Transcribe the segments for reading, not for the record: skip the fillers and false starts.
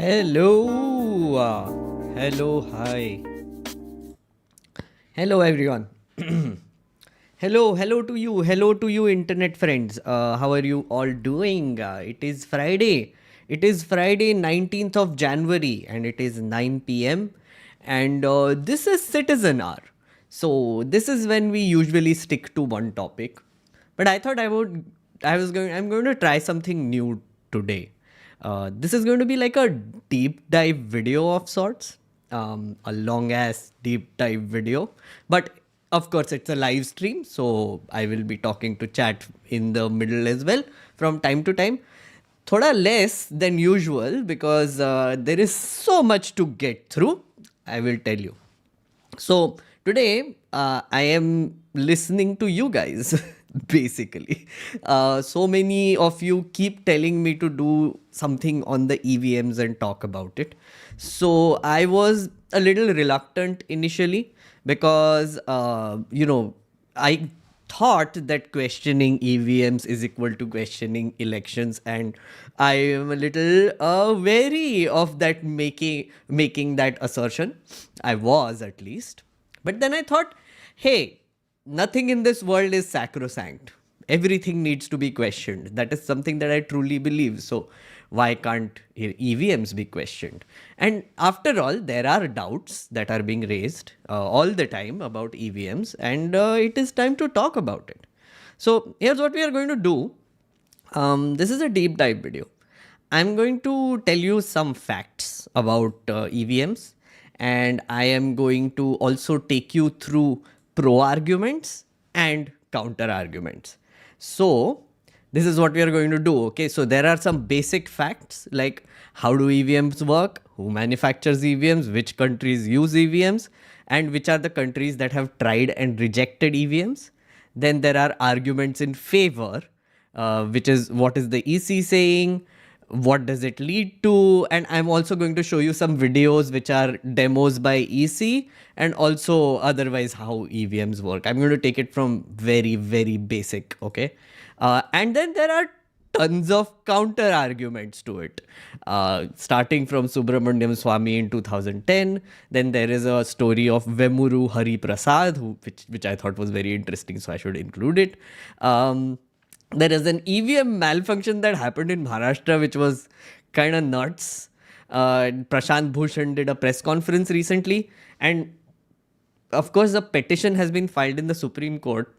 Hello, hello, hi, hello everyone. Hello to you, internet friends. How are you all doing? It is Friday. It is Friday, 19th of January, and it is 9 p.m. And this is Citizen Hour. So this is when we usually stick to one topic. But I thought I'm going to try something new today. This is going to be like a deep dive video of sorts, a long ass deep dive video. But of course, it's a live stream, so I will be talking to chat in the middle as well from time to time. Thoda less than usual because there is so much to get through. I will tell you. So today I am listening to you guys basically. So many of you keep telling me to do something on the EVMs and talk about it. So I was a little reluctant initially because, I thought that questioning EVMs is equal to questioning elections, and I am a little wary of that making that assertion. I was at least, but then I thought, hey, nothing in this world is sacrosanct. Everything needs to be questioned. That is something that I truly believe. So why can't EVMs be questioned? And after all, there are doubts that are being raised all the time about EVMs, and it is time to talk about it. So here's what we are going to do. This is a deep dive video. I'm going to tell you some facts about EVMs, and I am going to also take you through pro arguments and counter arguments. So, this is what we are going to do. Okay, so there are some basic facts like how do EVMs work, who manufactures EVMs, which countries use EVMs, and which are the countries that have tried and rejected EVMs. Then there are arguments in favor, which is what is the EC saying, what does it lead to, and I'm also going to show you some videos which are demos by EC and also otherwise how EVMs work. I'm going to take it from very, very basic, okay? And then there are tons of counter arguments to it, starting from Subramaniam Swamy in 2010. Then there is a story of Vemuru Hari Prasad, which I thought was very interesting, so I should include it. There is an EVM malfunction that happened in Maharashtra, which was kind of nuts. Prashant Bhushan did a press conference recently, and of course, a petition has been filed in the Supreme Court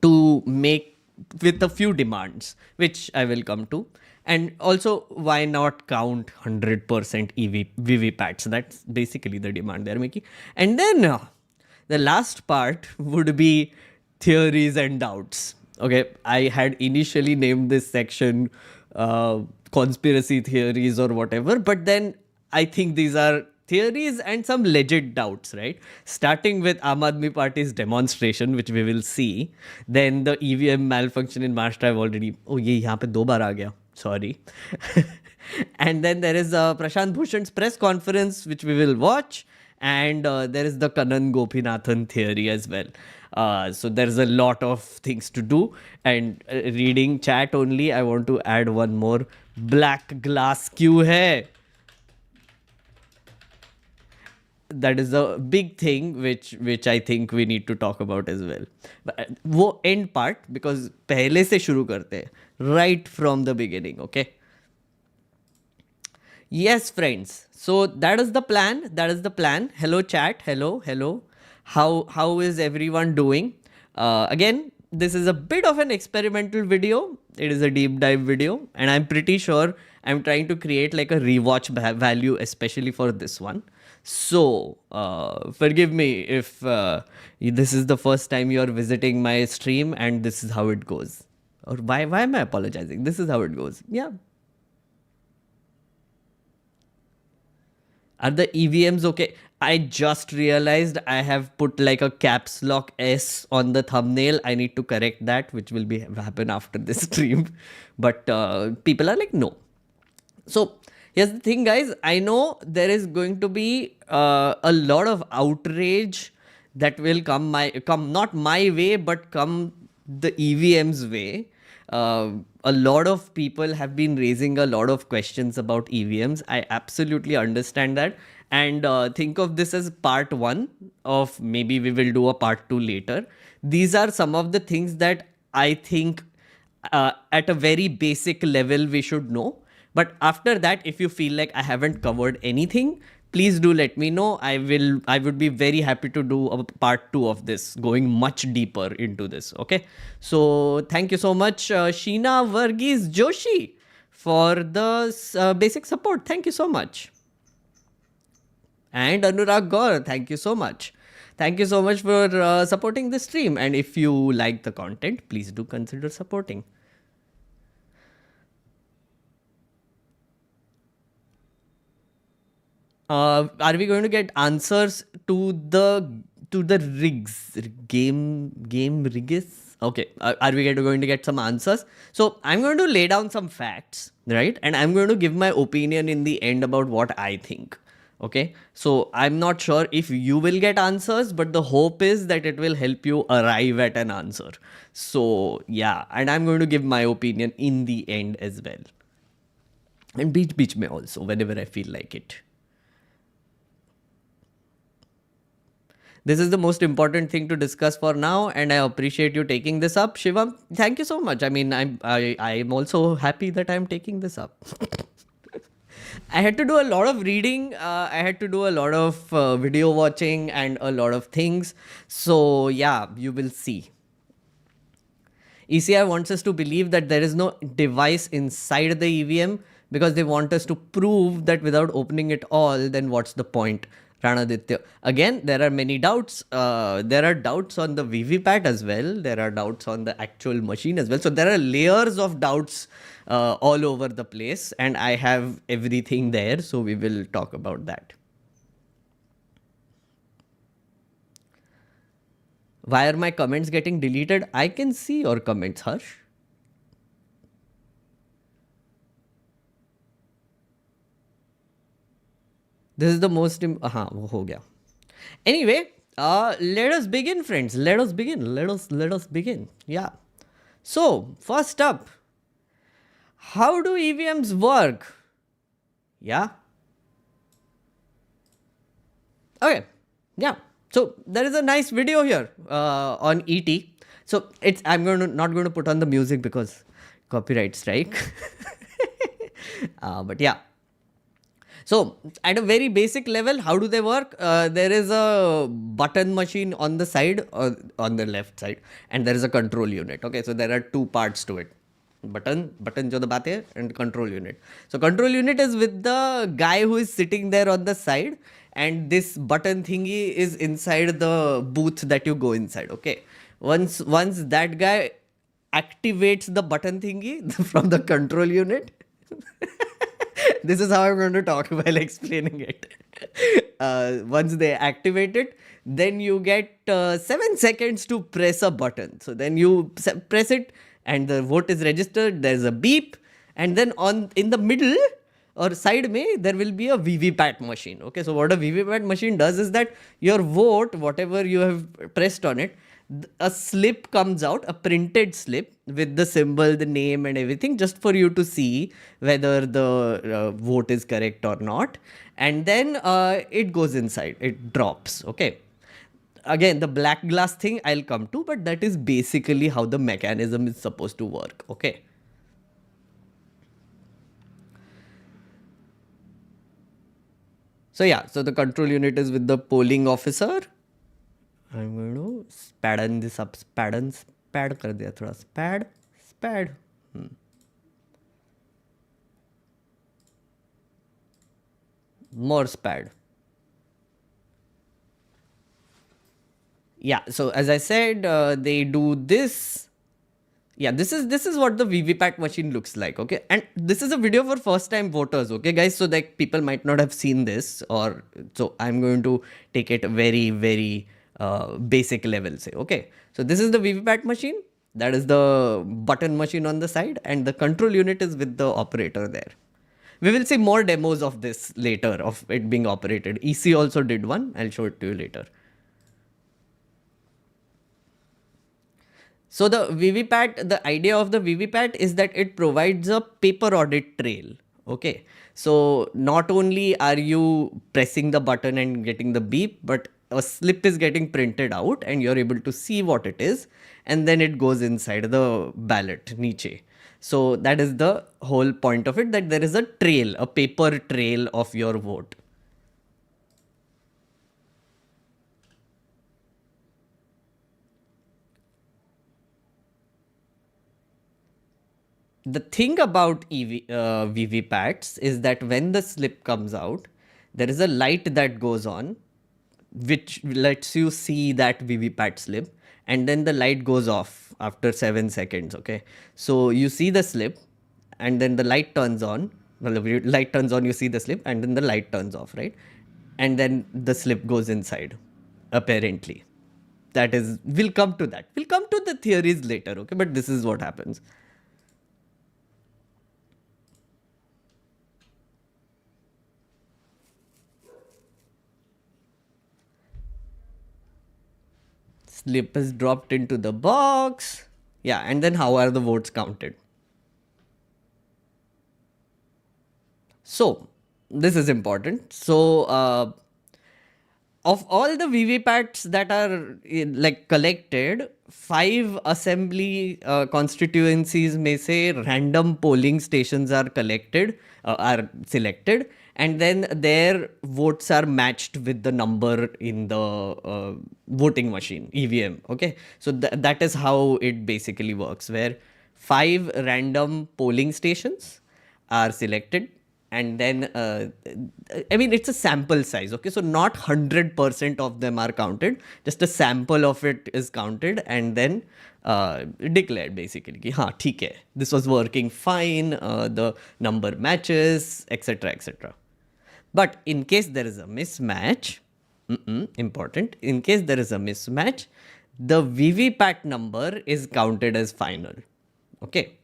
to make with a few demands, which I will come to. And also, why not count 100% VVPATs? That's basically the demand they're making. And then the last part would be theories and doubts. Okay, I had initially named this section conspiracy theories or whatever, but then I think these are theories and some legit doubts, right? Starting with Aadmi Party's demonstration, which we will see. Then the EVM malfunction in Maharashtra, I've already, oh, ye yahan pe do baar aa gaya. Sorry. And then there is Prashant Bhushan's press conference, which we will watch. And there is the Kanan Gopinathan theory as well. So there's a lot of things to do. And reading chat only, I want to add one more. Black glass क्यों है? That is a big thing which I think we need to talk about as well. वो end part because पहले से शुरू करते हैं, right from the beginning, okay? Yes, friends. So that is the plan. That is the plan. Hello, chat. Hello. How is everyone doing? Again, this is a bit of an experimental video. It is a deep dive video, and I'm pretty sure I'm trying to create like a rewatch value, especially for this one. So forgive me if this is the first time you're visiting my stream, and this is how it goes. Or why am I apologizing? This is how it goes. Yeah. Are the EVMs okay? I just realized I have put like a caps lock S on the thumbnail. I need to correct that, which will happen after this stream. But people are like, no. So here's the thing, guys. I know there is going to be a lot of outrage that will come not my way, but come the EVM's way. a lot of people have been raising a lot of questions about EVMs. I absolutely understand that. And think of this as part one of maybe we will do a part two later. These are some of the things that I think at a very basic level we should know. But after that, if you feel like I haven't covered anything, please do let me know. I would be very happy to do a part two of this, going much deeper into this. Okay. So thank you so much, Sheena Varghese Joshi, for the basic support. Thank you so much. And Anurag Gaur, thank you so much. Thank you so much for supporting the stream. And if you like the content, please do consider supporting. Are we going to get answers to the rigs game rigs? Okay, are we going to get some answers? So I'm going to lay down some facts, right? And I'm going to give my opinion in the end about what I think. Okay, so I'm not sure if you will get answers, but the hope is that it will help you arrive at an answer. So yeah, and I'm going to give my opinion in the end as well. And beach me also whenever I feel like it. This is the most important thing to discuss for now, and I appreciate you taking this up. Shivam, thank you so much. I mean, I'm also happy that I'm taking this up. I had to do a lot of reading. I had to do a lot of video watching and a lot of things. So yeah, you will see. ECI wants us to believe that there is no device inside the EVM because they want us to prove that without opening it all, then what's the point? Ranaditya. Again, there are many doubts. There are doubts on the VVPAT as well. There are doubts on the actual machine as well. So there are layers of doubts all over the place, and I have everything there. So we will talk about that. Why are my comments getting deleted? I can see your comments, Harsh. This is the most wo ho gaya. Anyway, let us begin, friends. Let us begin. Let us begin. Yeah. So first up, how do EVMs work? Yeah. Okay. Yeah. So there is a nice video here on ET. So I'm not going to put on the music because copyright strike. But yeah. So at a very basic level, how do they work? There is a button machine on the side, on the left side, and there is a control unit. Okay, so there are two parts to it. Button jo dabate hai, and control unit. So control unit is with the guy who is sitting there on the side, and this button thingy is inside the booth that you go inside. Okay, once that guy activates the button thingy from the control unit. This is how I'm going to talk while explaining it. Once they activate it, then you get 7 seconds to press a button. So then you press it and the vote is registered. There's a beep. And then in the middle or side there will be a VVPAT machine. Okay, so what a VVPAT machine does is that your vote, whatever you have pressed on it, a slip comes out, a printed slip with the symbol, the name and everything, just for you to see whether the vote is correct or not. And then it goes inside, it drops. Okay. Again, the black glass thing I'll come to, but that is basically how the mechanism is supposed to work. Okay. So yeah, so the control unit is with the polling officer. I'm going to spadden this up. Spad kar diya thoda. Spad. More spad. Yeah, so as I said, they do this. Yeah, this is what the VVPAT machine looks like. Okay, and this is a video for first time voters. Okay, guys, so like people might not have seen this, or so I'm going to take it very, very basic level, say. Okay, so this is the VVPAT machine. That is the button machine on the side, and the control unit is with the operator there. We will see more demos of this later, of it being operated. EC also did one. I'll show it to you later. So the VVPAT, the idea of the VVPAT is that it provides a paper audit trail. Okay. So not only are you pressing the button and getting the beep, but a slip is getting printed out and you're able to see what it is. And then it goes inside the ballot, niche. So that is the whole point of it, that there is a trail, a paper trail of your vote. The thing about VVPATs is that when the slip comes out, there is a light that goes on, which lets you see that VVPAT slip, and then the light goes off after 7 seconds. Okay, so you see the slip, and then the light turns on. Well, the light turns on, you see the slip, and then the light turns off, right? And then the slip goes inside, apparently. That is, we'll come to that. We'll come to the theories later, okay? But this is what happens. Slip is dropped into the box. Yeah, and then how are the votes counted? So, this is important. So, of all the VVPATs that are like collected, 5 assembly constituencies may say random polling stations are collected, are selected, and then their votes are matched with the number in the voting machine, EVM. Okay, so that is how it basically works, where 5 random polling stations are selected, and then I mean, it's a sample size. Okay, so not 100% of them are counted, just a sample of it is counted and then declared basically ki, हाँ ठीक है, this was working fine, the number matches, etc, etc. But in case there is a mismatch, important, in case there is a mismatch, the VVPAT number is counted as final. Okay.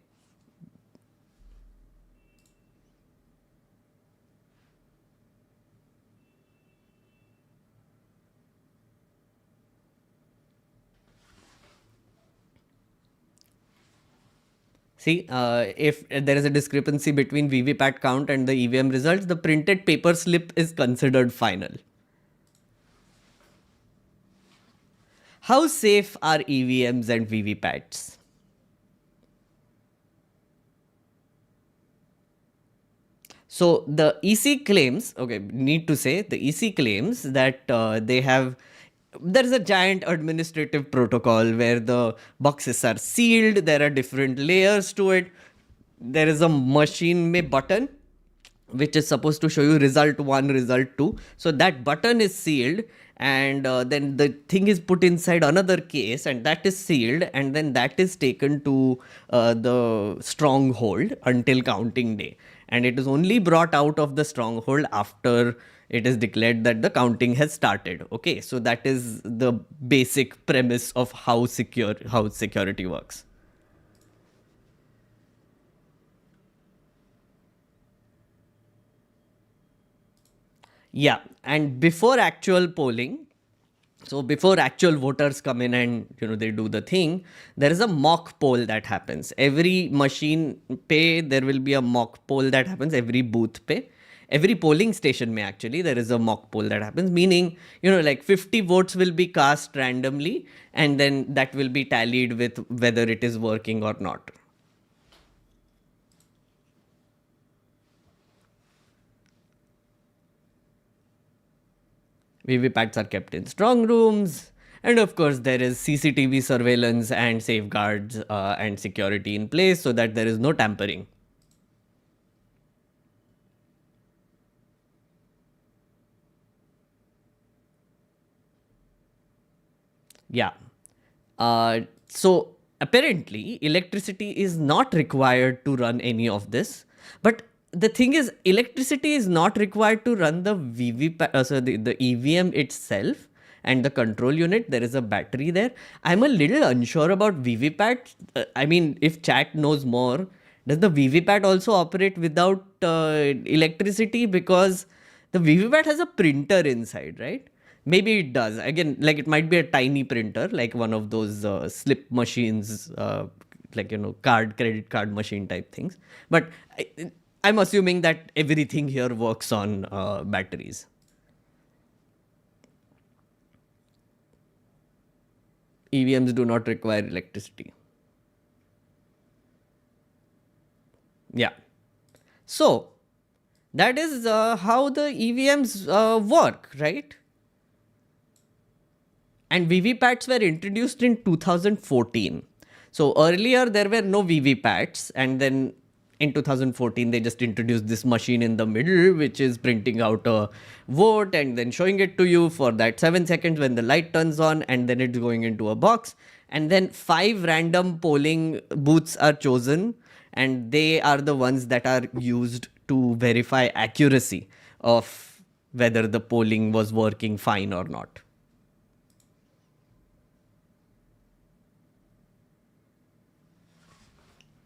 See, if there is a discrepancy between VVPAT count and the EVM results, the printed paper slip is considered final. How safe are EVMs and VVPATs? So the EC claims, okay, need to say the EC claims that they have, there is a giant administrative protocol where the boxes are sealed, there are different layers to it. There is a machine mein button which is supposed to show you result 1, result 2. So that button is sealed, and then the thing is put inside another case, and that is sealed, and then that is taken to the stronghold until counting day. And it is only brought out of the stronghold after it is declared that the counting has started. Okay, so that is the basic premise of how security works. Yeah, and before actual polling, so before actual voters come in and they do the thing, there is a mock poll that happens. Every machine pay, there will be a mock poll that happens. Every booth pay, every polling station may actually, there is a mock poll that happens. Meaning, like 50 votes will be cast randomly, and then that will be tallied with whether it is working or not. VVPATs are kept in strong rooms. And of course, there is CCTV surveillance and safeguards and security in place so that there is no tampering. Yeah. So apparently, electricity is not required to run any of this. But the thing is, electricity is not required to run the the EVM itself and the control unit. There is a battery there. I'm a little unsure about VVPAT. I mean, if chat knows more, does the VVPAT also operate without electricity? Because the VVPAT has a printer inside, right? Maybe it does. Again, like it might be a tiny printer, like one of those slip machines, like, credit card machine type things. But I'm assuming that everything here works on batteries. EVMs do not require electricity. Yeah. So that is how the EVMs work, right? And VVPATs were introduced in 2014. So earlier there were no VVPATs, and then in 2014 they just introduced this machine in the middle which is printing out a vote and then showing it to you for that 7 seconds when the light turns on, and then it's going into a box, and then 5 random polling booths are chosen, and they are the ones that are used to verify accuracy of whether the polling was working fine or not.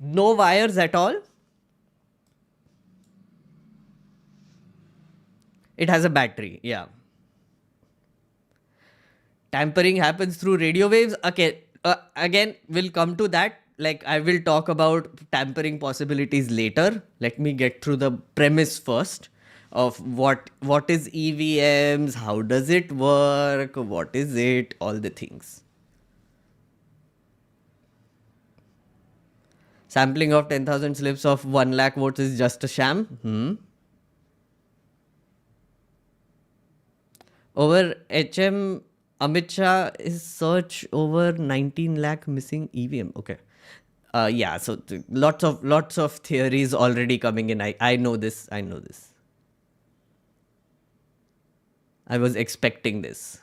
No wires at all. It has a battery. Yeah. Tampering happens through radio waves. Okay. Again, we'll come to that. Like, I will talk about tampering possibilities later. Let me get through the premise first of what is EVMs, how does it work, what is it, all the things. Sampling of 10,000 slips of 1 lakh votes is just a sham. Over HM, Amit Shah is search over 19 lakh missing EVM. Okay. Yeah, so lots of theories already coming in. I know this. I know this. I was expecting this.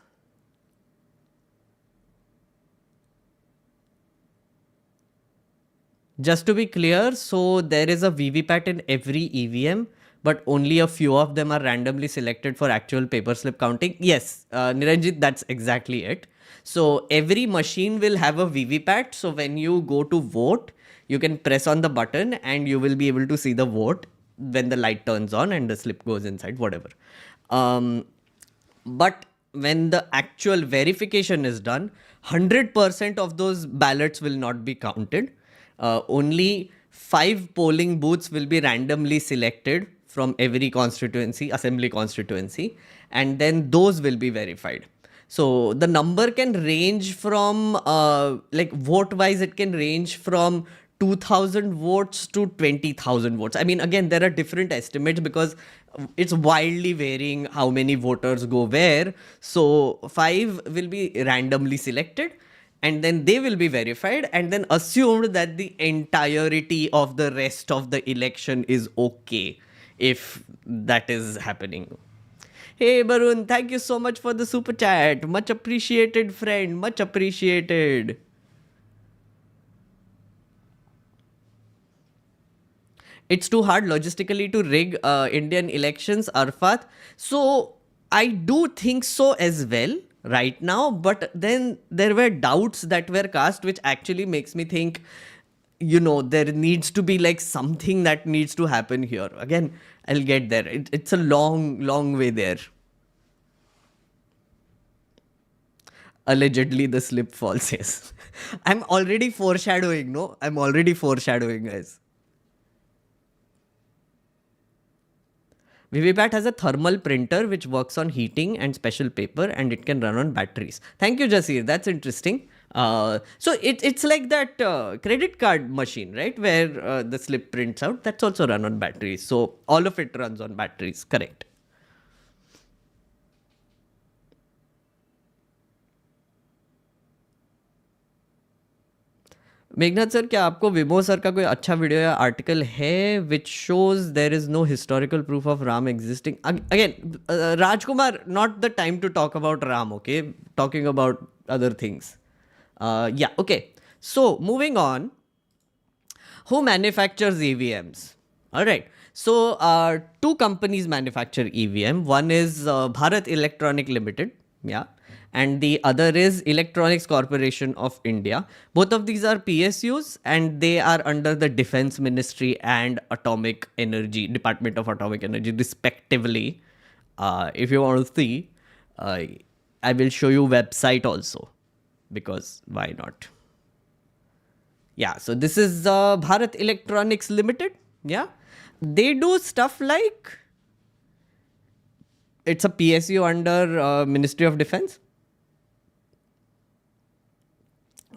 Just to be clear, so there is a VVPAT in every EVM, but only a few of them are randomly selected for actual paper slip counting. Yes, Niranjit, that's exactly it. So every machine will have a VVPAT. So when you go to vote, you can press on the button and you will be able to see the vote when the light turns on and the slip goes inside, whatever. But when the actual verification is done, 100% of those ballots will not be counted. Only 5 polling booths will be randomly selected from every constituency, assembly constituency, and then those will be verified. So the number can range from, like vote wise, it can range from 2,000 votes to 20,000 votes. I mean, again, there are different estimates because it's wildly varying how many voters go where. So 5 will be randomly selected, and then they will be verified and then assumed that the entirety of the rest of the election is okay if that is happening. Hey Barun, thank you so much for the super chat. Much appreciated, friend. Much appreciated. It's too hard logistically to rig Indian elections, Arfat. So I do think so as well right now, but then there were doubts that were cast, which actually makes me think, there needs to be like something that needs to happen here. Again, I'll get there. It's a long way there. Allegedly, the slip falls, yes. I'm already foreshadowing, no? I'm already foreshadowing, guys. VVPAT has a thermal printer which works on heating and special paper, and it can run on batteries. Thank you, Jasir. That's interesting. So it's like that credit card machine, right? Where the slip prints out. That's also run on batteries. So all of it runs on batteries. Correct. Meghnath sir, क्या आपको विमो sir का कोई अच्छा video या article है which shows there is no historical proof of Ram existing? Again, Rajkumar, not the time to talk about Ram, okay? Talking about other things. Yeah, okay. So, moving on. Who manufactures EVMs? All right. So, 2 companies manufacture EVM. One is Bharat Electronic Limited. Yeah. And the other is Electronics Corporation of India. Both of these are PSUs, and they are under the Defense Ministry and Atomic Energy, Department of Atomic Energy, respectively. If you want to see, I will show you website also, because why not? Yeah, so this is Bharat Electronics Limited. Yeah, they do stuff like, it's a PSU under Ministry of Defense.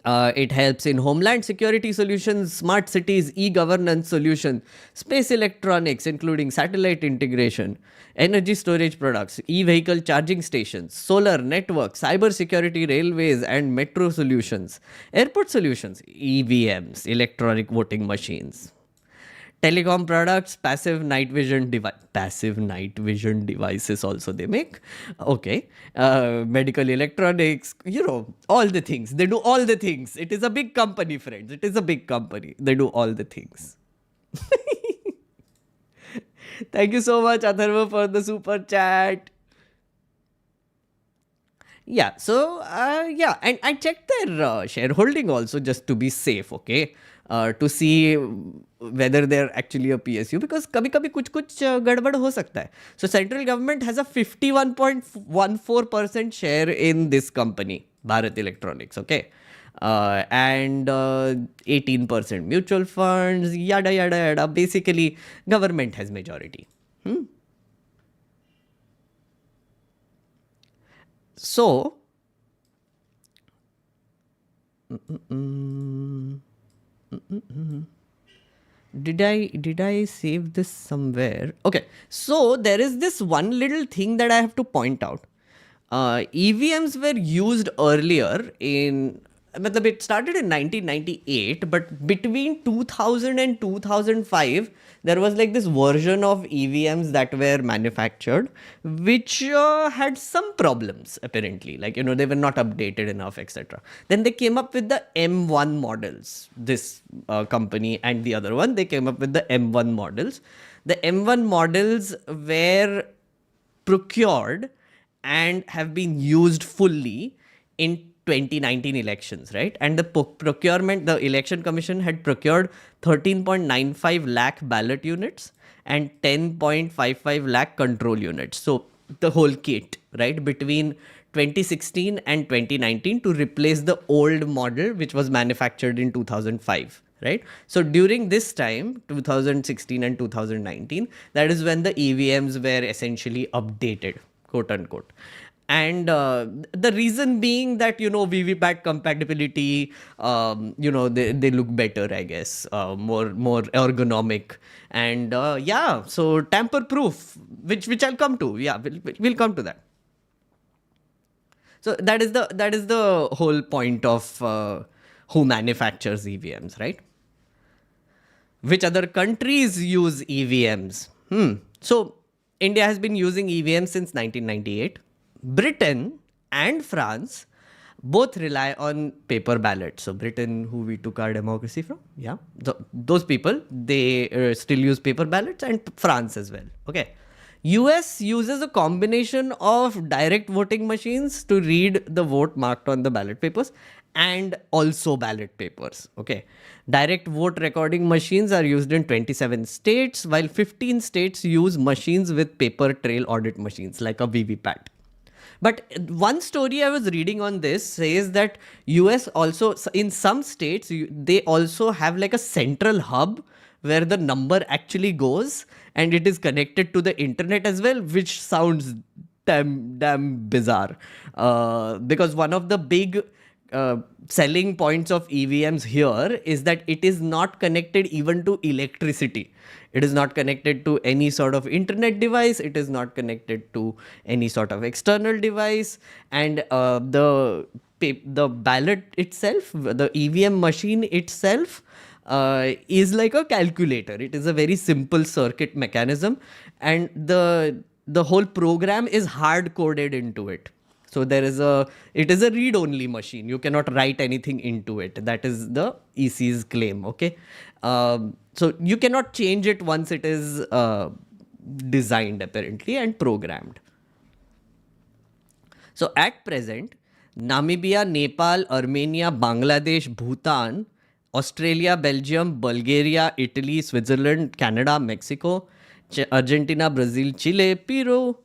It helps in homeland security solutions, smart cities, e-governance solutions, space electronics, including satellite integration, energy storage products, e-vehicle charging stations, solar networks, cyber security, railways, and metro solutions, airport solutions, EVMs, electronic voting machines. Telecom products, passive night vision devices also they make. Okay. Medical electronics, all the things. They do all the things. It is a big company, friends. It is a big company. They do all the things. Thank you so much, Atharva, for the super chat. Yeah, so and I checked their shareholding also, just to be safe, okay, to see whether they're actually a PSU, because कभी-कभी कुछ गड़बड़ हो सकता है. So central government has a 51.14% share in this company, Bharat Electronics, okay, and 18% mutual funds, yada yada yada. Basically, government has majority. So, did I save this somewhere? Okay, so there is this one little thing that I have to point out. EVMs were used earlier in, it started in 1998, but between 2000 and 2005, there was like this version of EVMs that were manufactured, which had some problems apparently. Like, they were not updated enough, etc. Then they came up with the M1 models. This company and the other one, they came up with the M1 models. The M1 models were procured and have been used fully in 2019 elections, right? And the procurement, the election commission had procured 13.95 lakh ballot units and 10.55 lakh control units. So the whole kit, right, between 2016 and 2019 to replace the old model which was manufactured in 2005. Right. So during this time, 2016 and 2019, that is when the EVMs were essentially updated, quote unquote. And the reason being that, VVPAT compatibility, they look better, I guess, more ergonomic. And so tamper proof, which I'll come to. Yeah, we'll come to that. So that is the whole point of who manufactures EVMs, right? Which other countries use EVMs? So India has been using EVMs since 1998. Britain and France both rely on paper ballots. So Britain, who we took our democracy from, yeah, those people, they still use paper ballots, and France as well. Okay. US uses a combination of direct voting machines to read the vote marked on the ballot papers and also ballot papers. Okay. Direct vote recording machines are used in 27 states, while 15 states use machines with paper trail audit machines like a VVPAT. But one story I was reading on this says that US also, in some states, they also have like a central hub where the number actually goes and it is connected to the internet as well, which sounds damn bizarre. Because one of the big selling points of EVMs here is that it is not connected even to electricity. It is not connected to any sort of internet device. It is not connected to any sort of external device. And the ballot itself, the EVM machine itself, is like a calculator. It is a very simple circuit mechanism, and the whole program is hard coded into it. So it is a read-only machine. You cannot write anything into it. That is the EC's claim. Okay. So you cannot change it once it is designed apparently and programmed. So at present, Namibia, Nepal, Armenia, Bangladesh, Bhutan, Australia, Belgium, Bulgaria, Italy, Switzerland, Canada, Mexico, Argentina, Brazil, Chile, Peru,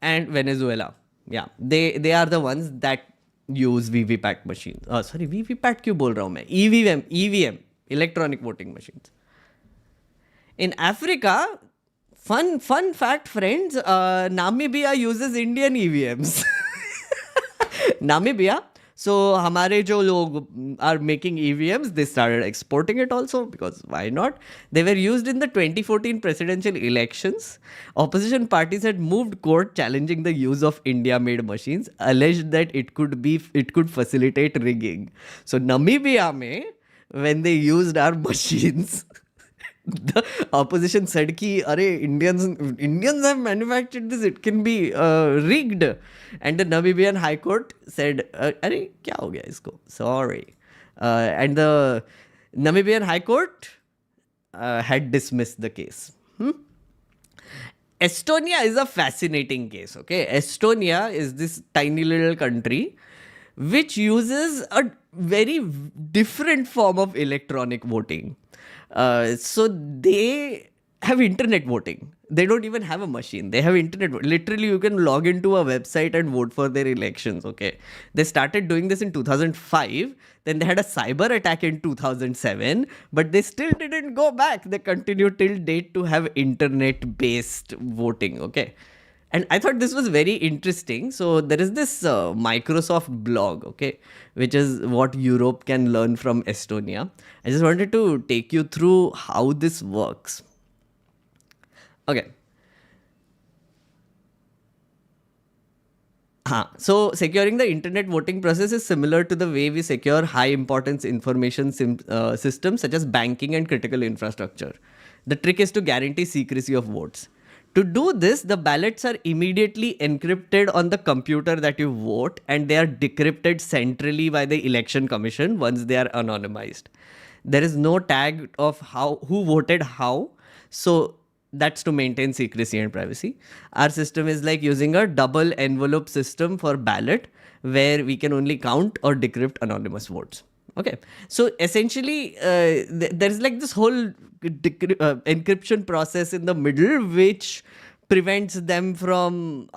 and Venezuela. Yeah, they are the ones that use VVPAT machines. Sorry, VVPAT क्यों बोल रहा हूँ मैं? EVM, electronic voting machines. In Africa, fun fact, friends, Namibia uses Indian EVMs. Namibia. So, हमारे जो लोग are making EVMs, they started exporting it also because why not? They were used in the 2014 presidential elections. Opposition parties had moved court challenging the use of India-made machines, alleged that it could facilitate rigging. So, Namibia में when they used our machines. The opposition said कि अरे Indians have manufactured this, it can be rigged, and the Namibian High Court said अरे क्या हो गया इसको, sorry, and the Namibian High Court had dismissed the case. Estonia is a fascinating case. Okay, Estonia is this tiny little country which uses a very different form of electronic voting. So they have internet voting. They don't even have a machine. They have internet. Literally, you can log into a website and vote for their elections. Okay, they started doing this in 2005. Then they had a cyber attack in 2007, but they still didn't go back. They continued till date to have internet-based voting. Okay. And I thought this was very interesting. So there is this Microsoft blog, okay, which is what Europe can learn from Estonia. I just wanted to take you through how this works. Okay. So securing the internet voting process is similar to the way we secure high importance information systems such as banking and critical infrastructure. The trick is to guarantee secrecy of votes. To do this, the ballots are immediately encrypted on the computer that you vote, and they are decrypted centrally by the election commission once they are anonymized. There is no tag of who voted how, so that's to maintain secrecy and privacy. Our system is like using a double envelope system for ballot, where we can only count or decrypt anonymous votes. Okay, so essentially, there's like this whole encryption process in the middle, which prevents them from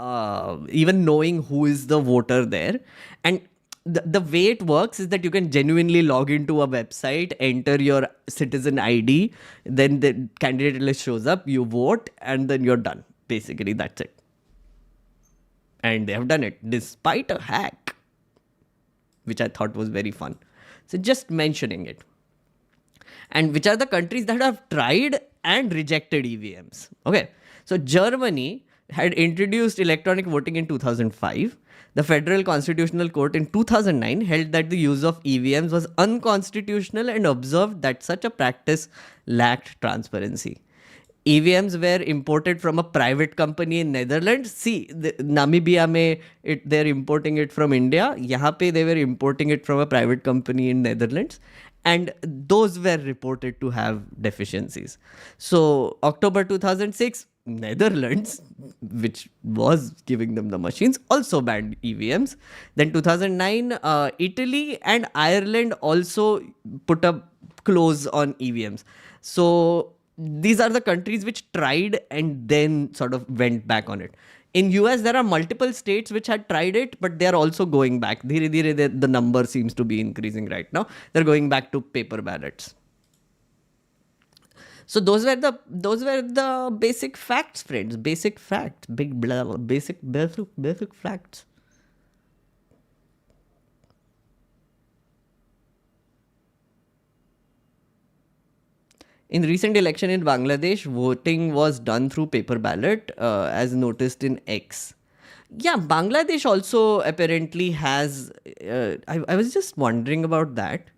even knowing who is the voter there. And the way it works is that you can genuinely log into a website, enter your citizen ID, then the candidate list shows up, you vote, and then you're done. Basically, that's it. And they have done it despite a hack, which I thought was very fun. So just mentioning it. And which are the countries that have tried and rejected EVMs? Okay, so Germany had introduced electronic voting in 2005. The Federal Constitutional Court in 2009 held that the use of EVMs was unconstitutional and observed that such a practice lacked transparency. EVMs were imported from a private company in Netherlands. See, Namibia they're importing it from India. Yahan pe they were importing it from a private company in Netherlands. And those were reported to have deficiencies. So October 2006, Netherlands, which was giving them the machines, also banned EVMs. Then 2009, Italy and Ireland also put a close on EVMs. So these are the countries which tried and then sort of went back on it. In US, there are multiple states which had tried it, but they are also going back. Dhire dhire, the number seems to be increasing right now. They're going back to paper ballots. So those were the basic facts, friends. Basic facts, basic facts. In recent election in Bangladesh, voting was done through paper ballot, as noticed in X. Yeah, Bangladesh also apparently has. I was just wondering about that.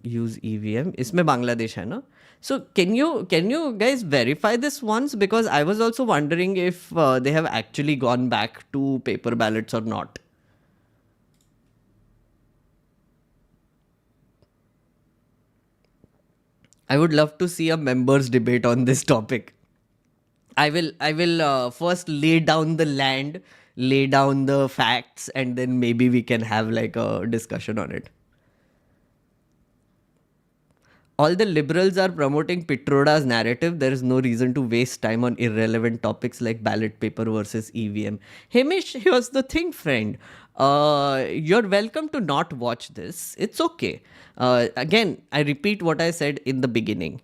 Use EVM. इसमें Bangladesh है ना? So can you guys verify this once? Because I was also wondering if they have actually gone back to paper ballots or not. I would love to see a members debate on this topic. I will first lay down the land, lay down the facts, and then maybe we can have like a discussion on it. All the liberals are promoting Pitroda's narrative. There is no reason to waste time on irrelevant topics like ballot paper versus EVM. Hamish, here's the thing, friend. You're welcome to not watch this. It's okay. Again, I repeat what I said in the beginning.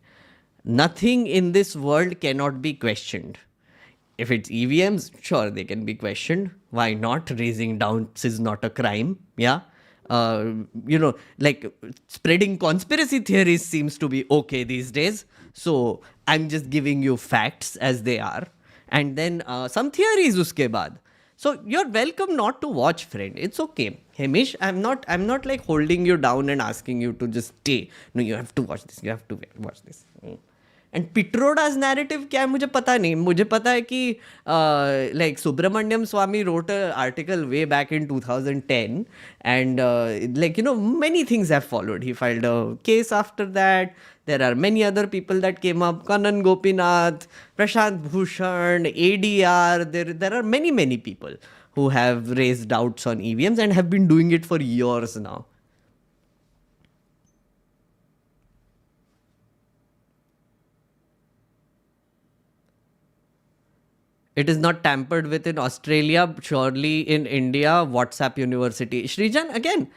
Nothing in this world cannot be questioned. If it's EVMs, sure, they can be questioned. Why not? Raising doubts is not a crime. Yeah. Like spreading conspiracy theories seems to be okay these days. So I'm just giving you facts as they are. And then some theories uske baad. So you're welcome not to watch, friend. It's okay. Hamish, I'm not like holding you down and asking you to just stay. No, you have to watch this. You have to watch this. And Pitroda's narrative क्या है मुझे पता नहीं. मुझे पता है कि like Subramaniam Swamy wrote an article way back in 2010 and many things have followed. He filed a case after that. There are many other people that came up. Kanan Gopinath, Prashant Bhushan, ADR. There are many people who have raised doubts on EVMs and have been doing it for years now. It is not tampered with in Australia, surely in India, WhatsApp University. Shrijan, again,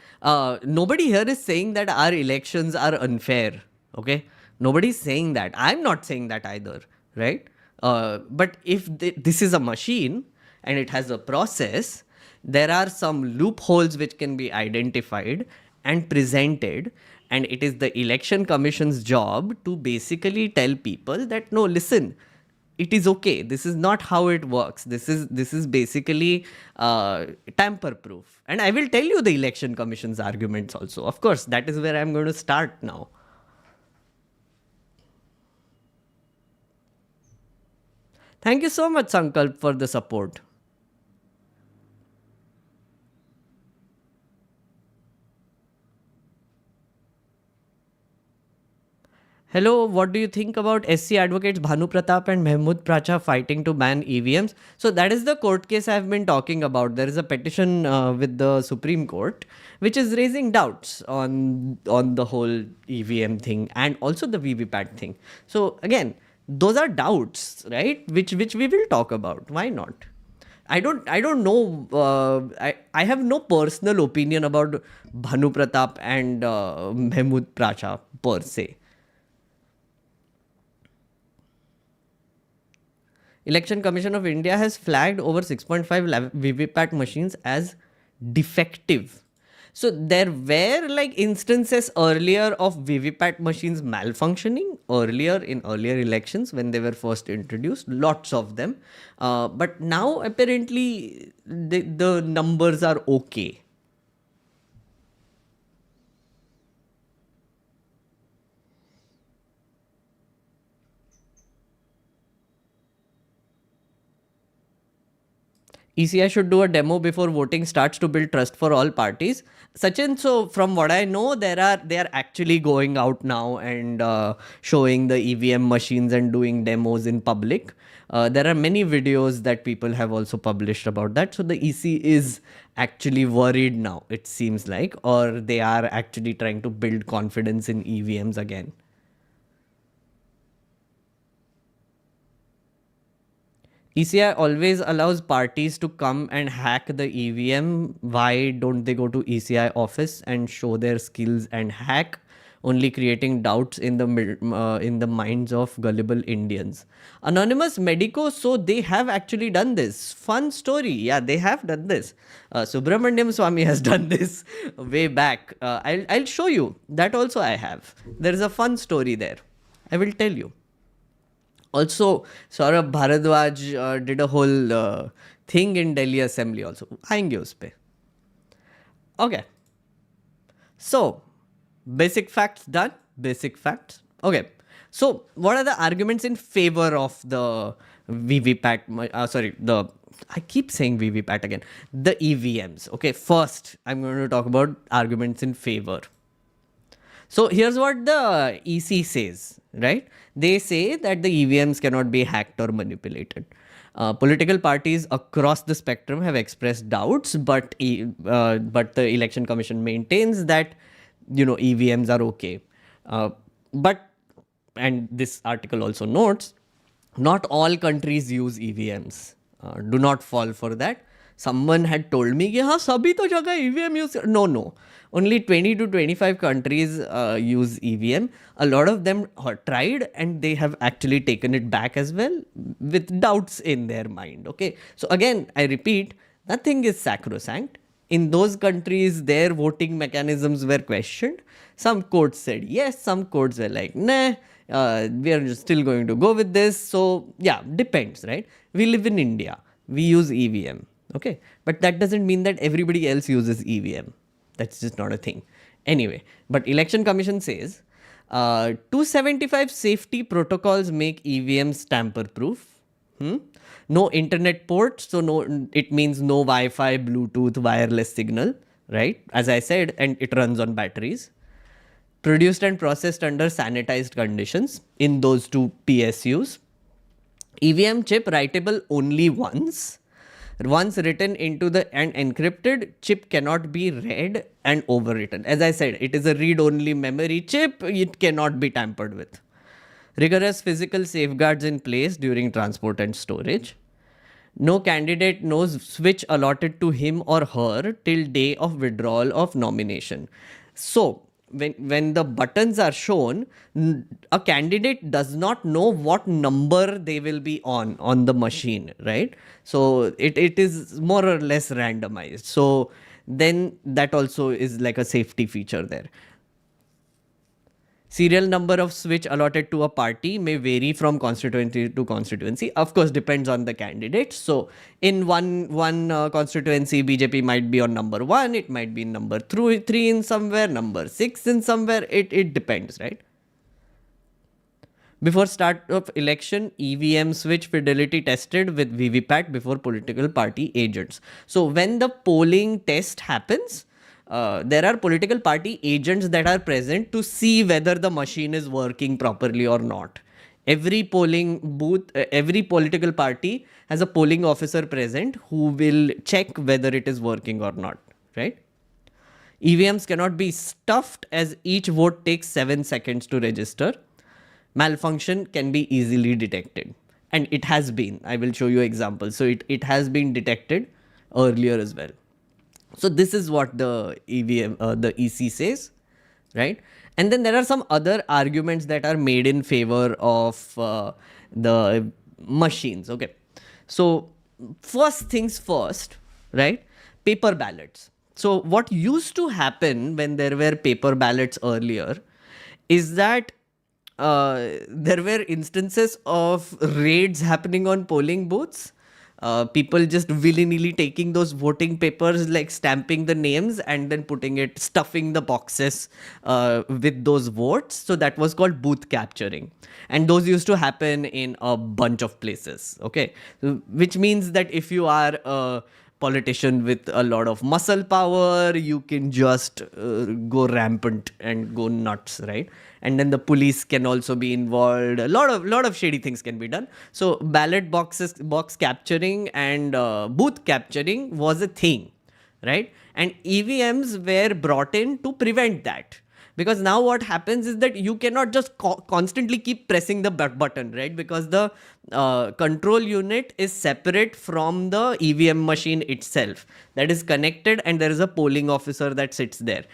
nobody here is saying that our elections are unfair. Okay? Nobody's saying that. I'm not saying that either. Right? But if this is a machine and it has a process, there are some loopholes which can be identified and presented. And it is the election commission's job to basically tell people that, no, listen, it is okay. This is not how it works. This is basically tamper proof. And I will tell you the election commission's arguments also. Of course, that is where I'm going to start now. Thank you so much, Sankalp, for the support. Hello, what do you think about SC advocates Bhanu Pratap and Mehmood Pracha fighting to ban EVMs? So that is the court case I've been talking about. There is a petition with the Supreme Court which is raising doubts on the whole EVM thing and also the VVPAT thing. So again, those are doubts, right? Which we will talk about. Why not? I don't know. I have no personal opinion about Bhanu Pratap and Mehmood Pracha per se. Election Commission of India has flagged over 6.5 VVPAT machines as defective. So there were like instances earlier of VVPAT machines malfunctioning in earlier elections when they were first introduced, lots of them. But now apparently the numbers are okay. ECI should do a demo before voting starts to build trust for all parties. Sachin, so from what I know, they are actually going out now and showing the EVM machines and doing demos in public. There are many videos that people have also published about that. So the EC is actually worried now, it seems like, or they are actually trying to build confidence in EVMs again. ECI always allows parties to come and hack the EVM. Why don't they go to ECI office and show their skills and hack? Only creating doubts in the minds of gullible Indians. Anonymous Medico, so they have actually done this. Fun story. Yeah, they have done this. Subramaniam Swamy has done this way back. I'll show you. That also I have. There is a fun story there. I will tell you. Also, Saurabh Bharadwaj did a whole thing in Delhi Assembly also. आएंगे उस पे. Okay. So, basic facts done. Basic facts. Okay. So, what are the arguments in favor of the VVPAT? I keep saying VVPAT again. The EVMs. Okay. First, I'm going to talk about arguments in favor. So here's what the EC says, right? They say that the EVMs cannot be hacked or manipulated. Political parties across the spectrum have expressed doubts, but the Election Commission maintains that EVMs are okay. But, and this article also notes, not all countries use EVMs. Do not fall for that. Someone had told me कि हाँ सभी तो जगह EVM use. No. Only 20 to 25 countries use EVM. A lot of them tried and they have actually taken it back as well with doubts in their mind. Okay. So again, I repeat, nothing is sacrosanct. In those countries, their voting mechanisms were questioned. Some courts said yes, some courts were like, nah, we are still going to go with this. So, yeah, depends, right? We live in India. We use EVM, okay? But that doesn't mean that everybody else uses EVM. That's just not a thing. Anyway, but Election Commission says 275 safety protocols make EVMs tamper-proof. No internet port, so no, it means no Wi-Fi, Bluetooth, wireless signal, right? As I said, and it runs on batteries. Produced and processed under sanitized conditions in those two PSUs. EVM chip writable only once. Once written into the and encrypted, chip cannot be read and overwritten. As I said, it is a read-only memory chip. It cannot be tampered with. Rigorous physical safeguards in place during transport and storage. No candidate knows switch allotted to him or her till day of withdrawal of nomination. So, when the buttons are shown, a candidate does not know what number they will be on the machine, right? So it is more or less randomized. So then that also is like a safety feature there. Serial number of switch allotted to a party may vary from constituency to constituency. Of course, depends on the candidate. So, in one constituency, BJP might be on number 1, it might be number 3 in somewhere, number 6 in somewhere. It depends, right? Before start of election, EVM switch fidelity tested with VVPAT before political party agents. So, when the polling test happens, there are political party agents that are present to see whether the machine is working properly or not. Every polling booth, every political party has a polling officer present who will check whether it is working or not, right? EVMs cannot be stuffed as each vote takes 7 seconds to register. Malfunction can be easily detected. And it has been. I will show you examples. So it has been detected earlier as well. So this is what the the EC says, right? And then there are some other arguments that are made in favor of the machines. Okay. So first things first, right? Paper ballots. So what used to happen when there were paper ballots earlier is that there were instances of raids happening on polling booths. People just willy-nilly taking those voting papers, like stamping the names and then stuffing the boxes with those votes. So that was called booth capturing. And those used to happen in a bunch of places, okay? Which means that if you are a politician with a lot of muscle power, you can just go rampant and go nuts, right? And then the police can also be involved. A lot of shady things can be done. So ballot box capturing and booth capturing was a thing, right? And EVMs were brought in to prevent that. Because now what happens is that you cannot just constantly keep pressing the button, right? Because the control unit is separate from the EVM machine itself. That is connected and there is a polling officer that sits there.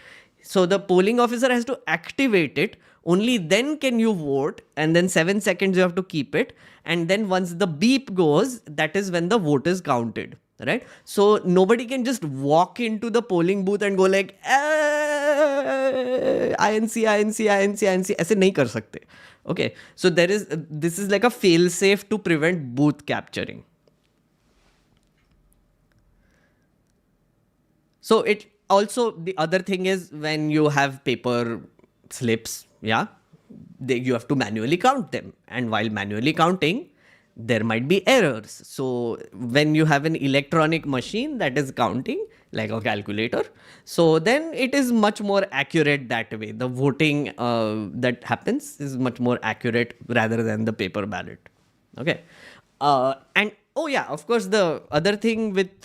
So the polling officer has to activate it. Only then can you vote, and then 7 seconds you have to keep it. And then once the beep goes, that is when the vote is counted, right? So nobody can just walk into the polling booth and go like, INC, INC, INC, INC. ऐसे नहीं कर सकते. Okay, so this is like a fail-safe to prevent booth capturing. So it also, the other thing is when you have paper slips, yeah, you have to manually count them. And while manually counting, there might be errors. So when you have an electronic machine that is counting, like a calculator, so then it is much more accurate that way. The voting that happens is much more accurate rather than the paper ballot. Okay. And oh yeah, of course, the other thing with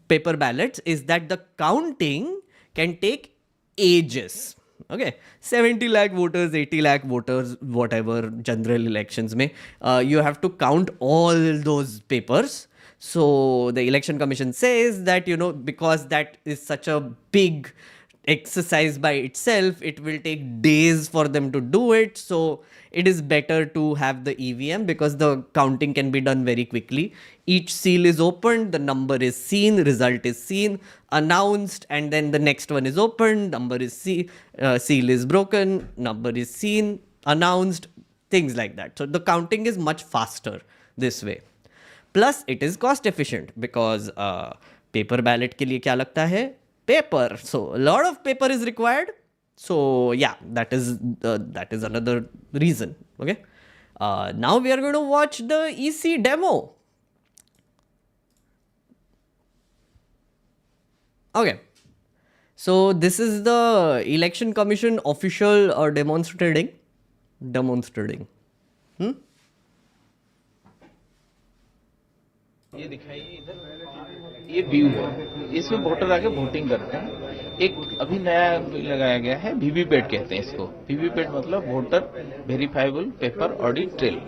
paper ballots is that the counting can take ages. Okay, 70 lakh voters, 80 lakh voters, whatever, general elections may, you have to count all those papers. So the election commission says that, because that is such a big exercise by itself, it will take days for them to do it. So it is better to have the EVM because the counting can be done very quickly. Each seal is opened, the number is seen, result is seen, announced, and then the next one is opened, number is seal is broken, number is seen, announced, things like that. So the counting is much faster this way. Plus it is cost efficient because paper ballot के लिए क्या लगता है? Paper. So a lot of paper is required. So yeah, that is another reason. Okay. Now we are going to watch the EC demo. Okay. So this is the election commission official demonstrating. ये दिखाइए इधर, ये view है, इसमें voter आके voting करते हैं। एक अभी नया लगाया गया है, वीवीपैट कहते हैं इसको। वीवीपैट मतलब voter verifiable paper audit trail.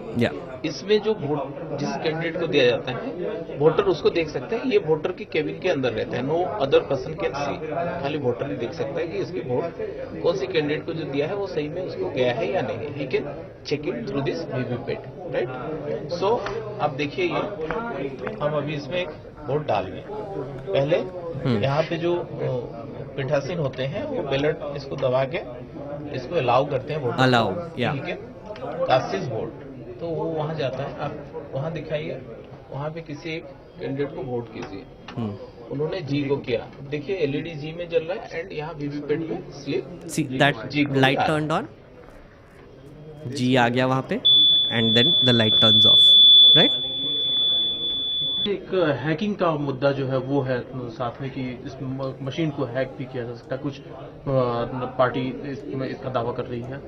इसमें जो वोट जिस कैंडिडेट को दिया जाता है, वोटर उसको देख सकते हैं। ये वोटर की केबिन के अंदर रहता है, no other person can see, खाली वोटर ही देख सकता है कि इसकी वोट कौन सी कैंडिडेट को जो दिया है वो सही में उसको गया है या नहीं। He can check it through this VVPAT, right. So आप देखिए, ये हम अभी इसमें एक वोट डाल रहे हैं। पहले यहाँ पे जो पीठासीन होते हैं वो बैलेट इसको दबा के इसको अलाउ करते हैं, वोट अलाउ, ठीक है, कास्ट इज वोट, तो वो वहां जाता है। आप वहां दिखाइए, वहां पे किसी एक कैंडिडेट को वोट कीजिए। उन्होंने जी को किया, देखिए एलईडी जी में जल रहा है एंड यहाँ वीवीपैट में slip see that light turned on, जी आ गया वहां पे, and then the light turns off, right. एक हैकिंग का मुद्दा जो है वो है साथ में कि इस मशीन को हैक भी किया जा सकता है। कुछ पार्टी इसका दावा कर रही है।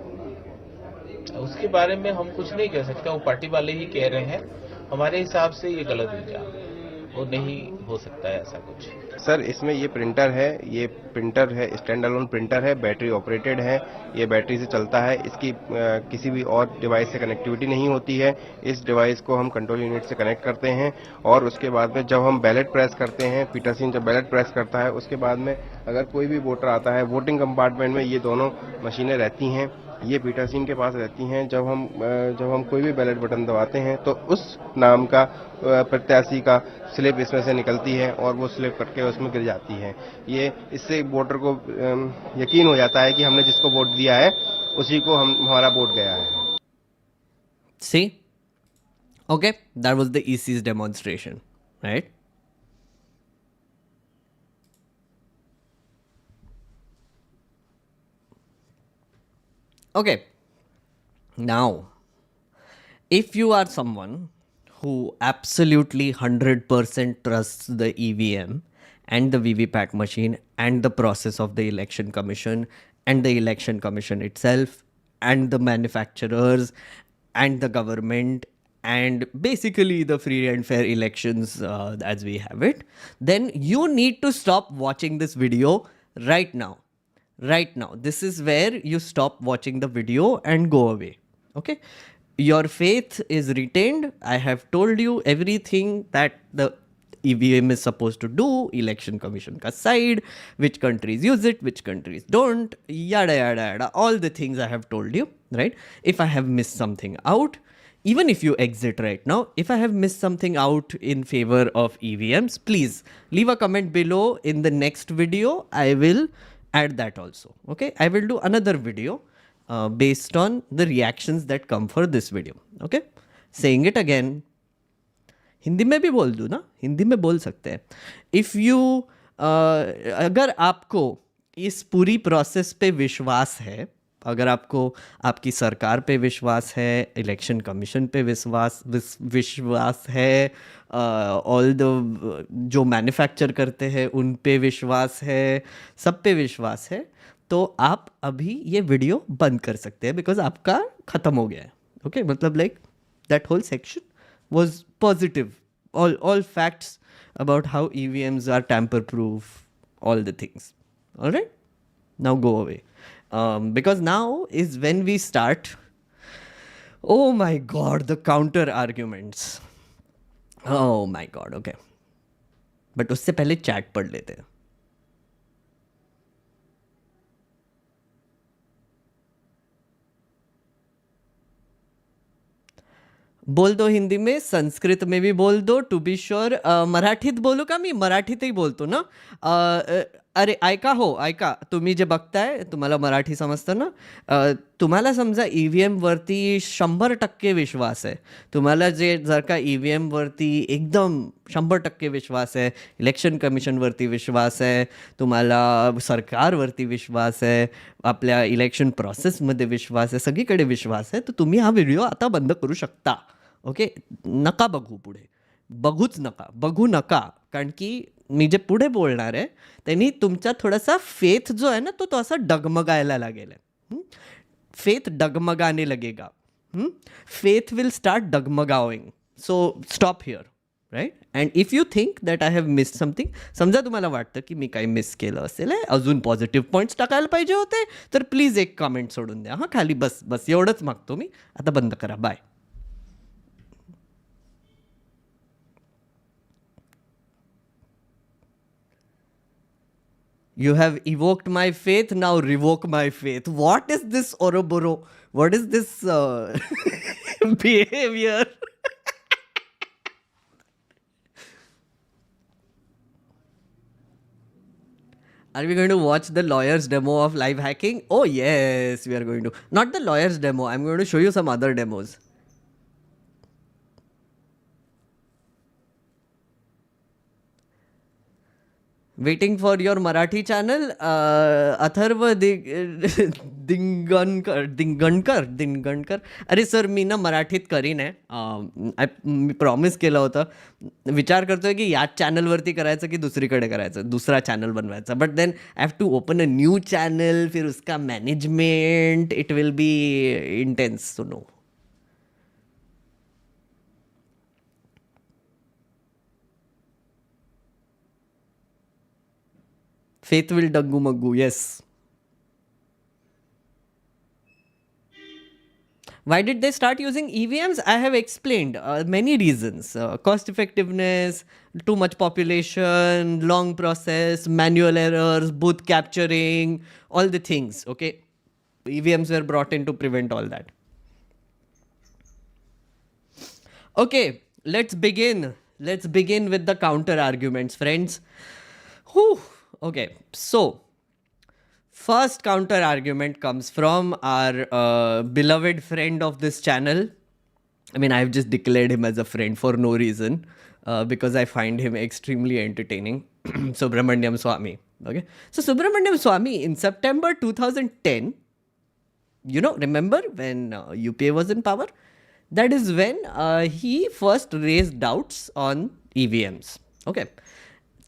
उसके बारे में हम कुछ नहीं कह सकते, वो पार्टी वाले ही कह रहे हैं। हमारे हिसाब से ये गलत इल्जाम, वो नहीं हो सकता है ऐसा कुछ। सर इसमें ये प्रिंटर है, स्टैंड अलोन प्रिंटर है, बैटरी ऑपरेटेड है, ये बैटरी से चलता है, इसकी किसी भी और डिवाइस से कनेक्टिविटी नहीं होती है। इस डिवाइस को हम कंट्रोल यूनिट से कनेक्ट करते हैं और उसके बाद में जब हम बैलेट प्रेस करते हैं, पीठासीन जब बैलेट प्रेस करता है, उसके बाद में अगर कोई भी वोटर आता है, वोटिंग कंपार्टमेंट में ये दोनों मशीनें रहती हैं, ये पीठासीन के पास रहती हैं। जब हम कोई भी बैलेट बटन दबाते हैं तो उस नाम का प्रत्याशी का स्लिप इसमें से निकलती है और वो स्लिप कटके उसमें गिर जाती है। ये इससे वोटर को यकीन हो जाता है कि हमने जिसको वोट दिया है उसी को हमारा वोट गया है। See? Okay, that was the EC's demonstration, right? Okay, now, if you are someone who absolutely 100% trusts the EVM and the VVPAT machine and the process of the election commission and the election commission itself and the manufacturers and the government and basically the free and fair elections as we have it, then you need to stop watching this video right now. Right now. This is where you stop watching the video and go away. Okay? Your faith is retained. I have told you everything that the EVM is supposed to do, election commission ka side, which countries use it, which countries don't, yada yada yada, all the things I have told you, right? If I have missed something out, even if you exit right now, if I have missed something out in favor of EVMs, please leave a comment below. In the next video, I will add that also. Okay, I will do another video based on the reactions that come for this video. Okay, saying it again. Hindi में भी बोल दूँ ना, हिंदी में बोल सकते हैं। If you अगर आपको इस पूरी प्रोसेस पे विश्वास है, अगर आपको आपकी सरकार पे विश्वास है, इलेक्शन कमीशन पे विश्वास है, ऑल द जो मैन्युफैक्चर करते हैं उन पे विश्वास है, सब पे विश्वास है, तो आप अभी ये वीडियो बंद कर सकते हैं बिकॉज आपका ख़त्म हो गया है। ओके, मतलब like that whole section was positive, all facts about how EVMs are tamper proof, all the things. All right, now go away. because now is when we start. Oh my god, the counter arguments. Oh my god, okay. But उससे पहले chat पढ़ लेते हैं. बोल दो हिंदी में, संस्कृत में भी बोल दो, टू बी श्योर. मराठीत बोलू का मी? मराठीतही बोलतो ना. अरे ऐका हो, ऐका, तुम्ही जे बघताय तुम्हाला मराठी समजतं ना. तुम्हाला समजा EVM वरती 100% विश्वास आहे. तुम्हाला जे जर का EVM वरती एकदम 100% विश्वास आहे, इलेक्शन कमिशनवरती विश्वास आहे, तुम्हाला सरकारवरती विश्वास आहे, आपल्या इलेक्शन प्रोसेसमध्ये विश्वास आहे, सगळीकडे विश्वास आहे, तर तुम्ही हा व्हिडिओ आता बंद करू शकता. ओके, नका बघू पुढे, बघूच नका, बघू नका. कारण की मी जे पुढे बोलणार आहे त्यांनी तुमचा थोडासा फेथ जो आहे ना तो असा डगमगायला लागेल. फेथ डगमगाने लगेगा. फेथ विल स्टार्ट डगमगाविंग. So stop here, right. And if you think that I have miss something, समजा तुम्हाला वाटतं की मी काही मिस केलं असेल, अजून पॉझिटिव्ह पॉईंट्स टाकायला पाहिजे होते, तर प्लीज एक कमेंट सोडून द्या. हां, खाली बस बस एवढंच मागतो मी. आता बंद करा. Bye. You have evoked my faith, now revoke my faith. What is this Oroboro? What is this behavior? Are we going to watch the lawyer's demo of live hacking? Oh yes, we are going to. Not the lawyer's demo. I'm going to show you some other demos. Waiting for your Marathi channel, Atharva Dingankar. अरे sir, मी ना मराठीत करीन आहे. मी promise केलं होतं. विचार करतोय की याच चॅनलवरती करायचं की दुसरीकडे करायचं, दुसरा चॅनल बनवायचा. But then I have to open a new channel, फिर उसका management, it will be intense to know. Faith will daggu maggu, yes. Why did they start using EVMs? I have explained many reasons. Cost effectiveness, too much population, long process, manual errors, booth capturing, all the things, okay? EVMs were brought in to prevent all that. Okay, let's begin. Let's begin with the counter arguments, friends. Whew. Okay, so first counter argument comes from our beloved friend of this channel. I mean, I've just declared him as a friend for no reason, because I find him extremely entertaining. Subramaniam Swamy. Okay, so Subramaniam Swamy in September 2010, remember when UPA was in power? That is when he first raised doubts on EVMs. Okay.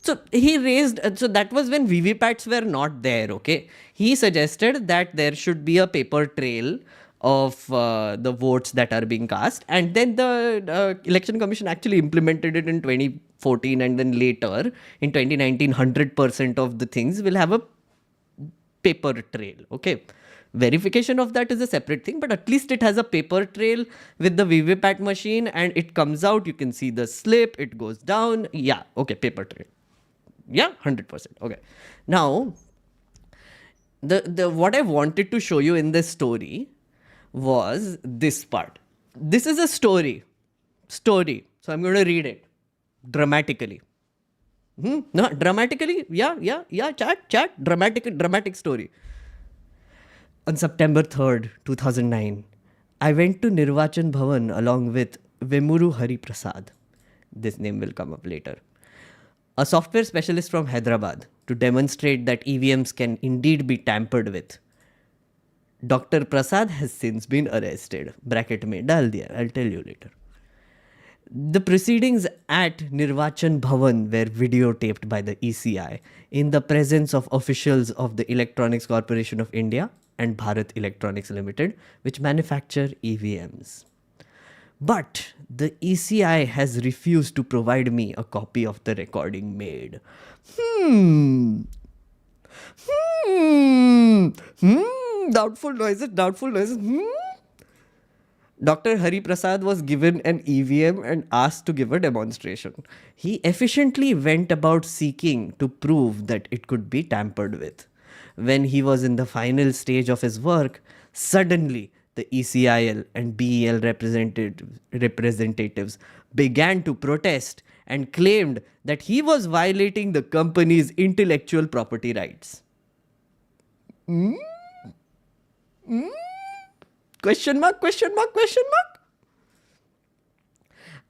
So he raised, so that was when VVPATs were not there, okay? He suggested that there should be a paper trail of the votes that are being cast, and then the Election Commission actually implemented it in 2014, and then later in 2019, 100% of the things will have a paper trail, okay? Verification of that is a separate thing, but at least it has a paper trail with the VVPAT machine, and it comes out, you can see the slip, it goes down, yeah, okay, paper trail. Yeah, 100%. Okay. Now, the what I wanted to show you in this story was this part. This is a story. So I'm going to read it dramatically. No, dramatically? Yeah, chat. Dramatic story. On September 3rd, 2009, I went to Nirvachan Bhavan along with Vemuru Hari Prasad. This name will come up later. A software specialist from Hyderabad, to demonstrate that EVMs can indeed be tampered with. Dr. Prasad has since been arrested. Bracket mein dal diya. I'll tell you later. The proceedings at Nirvachan Bhavan were videotaped by the ECI in the presence of officials of the Electronics Corporation of India and Bharat Electronics Limited, which manufacture EVMs. But the ECI has refused to provide me a copy of the recording made. Doubtful noises, doubtful noises. Dr. Hari Prasad was given an EVM and asked to give a demonstration. He efficiently went about seeking to prove that it could be tampered with. When he was in the final stage of his work, suddenly the ECIL and BEL representatives began to protest and claimed that he was violating the company's intellectual property rights. Question mark, question mark, question mark.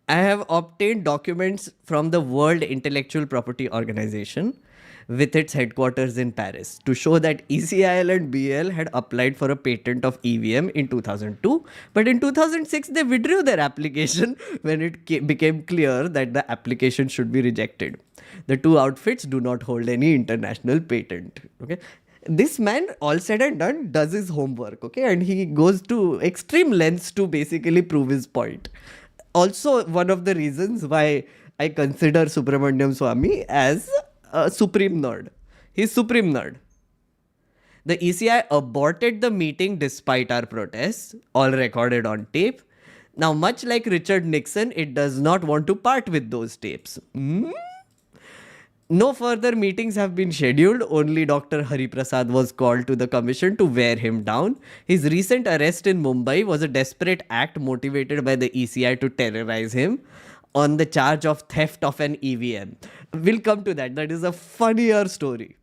I have obtained documents from the World Intellectual Property Organization with its headquarters in Paris to show that ECIL and BL had applied for a patent of EVM in 2002, but in 2006 they withdrew their application when it became clear that the application should be rejected. The two outfits do not hold any international patent. Okay. This man, all said and done, does his homework, okay, and he goes to extreme lengths to basically prove his point. Also, one of the reasons why I consider Subramaniam Swamy as a supreme nerd. He's supreme nerd. The ECI aborted the meeting despite our protests, all recorded on tape. Now, much like Richard Nixon, it does not want to part with those tapes. No further meetings have been scheduled. Only Dr. Hari Prasad was called to the commission to wear him down. His recent arrest in Mumbai was a desperate act motivated by the ECI to terrorize him on the charge of theft of an EVM. We'll come to that. That is a funnier story.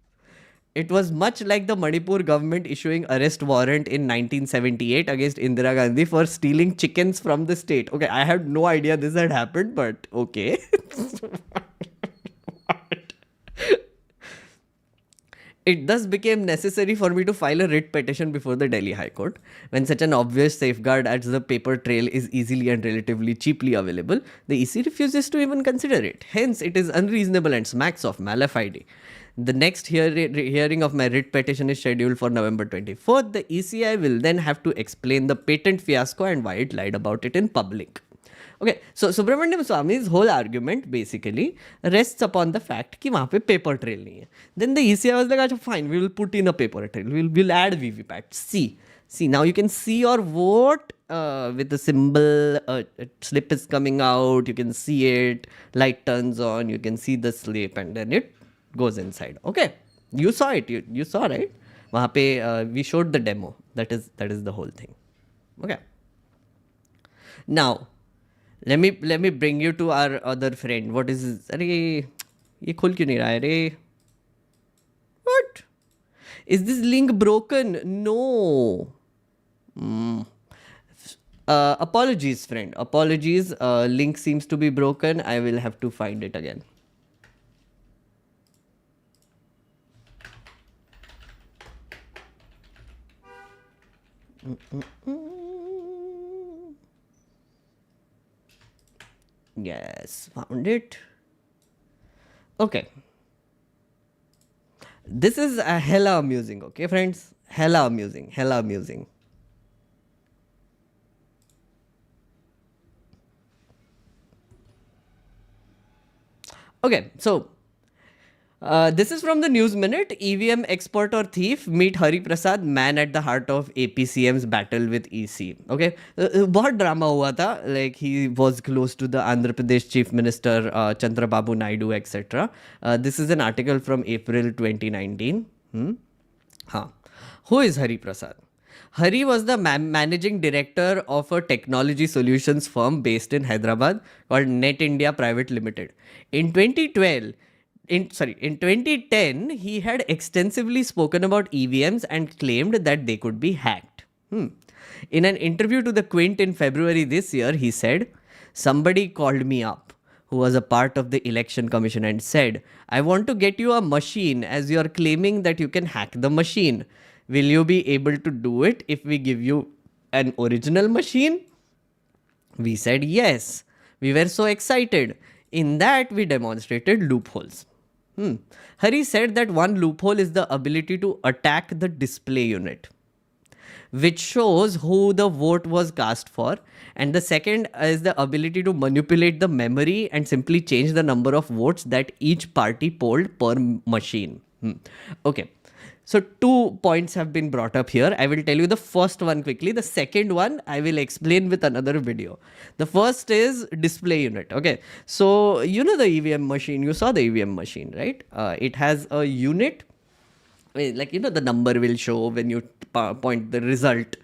It was much like the Manipur government issuing arrest warrant in 1978 against Indira Gandhi for stealing chickens from the state. Okay, I had no idea this had happened, but okay. It thus became necessary for me to file a writ petition before the Delhi High Court. When such an obvious safeguard as the paper trail is easily and relatively cheaply available, the EC refuses to even consider it. Hence, it is unreasonable and smacks of malafide. The next hearing of my writ petition is scheduled for November 24th. The ECI will then have to explain the patent fiasco and why it lied about it in public. Okay, so Subramaniam Swamy's whole argument basically rests upon the fact कि वहाँ पे paper trail नहीं है. Then the ECI was like, अच्छा fine, we will put in a paper trail. We'll add VVPATs. See, now you can see your vote with the symbol. A slip is coming out. You can see it. Light turns on. You can see the slip, and then it goes inside. Okay, you saw it. You saw, right? वहाँ पे we showed the demo. That is the whole thing. Okay. Now. Let me bring you to our other friend. What is this? अरे ये खुल क्यों नहीं रहा है रे? What? Is this link broken? No. Apologies, friend. Apologies. Link seems to be broken. I will have to find it again. Yes, found it. Okay. This is a hella amusing, okay, friends? Hella amusing, hella amusing. Okay, so this is from the News Minute. EVM expert or thief meet Hari Prasad, man at the heart of APCM's battle with EC. Okay, बहुत drama हुआ था. Like he was close to the Andhra Pradesh Chief Minister Chandrababu Naidu, etc. This is an article from April 2019. Who is Hari Prasad? Hari was the managing director of a technology solutions firm based in Hyderabad called Net India Private Limited. In 2012. In 2010, he had extensively spoken about EVMs and claimed that they could be hacked. In an interview to the Quint in February this year, he said, "Somebody called me up who was a part of the election commission and said, I want to get you a machine as you are claiming that you can hack the machine. Will you be able to do it if we give you an original machine?" We said yes. We were so excited. In that, we demonstrated loopholes. Hari said that one loophole is the ability to attack the display unit, which shows who the vote was cast for. And the second is the ability to manipulate the memory and simply change the number of votes that each party polled per machine. Okay. So 2 points have been brought up here. I will tell you the first one quickly. The second one I will explain with another video. The first is display unit. Okay. So you know the EVM machine, you saw the EVM machine, right? It has a unit, like, you know, the number will show when you point the result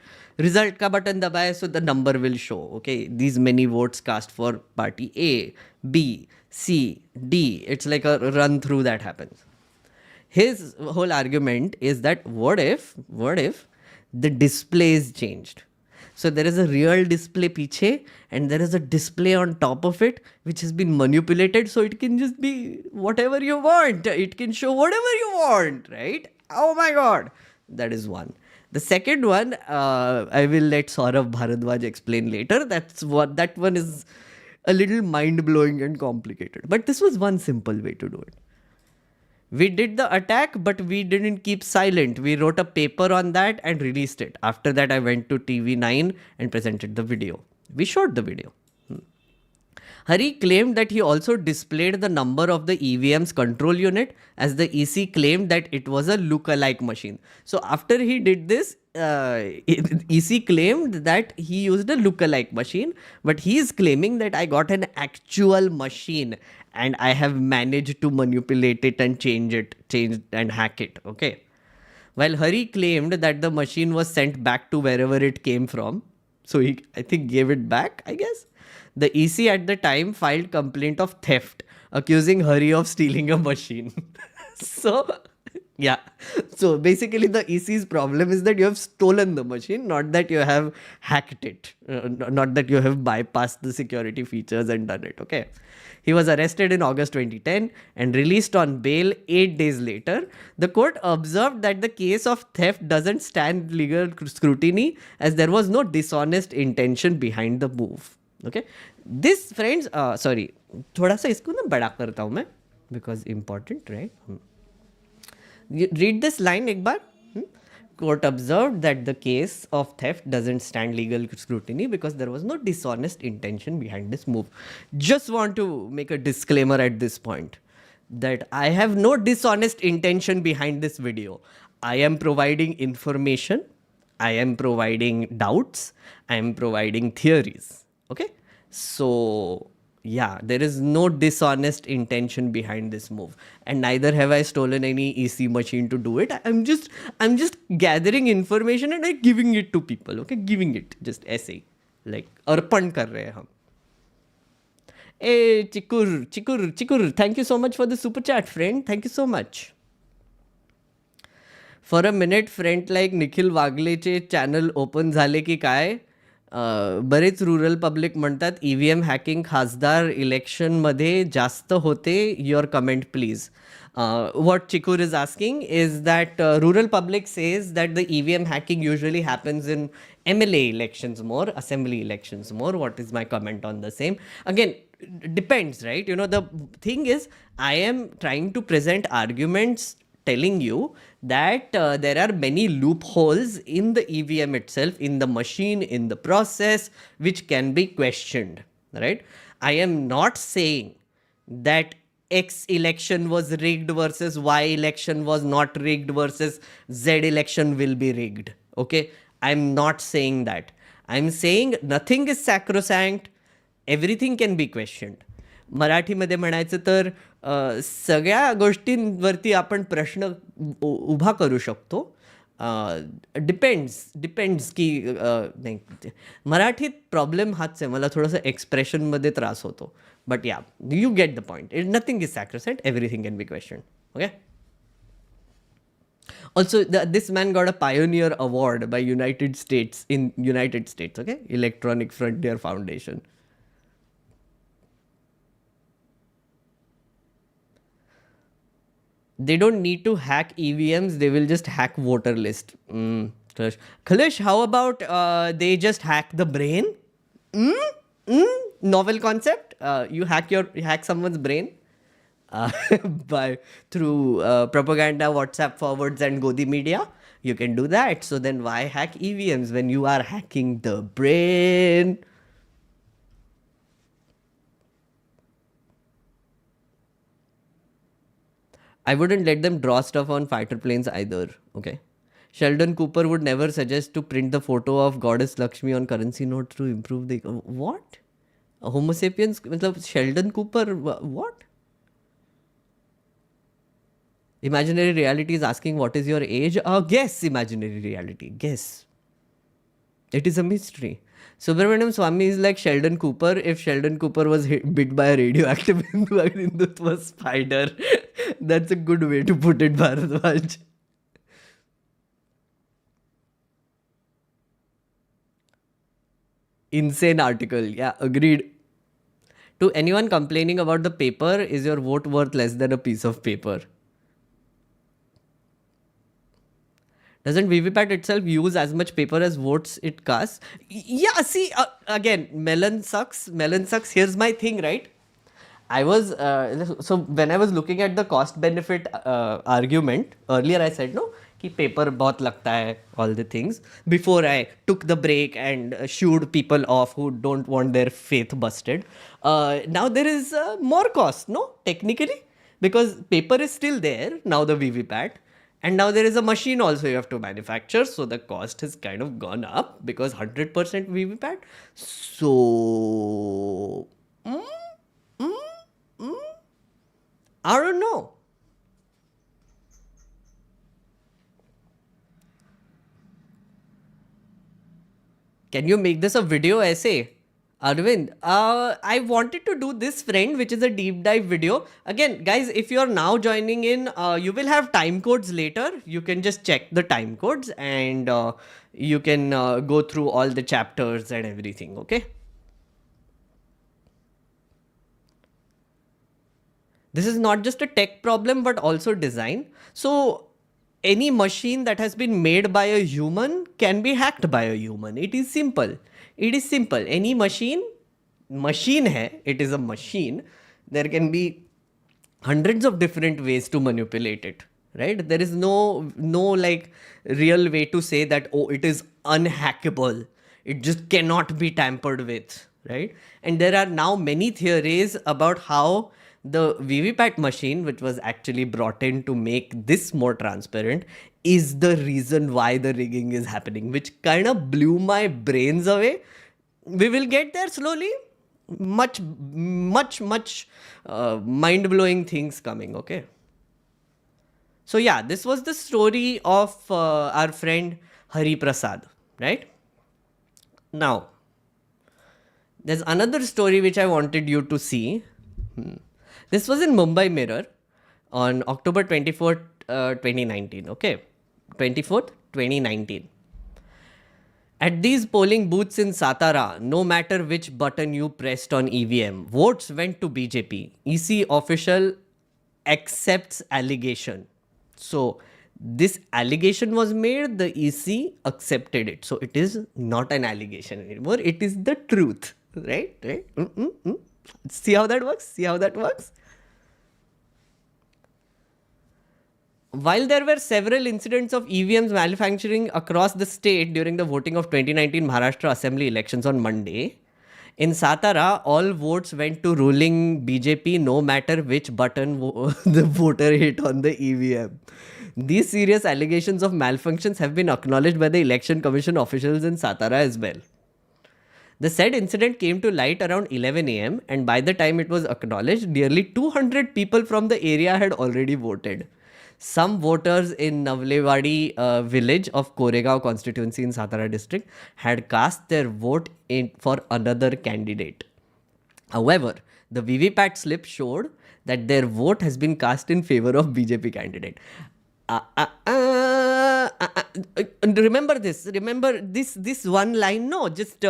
ka button dabaye, so the number will show. Okay, these many votes cast for party A, B, C, D. It's like a run through that happens. His whole argument is that what if the display is changed? So there is a real display piche and there is a display on top of it which has been manipulated, so it can just be whatever you want. It can show whatever you want, right? Oh my god. That is one. The second one, I will let Saurabh Bharadwaj explain later. That one is a little mind-blowing and complicated. But this was one simple way to do it. We did the attack, but we didn't keep silent. We wrote a paper on that and released it. After that, I went to TV9 and presented the video. We showed the video. Hari claimed that he also displayed the number of the EVM's control unit, as the EC claimed that it was a look-alike machine. So after he did this, EC claimed that he used a look-alike machine, but he is claiming that I got an actual machine and I have managed to manipulate it and change and hack it. Okay. While Hari claimed that the machine was sent back to wherever it came from. So he, I think, gave it back, I guess. The EC at the time filed complaint of theft, accusing Hari of stealing a machine. So, yeah. So basically the EC's problem is that you have stolen the machine, not that you have hacked it. Not that you have bypassed the security features and done it. Okay. He was arrested in August 2010 and released on bail 8 days later. The court observed that the case of theft doesn't stand legal scrutiny as there was no dishonest intention behind the move. Okay. This, friends, sorry, थोड़ा सा इसको ना बड़ा करता हूँ मैं, because important, right? Read this line एक बार. Court observed that the case of theft doesn't stand legal scrutiny because there was no dishonest intention behind this move. Just want to make a disclaimer at this point that I have no dishonest intention behind this video. I am providing information. I am providing doubts. I am providing theories. Okay. So yeah, there is no dishonest intention behind this move, and neither have I stolen any EC machine to do it. I'm just gathering information and I'm giving it to people. Okay, giving it just ऐसे like अर्पण कर रहे हैं हम. Hey, Chikur, thank you so much for the super chat, friend. Thank you so much. For a minute, friend, like Nikhil वागलेचे channel open झाले की काय? बरेच रुरल पब्लिक म्हणतात EVM हॅकिंग खासदार इलेक्शनमध्ये जास्त होते. Your comment please. What Chikur is asking is that rural public says that the EVM hacking usually happens in MLA elections more, assembly elections more. What is my comment on the same? Again, depends, right? You know, the thing is, I am trying to present arguments telling you that there are many loopholes in the EVM itself, in the machine, in the process, which can be questioned, right? I am not saying that X election was rigged versus Y election was not rigged versus Z election will be rigged. Okay. I'm not saying that. I'm saying nothing is sacrosanct. Everything can be questioned. मराठीमध्ये म्हणायचं तर सगळ्या गोष्टींवरती आपण प्रश्न उभा करू शकतो. डिपेंड्स की नाही, मराठीत प्रॉब्लेम हाच आहे, मला थोडंसं एक्सप्रेशनमध्ये त्रास होतो. But ya, you get the point. Nothing is sacrosanct, everything can be question. Okay. Also, this man got a Pioneer Award by United States, okay? Electronic Frontier Foundation. They don't need to hack EVMs, they will just hack voter list. Khalesh, how about they just hack the brain? Novel concept. You hack someone's brain through propaganda, WhatsApp forwards and Godi media. You can do that. So then why hack EVMs when you are hacking the brain? I wouldn't let them draw stuff on fighter planes either. Okay. Sheldon Cooper would never suggest to print the photo of goddess Lakshmi on currency note to improve the... What? A Homo sapiens? Sheldon Cooper? What? Imaginary reality is asking what is your age? Guess imaginary reality. Guess. It is a mystery. Subramaniam Swamy is like Sheldon Cooper if Sheldon Cooper was bit by a radioactive Hindutva spider. That's a good way to put it, Bharadwaj. Insane article. Yeah, agreed. To anyone complaining about the paper, is your vote worth less than a piece of paper? Doesn't VVPAT itself use as much paper as votes it casts? Yeah, see, again, melon sucks. Melon sucks. Here's my thing, right? I was, so when I was looking at the cost benefit argument, earlier I said, no, कि paper बहुत लगता है, all the things. Before I took the break and shooed people off who don't want their faith busted. Now there is more cost, no? Technically. Because paper is still there, now the VVPAT. And now there is a machine also you have to manufacture. So the cost has kind of gone up because 100% VVPAT. So... I don't know. Can you make this a video essay? Arvind, I wanted to do this, friend, which is a deep dive video. Again, guys, if you are now joining in, you will have time codes later. You can just check the time codes and you can go through all the chapters and everything, okay? This is not just a tech problem, but also design. So any machine that has been made by a human can be hacked by a human. It is simple. It is simple. Any machine hai, it is a machine. There can be hundreds of different ways to manipulate it, right? There is no like real way to say that, oh, it is unhackable. It just cannot be tampered with, right? And there are now many theories about how the VVPAT machine, which was actually brought in to make this more transparent, is the reason why the rigging is happening, which kind of blew my brains away. We will get there slowly. Much mind-blowing things coming, okay? So yeah, this was the story of our friend Hari Prasad, right? Now, there's another story which I wanted you to see. This was in Mumbai Mirror on October 24th, 2019. Okay, 24th, 2019. At these polling booths in Satara, no matter which button you pressed on EVM, votes went to BJP. EC official accepts allegation. So this allegation was made, the EC accepted it. So it is not an allegation anymore. It is the truth, right? See how that works? See how that works? While there were several incidents of EVMs manufacturing across the state during the voting of 2019 Maharashtra Assembly elections on Monday, in Satara, all votes went to ruling BJP no matter which button the voter hit on the EVM. These serious allegations of malfunctions have been acknowledged by the Election Commission officials in Satara as well. The said incident came to light around 11 a.m. and by the time it was acknowledged, nearly 200 people from the area had already voted. Some voters in Navlewadi village of Koregaon constituency in Satara district had cast their vote for another candidate. However, the VVPAT slip showed that their vote has been cast in favor of BJP candidate. Remember this. Remember this one line. No, just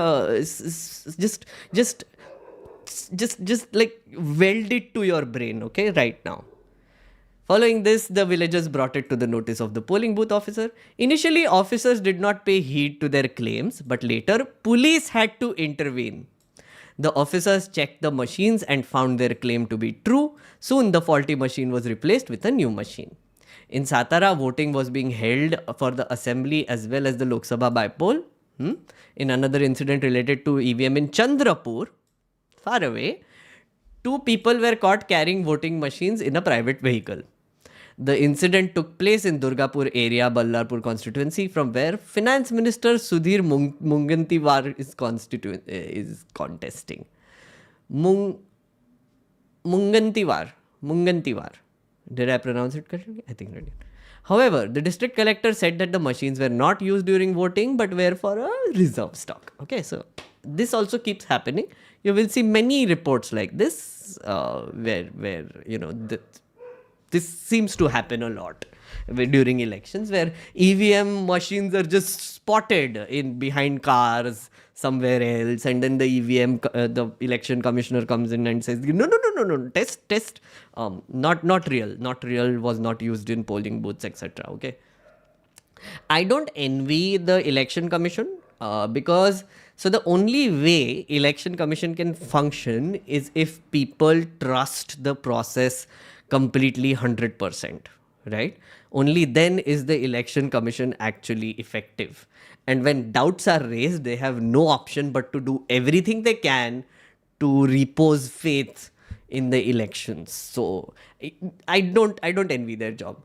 like weld it to your brain. Okay, right now. Following this, the villagers brought it to the notice of the polling booth officer. Initially, officers did not pay heed to their claims, but later, police had to intervene. The officers checked the machines and found their claim to be true. Soon, the faulty machine was replaced with a new machine. In Satara, voting was being held for the assembly as well as the Lok Sabha by-poll. In another incident related to EVM in Chandrapur, far away, 2 people were caught carrying voting machines in a private vehicle. The incident took place in Durgapur area, Ballarpur constituency, from where Finance Minister Sudhir Mungantiwar is contesting. Mungantiwar. Did I pronounce it correctly? I think I did. However, the district collector said that the machines were not used during voting but were for a reserve stock. Okay, so this also keeps happening. You will see many reports like this where you know this seems to happen a lot during elections, where EVM machines are just spotted in behind cars somewhere else, and then the the election commissioner comes in and says, no, test, not real, was not used in polling booths, etc. Okay, I don't envy the election commission because so the only way election commission can function is if people trust the process completely 100%, right? Only then is the election commission actually effective. And when doubts are raised, they have no option but to do everything they can to repose faith in the elections. So I don't envy their job.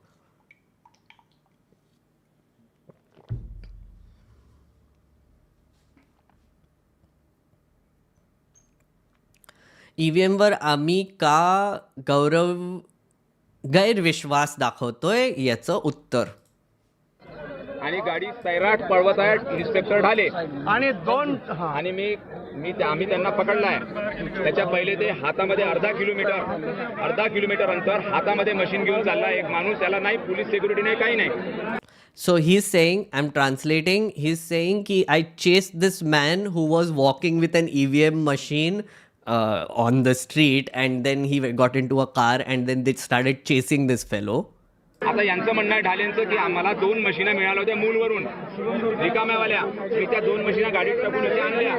EVM वर आम्ही का गैरविश्वास दाखवतोय याचं उत्तर. आणि गाडी सैराट पळवत आहे inspector ढाले आणि आम्ही त्यांना पकडलाय. त्याच्या पहिले ते हातामध्ये अर्धा किलोमीटर अंतर हातामध्ये मशीन घेऊन चालला एक माणूस. त्याला नाही पोलीस सिक्युरिटी नाही, काही नाही. So he's saying, I'm translating, he's saying कि I chased this man who was walking with an EVM machine on the street, and then he got into a car and then they started chasing this fellow. आता यांचं म्हणणं आहे ढालेंचं की आम्हाला 2 मशीना मिळाल्या होत्या मूलवरून रिकाम्यावाल्या. मी त्या 2 मशीना गाडीत टाकून इथे आणल्या.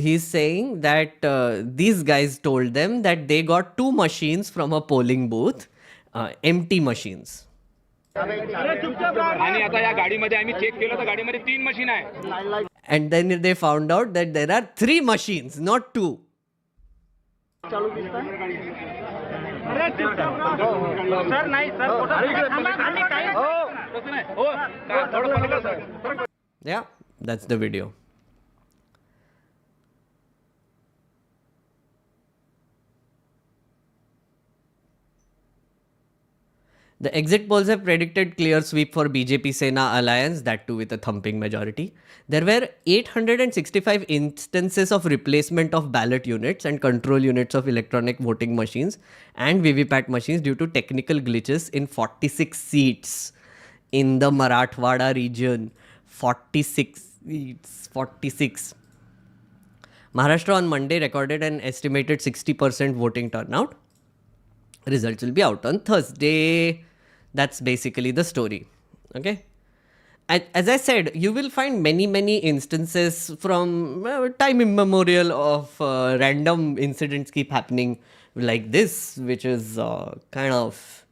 He's saying that these guys told them that they got 2 machines from a polling booth, empty machines. आणि आता या गाडीमध्ये आम्ही चेक केलं तर गाडीमध्ये 3 मशीन आहे. And then they found out that there are 3 machines, not 2. Yeah, that's the video. The exit polls have predicted clear sweep for BJP Sena alliance, that too with a thumping majority. There were 865 instances of replacement of ballot units and control units of electronic voting machines and VVPAT machines due to technical glitches in 46 seats in the Marathwada region. 46 seats. 46. Maharashtra on Monday recorded an estimated 60% voting turnout. Results will be out on Thursday. That's basically the story. Okay. As I said, you will find many instances from time immemorial of random incidents keep happening like this, which is kind of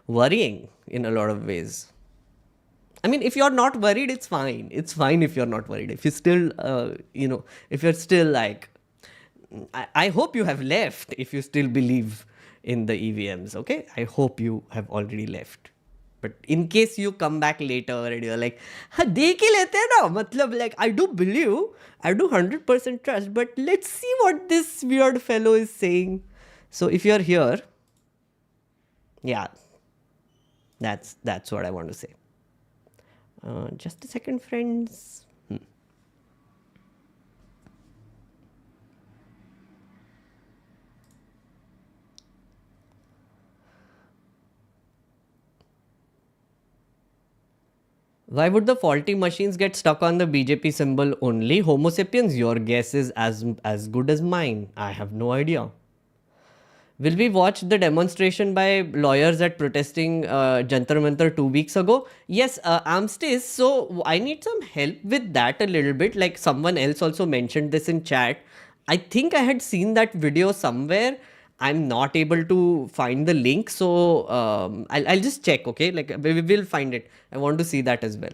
worrying in a lot of ways. I mean, if you're not worried, it's fine. It's fine if you're not worried. If you're still, if you're still like, I hope you have left if you still believe in the EVMs, okay? I hope you have already left. But in case you come back later and you're like, dekh hi lete hai na, matlab like, I do believe, I do 100% trust, but let's see what this weird fellow is saying. So if you're here, yeah, that's what I want to say. Just a second, friends. Why would the faulty machines get stuck on the BJP symbol only? Homo sapiens, your guess is as good as mine. I have no idea. Will we watch the demonstration by lawyers at protesting Jantar Mantar 2 weeks ago? Yes, Amstis. So I need some help with that a little bit. Like someone else also mentioned this in chat. I think I had seen that video somewhere. I'm not able to find the link. So I'll just check, okay? Like we will find it. I want to see that as well.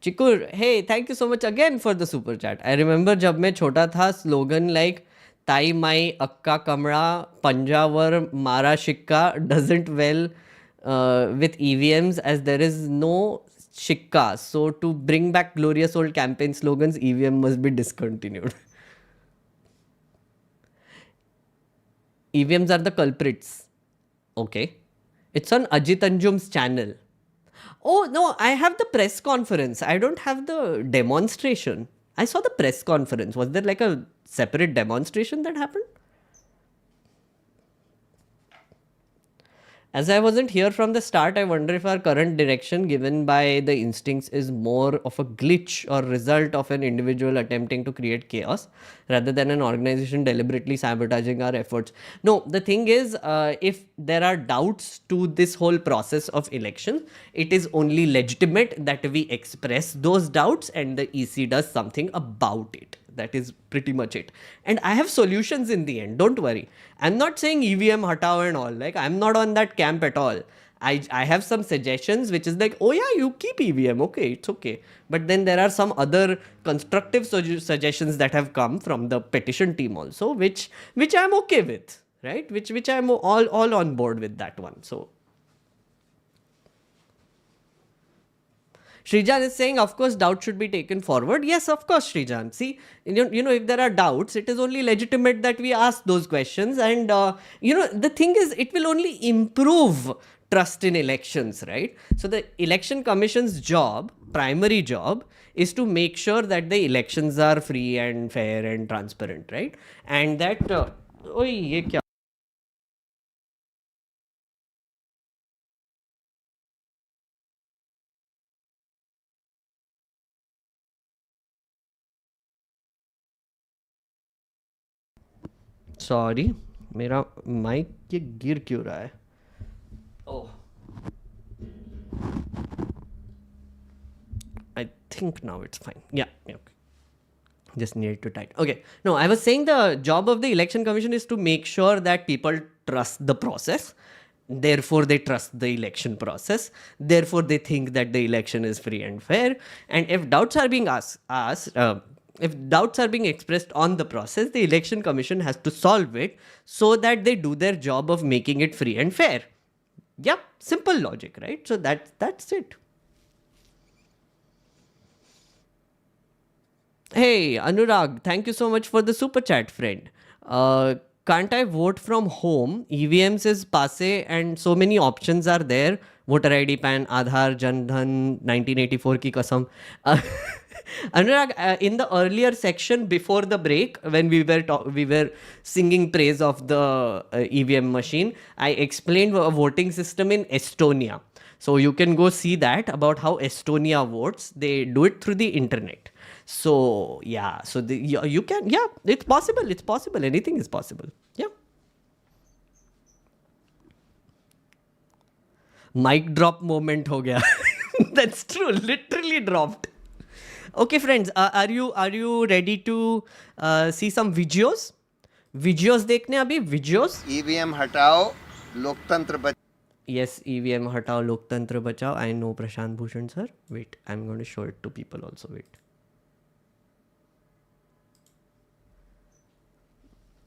Chikur, hey, thank you so much again for the super chat. I remember जब मैं छोटा था, slogan like ताई माई अक्का कमळा पंजावर मारा शिक्का doesn't well with EVMs as there is no shikka. So to bring back glorious old campaign slogans, EVM must be discontinued. EVMs are the culprits. Okay. It's on Ajit Anjum's channel. Oh, no, I have the press conference. I don't have the demonstration. I saw the press conference. Was there like a separate demonstration that happened? As I wasn't here from the start, I wonder if our current direction given by the instincts is more of a glitch or result of an individual attempting to create chaos rather than an organization deliberately sabotaging our efforts. No, the thing is, if there are doubts to this whole process of election, it is only legitimate that we express those doubts and the EC does something about it. That is pretty much it. And I have solutions in the end. Don't worry. I'm not saying EVM hatao and all. Like, I'm not on that camp at all. I have some suggestions which is like, oh yeah, you keep EVM. Okay, it's okay. But then there are some other constructive suggestions that have come from the petition team also, which I'm okay with, right? Which I'm all on board with that one. So Shrijan is saying, of course, doubt should be taken forward. Yes, of course, Shrijan. See, you know, if there are doubts, it is only legitimate that we ask those questions. And, the thing is, it will only improve trust in elections, right? So the election commission's job, primary job, is to make sure that the elections are free and fair and transparent, right? And that, oi, ye kya? Sorry मेरा mic ये गिर क्यों रहा है ओह I think now it's fine. Yeah, okay. Just needed to tighten. Okay. No, I was saying the job of the election commission is to make sure that people trust the process. Therefore, they trust the election process. Therefore, they think that the election is free and fair. And if doubts are being if doubts are being expressed on the process, the election commission has to solve it so that they do their job of making it free and fair. Yeah, simple logic, right? So that's it. Hey, Anurag, thank you so much for the super chat, friend. Can't I vote from home? EVMs is passe and so many options are there. Voter ID, PAN, Aadhaar, Jan Dhan, 1984 ki kasam. Anurag, in the earlier section before the break, when we were singing praise of the EVM machine, I explained a voting system in Estonia. So you can go see that about how Estonia votes. They do it through the internet. So yeah, so you can, yeah, it's possible. It's possible. Anything is possible. Yeah. Mic drop moment ho gaya. That's true. Literally dropped. Okay, friends, are you ready to see some videos? Videos देखने अभी videos. EVM हटाओ लोकतंत्र बचाओ. Yes, EVM हटाओ लोकतंत्र बचाओ. I know Prashant Bhushan sir. Wait, I'm going to show it to people also. Wait.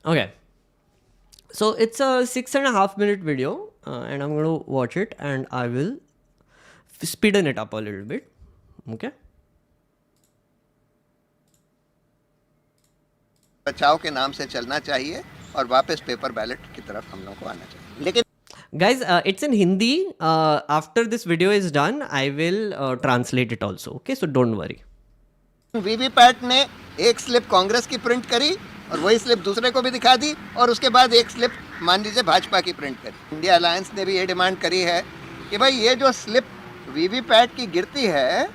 Okay. So it's a 6.5 minute video and I'm going to watch it and I will speeden it up a little bit. Okay. बचाओ के नाम से चलना चाहिए और वापस paper ballot की तरफ हम लोगों को आना चाहिए. लेकिन guys, it's in Hindi. After this video is done, I will translate it also. Okay, so don't worry. VVPAT ने एक स्लिप कांग्रेस की प्रिंट करी और वही स्लिप दूसरे को भी दिखा दी और उसके बाद एक स्लिप मान लीजिए भाजपा की प्रिंट करी. इंडिया अलायंस ने भी ये डिमांड करी है कि भाई ये जो स्लिप वीवीपैट की गिरती है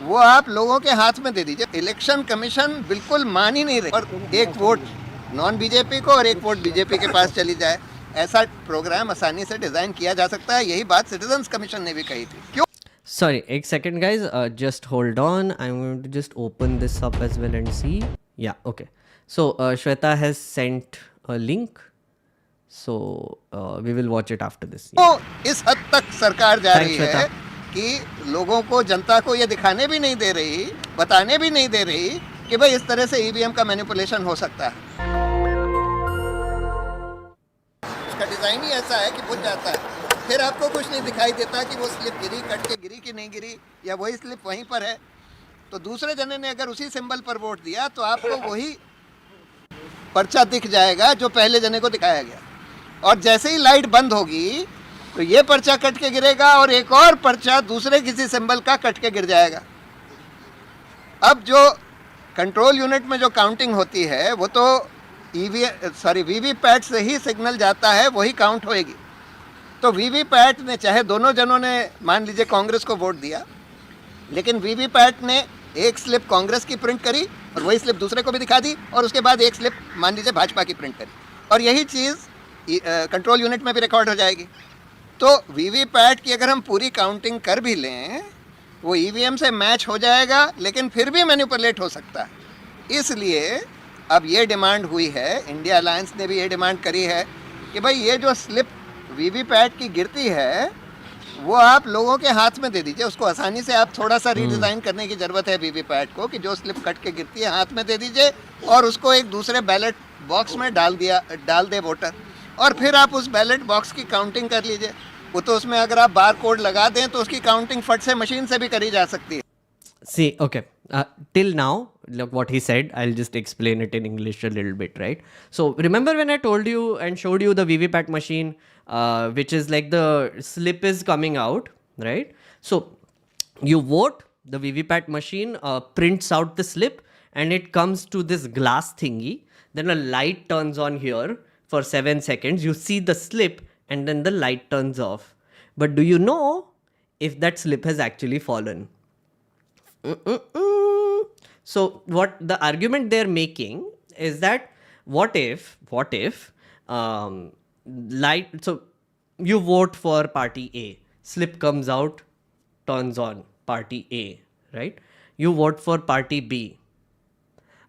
वो आप लोगों के हाथ में दे दीजिए. इलेक्शन कमीशन बिल्कुल मान ही नहीं रही और एक वोट नॉन बीजेपी को और एक वोट बीजेपी के पास चली जाए. ऐसा प्रोग्राम आसानी से डिजाइन किया जा सकता है. यही बात सिटीजन्स कमीशन ने भी कही थी. क्यों? Sorry, a second guys, just hold on. I'm going to just open this up as well and see. Yeah, okay. So Shweta has sent a link. So we will watch it after this. तो इस हद तक सरकार जा रही है कि लोगों को, जनता को ये दिखाने भी नहीं दे रही, बताने भी नहीं दे रही कि भाई इस तरह से ईवीएम का मैनिपुलेशन हो सकता है. डिज़ाइन ही ऐसा है कि बुझ जाता है, फिर आपको कुछ नहीं दिखाई देता कि वो स्लिप गिरी, कट के गिरी कि नहीं गिरी, या वही स्लिप वहीं पर है। तो दूसरे जने ने अगर उसी सिंबल पर वोट दिया तो आपको वही पर्चा दिख जाएगा जो पहले जने को दिखाया गया, और जैसे ही लाइट बंद होगी तो ये पर्चा कट के गिरेगा और एक और पर्चा दूसरे किसी सिंबल का कट के गिर जाएगा। अब जो कंट्रोल यूनिट में जो काउंटिंग होती है वो तो वीवीपैट से ही सिग्नल जाता है, वही काउंट होएगी। तो वीवीपैट ने, चाहे दोनों जनों ने मान लीजिए कांग्रेस को वोट दिया, लेकिन वीवीपैट ने एक स्लिप कांग्रेस की प्रिंट करी और वही स्लिप दूसरे को भी दिखा दी, और उसके बाद एक स्लिप मान लीजिए भाजपा की प्रिंट करी, और यही चीज़ कंट्रोल यूनिट में भी रिकॉर्ड हो जाएगी। तो वीवीपैट की अगर हम पूरी काउंटिंग कर भी लें, वो ईवीएम से मैच हो जाएगा, लेकिन फिर भी मैनिपुलेट हो सकता है। इसलिए अब ये डिमांड हुई है, इंडिया अलायंस ने भी ये डिमांड करी है कि भाई ये जो स्लिप वीवीपैट की गिरती है वो आप लोगों के हाथ में दे दीजिए, उसको आसानी से आप थोड़ा सा रीडिज़ाइन करने की ज़रूरत है वीवीपैट को, कि जो स्लिप कट के गिरती है हाथ में दे दीजिए और उसको एक दूसरे बैलेट बॉक्स में डाल दे वोटर, और फिर आप उस बैलेट बॉक्स की काउंटिंग कर लीजिए। वो तो उसमें अगर आप बार कोड लगा दें तो उसकी काउंटिंग फट से मशीन से भी करी जा सकती है। See, okay. Till now, look what he said. I'll just explain it in English a little bit, right? So remember when I told you and showed you the VVPAT machine, which is like the slip is coming out, right? So you vote, the VVPAT machine prints out the slip, and it comes to this glass thingy. Then a light turns on here for 7 seconds. You see the slip, and then the light turns off. But do you know if that slip has actually fallen? So what the argument they're making is that what if so you vote for party A, slip comes out, turns on party A, right? You vote for party B,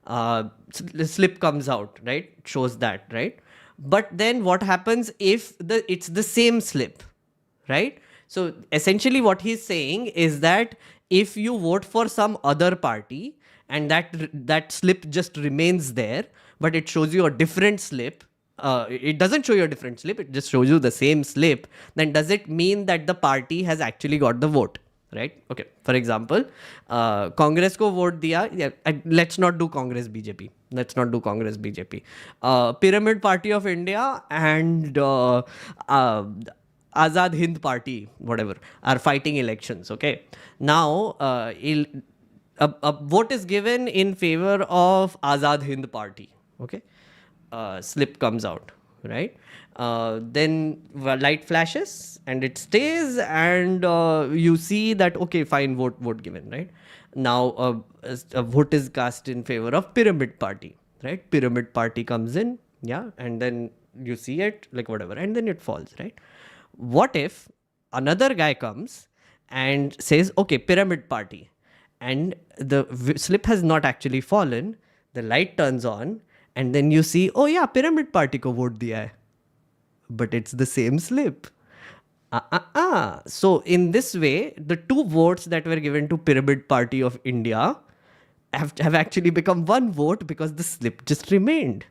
the slip comes out, right? Shows that, right? But then what happens if it's the same slip, right? So essentially what he's saying is that if you vote for some other party and that slip just remains there, but it shows you a different slip, it doesn't show you a different slip, it just shows you the same slip, then does it mean that the party has actually got the vote, right? Okay, for example, Congress ko vote diya, let's not do Congress BJP. Let's not do Congress BJP. Pyramid Party of India and Azad Hind Party, whatever, are fighting elections, okay? Now, a vote is given in favor of Azad Hind Party, okay? Slip comes out, right? Then light flashes and it stays, and you see that, okay, fine, vote given, right? Now, a vote is cast in favor of Pyramid Party, right? Pyramid Party comes in, yeah, and then you see it, like whatever, and then it falls, right? What if another guy comes and says, okay, Pyramid Party, and the slip has not actually fallen, the light turns on, and then you see, oh yeah, Pyramid Party ko vote diya hai, but it's the same slip. So in this way, the two votes that were given to Pyramid Party of India have actually become one vote because the slip just remained.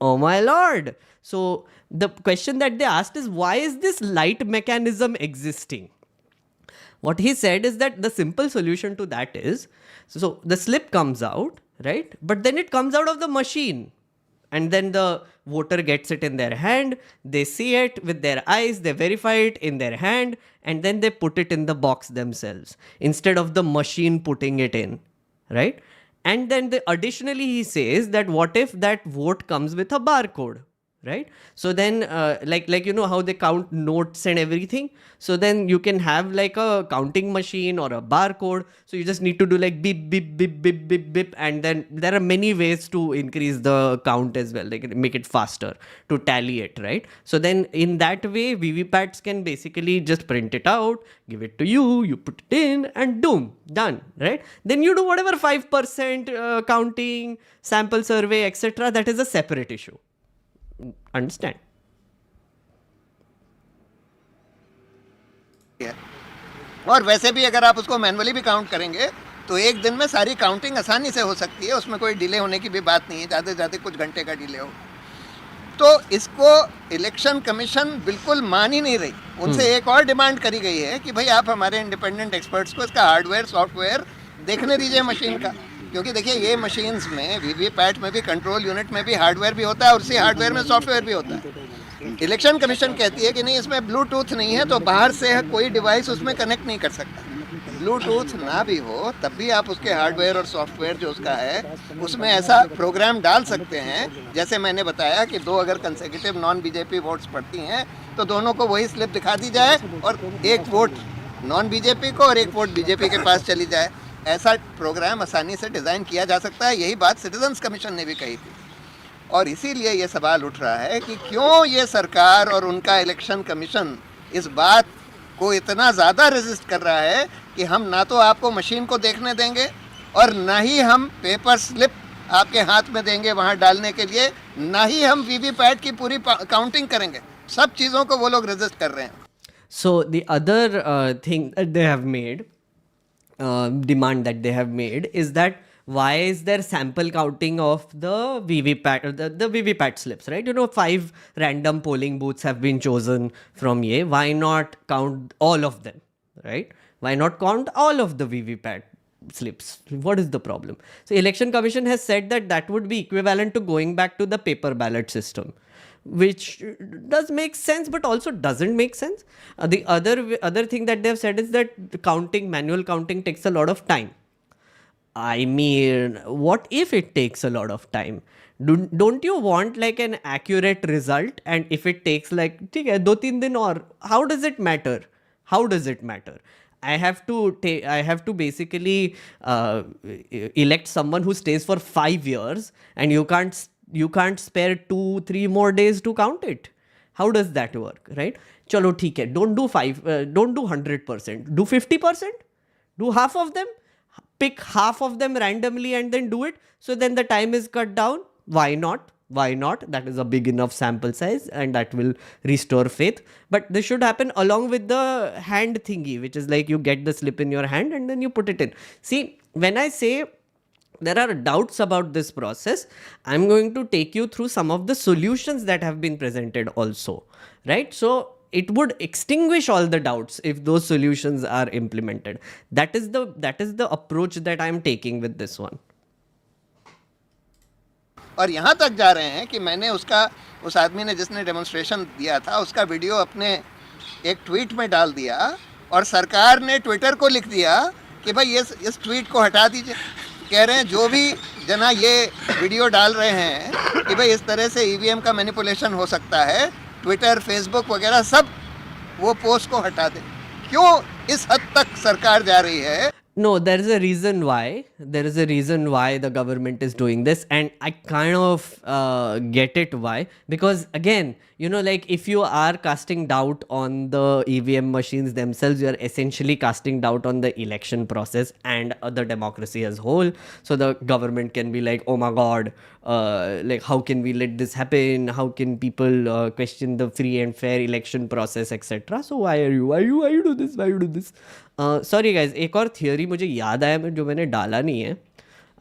Oh my lord. So the question that they asked is, why is this light mechanism existing? What he said is that the simple solution to that is, so the slip comes out, right? But then it comes out of the machine. And then the voter gets it in their hand, they see it with their eyes, they verify it in their hand, and then they put it in the box themselves instead of the machine putting it in, right? And then additionally he says that what if that vote comes with a barcode, right? So then like you know how they count notes and everything, so then you can have like a counting machine or a barcode, so you just need to do like beep beep beep beep beep beep, and then there are many ways to increase the count as well, like make it faster to tally it, right? So then in that way VVPATs can basically just print it out, give it to you, you put it in, and boom, done, right? Then you do whatever 5% counting, sample survey, etc. That is a separate issue. Understand? और वैसे भी अगर आप उसको manually भी count करेंगे तो एक दिन में सारी काउंटिंग आसानी से हो सकती है, उसमें कोई डिले होने की भी बात नहीं है, ज़्यादा से ज़्यादा कुछ घंटे का डिले हो। तो इसको इलेक्शन कमीशन बिल्कुल मान ही नहीं रही। उनसे एक और डिमांड करी गई है कि भाई आप हमारे इंडिपेंडेंट एक्सपर्ट्स को इसका हार्डवेयर सॉफ्टवेयर देखने दीजिए मशीन का, क्योंकि देखिए ये मशीन्स में वीवीपैट में भी कंट्रोल यूनिट में भी हार्डवेयर भी होता है और उसी हार्डवेयर में सॉफ्टवेयर भी होता है। इलेक्शन कमीशन कहती है कि नहीं इसमें ब्लूटूथ नहीं है तो बाहर से कोई डिवाइस उसमें कनेक्ट नहीं कर सकता। ब्लूटूथ ना भी हो तब भी आप उसके हार्डवेयर और सॉफ्टवेयर जो उसका है उसमें ऐसा प्रोग्राम डाल सकते हैं, जैसे मैंने बताया कि दो अगर कंसेक्यूटिव नॉन बीजेपी वोट्स पड़ती हैं तो दोनों को वही स्लिप दिखा दी जाए और एक वोट नॉन बीजेपी को और एक वोट बीजेपी के पास चली जाए। ऐसा प्रोग्राम आसानी से डिज़ाइन किया जा सकता है। यही बात सिटीजन्स कमीशन ने भी कही थी और इसीलिए ये सवाल उठ रहा है कि क्यों ये सरकार और उनका इलेक्शन कमीशन इस बात को इतना ज़्यादा रेजिस्ट कर रहा है कि हम ना तो आपको मशीन को देखने देंगे और ना ही हम पेपर स्लिप आपके हाथ में देंगे वहाँ डालने के लिए, ना ही हम वीवीपैट की पूरी काउंटिंग करेंगे। सब चीज़ों को वो लोग रेजिस्ट कर रहे हैं। So the other thing that they have made, demand that they have made, is that why is there sample counting of the VVPAT, the VVPAT slips, right? You know, 5 random polling booths have been chosen from ye. Why not count all of them, right? Why not count all of the VVPAT slips? What is the problem? So Election Commission has said that that would be equivalent to going back to the paper ballot system, which does make sense but also doesn't make sense. The other thing that they have said is that manual counting takes a lot of time. I mean, what if it takes a lot of time? Don't you want like an accurate result? And if it takes like, ठीक है, 2-3 दिन और, how does it matter? How does it matter? I have to basically elect someone who stays for 5 years, and you can't spare 2-3 more days to count it. How does that work, right? Chalo, theek hai. Don't do 100%. Do 50%. Do half of them. Pick half of them randomly and then do it. So then the time is cut down. Why not? Why not? That is a big enough sample size and that will restore faith. But this should happen along with the hand thingy, which is like you get the slip in your hand and then you put it in. See, when I say there are doubts about this process, I'm going to take you through some of the solutions that have been presented also, right? So it would extinguish all the doubts if those solutions are implemented. That is the approach that I'm taking with this one. और यहाँ तक जा रहे हैं कि मैंने उस आदमी ने जिसने डेमोन्स्ट्रेशन दिया था उसका वीडियो अपने एक ट्वीट में डाल दिया और सरकार ने ट्विटर को लिख दिया कि भाई इस ट्वीट को हटा दीजिए। कह रहे हैं जो भी जना ये वीडियो डाल रहे हैं कि भाई इस तरह से ईवीएम का मैनिपुलेशन हो सकता है, ट्विटर, फेसबुक वगैरह सब वो पोस्ट को हटा दें। क्यों इस हद तक सरकार जा रही है? No, there is a reason why. There is a reason why the government is doing this, and I kind of get it why. Because again, you know, like if you are casting doubt on the EVM machines themselves, you are essentially casting doubt on the election process and the democracy as whole. So the government can be like, oh my God, like how can we let this happen? How can people question the free and fair election process, etc. So why you do this? Why you do this? Sorry guys, एक और theory मुझे याद आया जो मैंने डाला नहीं है.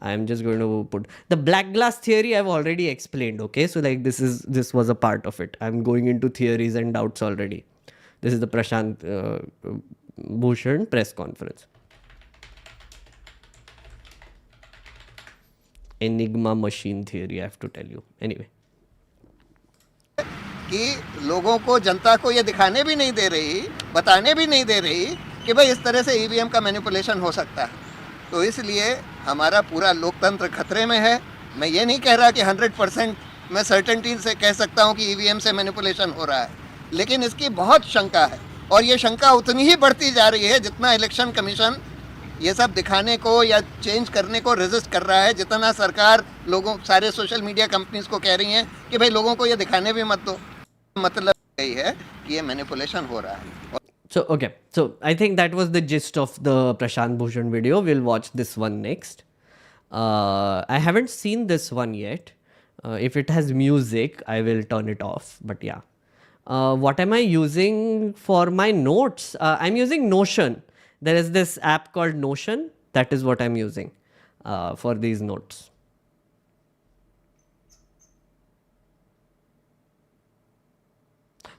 I'm just going to put the black glass theory. I've already explained. Okay, so like this was a part of it. I'm going into theories and doubts already. This is the Prashant Bhushan press conference. Enigma machine theory, I have to tell you. Anyway. कि लोगों को, जनता को ये दिखाने भी नहीं दे रही, बताने भी नहीं दे रही कि भाई इस तरह से ईवीएम का मैनिपुलेशन हो सकता है। तो इसलिए हमारा पूरा लोकतंत्र खतरे में है। मैं ये नहीं कह रहा कि 100% मैं सर्टेनिटी से कह सकता हूँ कि ईवीएम से मैनिपुलेशन हो रहा है, लेकिन इसकी बहुत शंका है और ये शंका उतनी ही बढ़ती जा रही है जितना इलेक्शन कमीशन ये सब दिखाने को या चेंज करने को रेजिस्ट कर रहा है, जितना सरकार लोगों, सारे सोशल मीडिया कंपनीज को कह रही हैं कि भाई लोगों को ये दिखाने भी मत दो। मतलब यही है कि ये मैनिपुलेशन हो रहा है। So, okay. So, I think that was the gist of the Prashant Bhushan video. We'll watch this one next. I haven't seen this one yet. If it has music, I will turn it off. But yeah. What am I using for my notes? I'm using Notion. There is this app called Notion. That is what I'm using for these notes.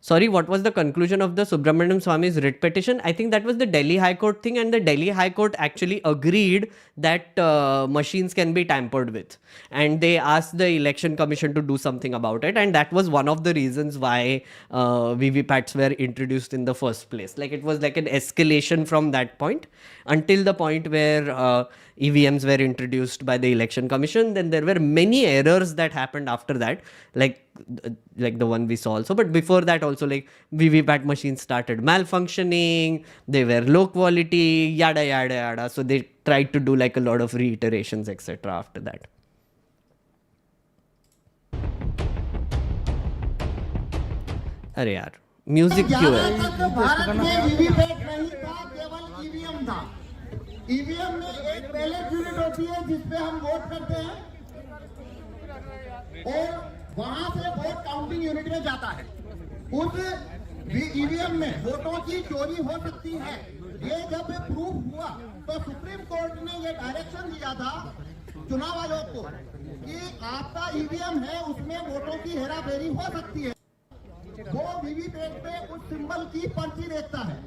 Sorry, what was the conclusion of the Subramaniam Swamy's writ petition? I think that was the Delhi High Court thing, and the Delhi High Court actually agreed that machines can be tampered with. And they asked the Election Commission to do something about it. And that was one of the reasons why VVPATs were introduced in the first place. Like, it was like an escalation from that point until the point where EVMs were introduced by the Election Commission. Then there were many errors that happened after that, like the one we saw also. But before that also, like, VVPAT machines started malfunctioning, they were low quality, yada yada yada. So they tried to do like a lot of reiterations, etc. after that. अरे यार music क्यों है? भारत में VVPAT नहीं था, केवल EVM था। EVM में एक बैलेट यूनिट होती है जिसपे हम वोट करते हैं और वहां से वोट काउंटिंग यूनिट में जाता है। उस ईवीएम में वोटों की चोरी हो सकती है। ये जब प्रूफ हुआ तो सुप्रीम कोर्ट ने ये डायरेक्शन दिया था चुनाव आयोग को कि आपका ईवीएम है, उसमें वोटों की हेराफेरी हो सकती है। वो वीवीपैट पे उस सिंबल की पर्ची देखता है।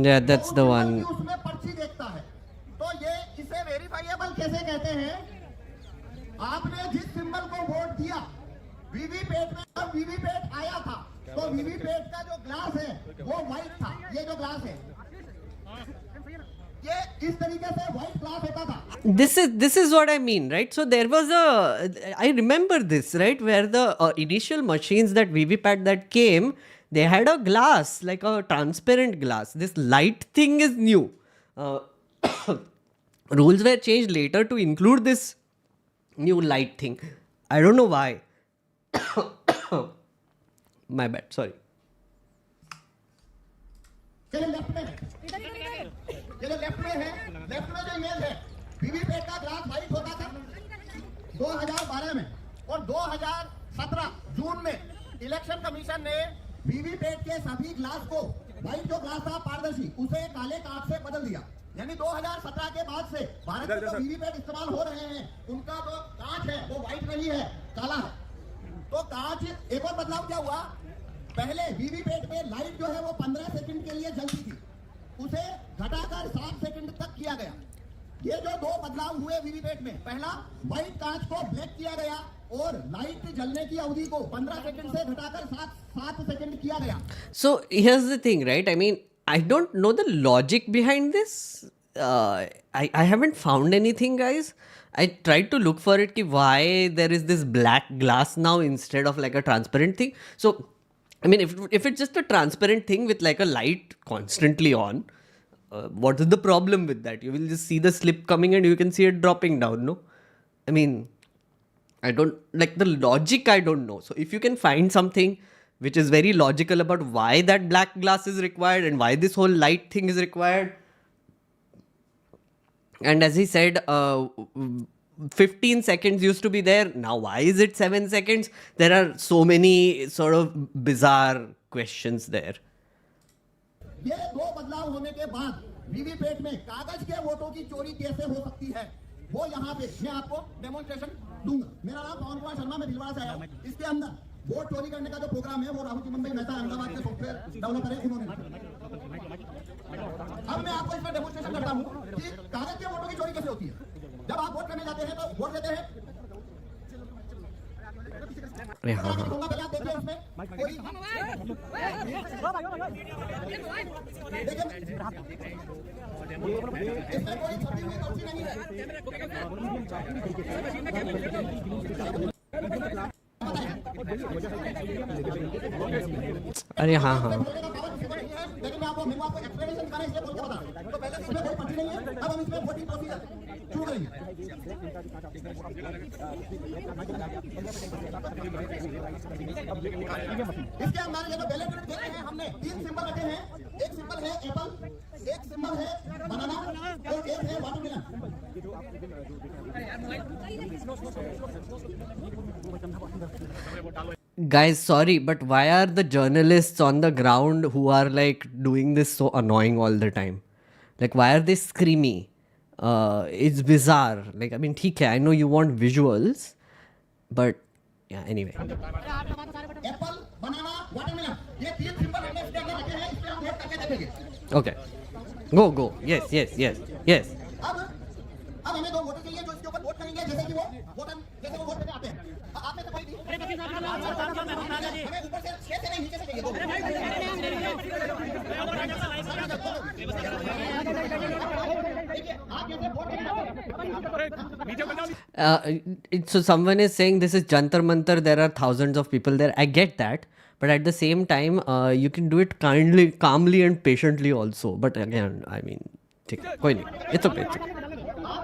Yeah, that's the one. उसमें पर्ची देखता है। तो ये इसे वेरीफाइएबल कैसे कहते हैं? आपने जिस सिंबल को वोट दिया वीवीपैट में, जब वीवीपैट आया था तो वीवीपैट का जो ग्लास है वो व्हाइट था। ये जो ग्लास है ये इस तरीके से व्हाइट ग्लास होता था। This is what I mean, right? So there was I remember this, right, where the initial machines that VVPAT that came, they had a glass, like a transparent glass. This light thing is new. Rules were changed later to include this new light thing. I don't know why. My bad, sorry. ये जो left में है, left में जो image है, VVPAT का glass white होता था 2012 में, और 2017 जून में इलेक्शन कमीशन ने वीवीपैट के सभी ग्लास को, व्हाइट जो ग्लास था पारदर्शी, उसे काले कांच से बदल दिया। यानी 2017 के बाद से भारत में जो वीवीपैट इस्तेमाल हो रहे हैं उनका जो कांच है वो व्हाइट नहीं है, काला है। तो कांच, एक और बदलाव क्या हुआ, पहले वीवीपैट में लाइट जो है वो 15 सेकंड के लिए जलती थी, उसे घटाकर 7 सेकंड तक किया गया। ये जो दो बदलाव हुए वीवीपैट में, पहला व्हाइट कांच को ब्लैक किया गया और लाइट जलने की अवधि को 15 सेकंड से घटाकर 7 सेकंड किया गया। So here's the thing, right? I mean, I don't know the logic behind this. I haven't found anything, guys. I tried to look for it, ki why there is this black glass now instead of like a transparent thing. So I mean, if it's just a transparent thing with like a light constantly on, what is the problem with that? You will just see the slip coming and you can see it dropping down, no? I mean, I don't, like the logic, I don't know. So if you can find something which is very logical about why that black glass is required and why this whole light thing is required. And as he said, 15 seconds used to be there. Now, why is it 7 seconds? There are so many sort of bizarre questions there. ये दो बदलाव होने के बाद VVPAT में कागज के वोटों की चोरी कैसे हो सकती है, वो यहाँ पे मैं आपको डेमोन्स्ट्रेशन दूंगा। मेरा नाम पवन कुमार शर्मा, मैं दिलवाड़ा से आया हूँ। इसके अंदर वोट चोरी करने का जो प्रोग्राम है वो राहुल चिमन भाई मेहता अहमदाबाद के सॉफ्टवेयर डेवलपर है, उन्होंने। अब मैं आपको इसमें डेमोन्स्ट्रेशन करता हूँ कि कागज के वोटों की चोरी कैसे होती है। जब आप वोट करने जाते हैं तो वोट देते हैं, अरे हाँ हाँ, पहले आप देखिए उसमें कोई इसमें कोई छपी हुई पर्ची नहीं है। अरे हाँ हाँ, लेकिन मैं आपको एक्सप्लेनेशन दिखाना इसलिए बोल के बता रहा हूं। तो पहले इसमें कोई पर्ची नहीं है, अब हम इसमें वोटिंग प्रोसीजर शुरू करेंगे। इसके अंदर ये जो बैलेट यूनिट देखे हैं हमने 3 सिंबल रखे हैं। एक सिंबल है एप्पल, एक सिंबल है बनाना और एक है watermelon. guys, sorry, but why are the journalists on the ground who are like doing this so annoying all the time? Like, why are they screamy? It's bizarre. Like, I mean, ठीक है, I know you want visuals, but yeah, anyway. Apple, banana, watermelon. देखेंगे। Okay. Go. Yes. अब हमें 2 voter चाहिए जो इसके ऊपर vote करेंगे, जैसे कि वो वोट करने आते हैं। आप में से कोई भी हमें ऊपर से 6 से नहीं, नीचे से चाहिए 2। देखिए आप जैसे vote So someone is saying this is jantar mantar. There are thousands of people there. I get that, but at the same time, you can do it calmly and patiently also. But again, I mean, ठीक है, कोई नहीं. It's okay.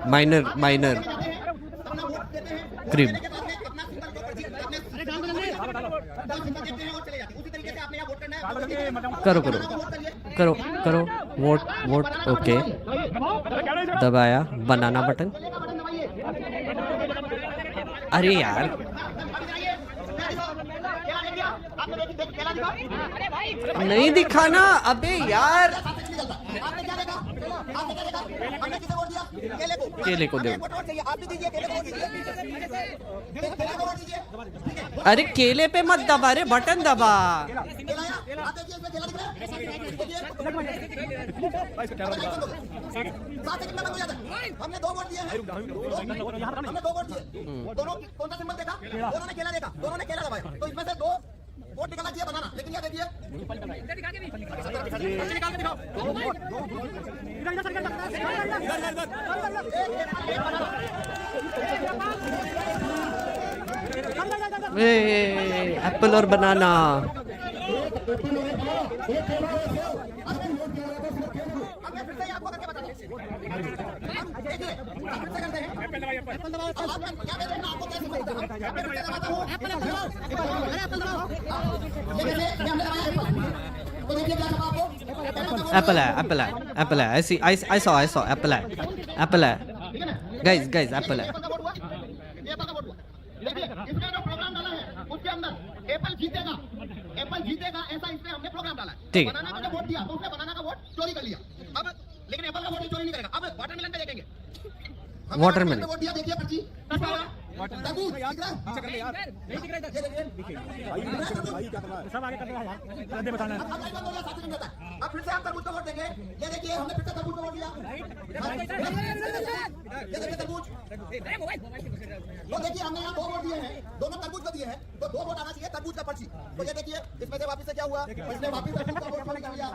Minor crib. करो vote. Okay, दबाया बनाना button. अरे यार, नहीं दिखाना. अबे यार, केले को दे. अरे केले पे मत दबा रे, बटन दबा. हमने 2 वोट दिए हैं, हमने 2 वोट दिए. दोनों कौन सा सिंबल देखा? दोनों ने केला देखा, दोनों ने केला दबाया. तो इसमें से 2 वोट निकालना चाहिए बनाना. लेकिन ये देखिए एप्पल और बनाना. एप्पल है. I saw एप्पल है. Guys, एप्पल है. इसमें जो प्रोग्राम डाला है उसके अंदर एप्पल जीतेगा ऐसा इसमें हमने प्रोग्राम डाला है. ठीक. बनाना का जो वोट दिया तो उसने बनाना का वोट चोरी कर लिया. अब लेकिन एप्पल का वोट चोरी नहीं करेगा. अब वाटरमेलन का देखेंगे. वाटरमेलन वोट दिया, देखिए पर्ची. तरबूज दिख रहा है? ये देखिए सब आगे कर रहा है यार. दे बताना. अब फिर से हम तरबूज का वोट देंगे. ये देखिए हमने फिर से तरबूज का वोट दिया. ये देखिए तरबूज. तो देखिए हमने यहाँ 2 वोट दिए हैं, दोनों तरबूज को दिए हैं. तो 2 वोट आना चाहिए तरबूज का पर्ची. तो ये देखिए इसमें से वापस से क्या हुआ, इसने वापस तरबूज का वोट निकाल लिया.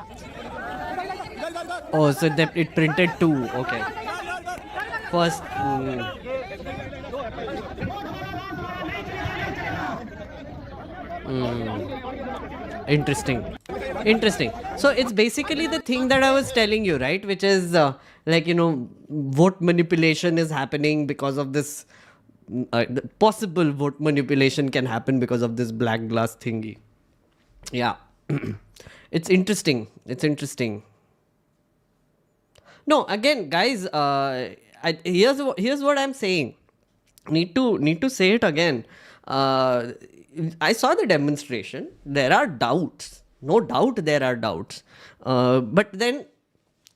Oh, so it printed 2. Okay. First. Interesting. So it's basically the thing that I was telling you, right? Which is like, vote manipulation is happening because of this. The possible vote manipulation can happen because of this black glass thingy. Yeah. It's interesting. No, again, guys, here's what I'm saying. Need to say it again. I saw the demonstration. There are doubts. No doubt there are doubts. But then,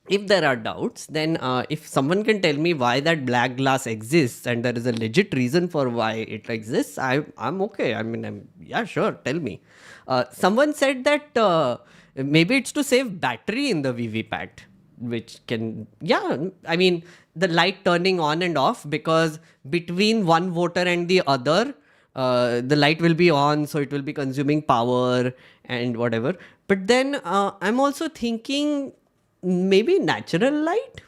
if there are doubts, then if someone can tell me why that black glass exists and there is a legit reason for why it exists, I'm okay. I mean, yeah, sure, tell me. Someone said that maybe it's to save battery in the VVPAT, which can, yeah, I mean, the light turning on and off, because between one voter and the other, the light will be on, so it will be consuming power and whatever. But then I'm also thinking maybe natural light.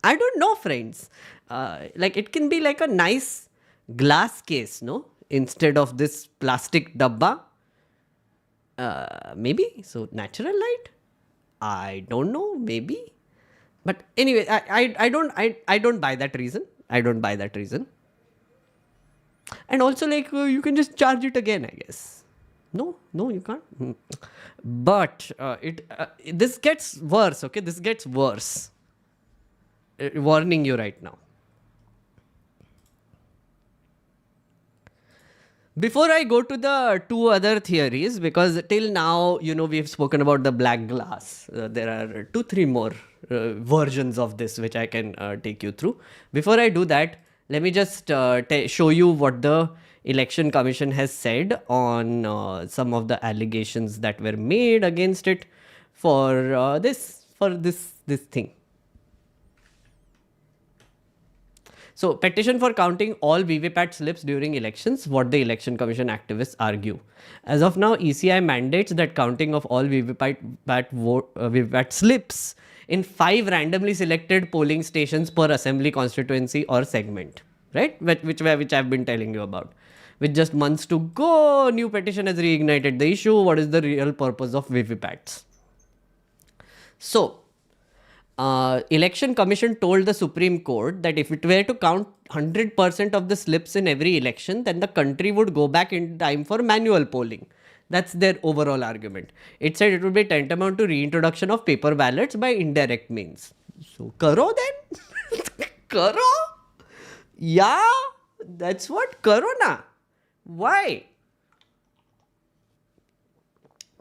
I don't know, friends. Like it can be like a nice glass case, no? Instead of this plastic dabba. Maybe. So natural light? I don't know. Maybe. But anyway, I don't buy that reason. I don't buy that reason. And also, like, you can just charge it again, I guess. No, you can't. But this gets worse, okay? This gets worse. Warning you right now. Before I go to the two other theories, because till now, we've spoken about the black glass. There are 2-3 more versions of this which I can take you through. Before I do that, let me just show you what the Election Commission has said on some of the allegations that were made against it for this thing. So, petition for counting all VVPAT slips during elections, what the Election Commission activists argue. As of now, ECI mandates that counting of all VVPAT slips in 5 randomly selected polling stations per assembly constituency or segment, right? Which I've been telling you about. With just months to go, new petition has reignited the issue. What is the real purpose of VVPATs? So, Election Commission told the Supreme Court that if it were to count 100% of the slips in every election, then the country would go back in time for manual polling. That's their overall argument. It said it would be tantamount to reintroduction of paper ballots by indirect means. So, karo then? Karo? Yeah, that's what karo na. Why?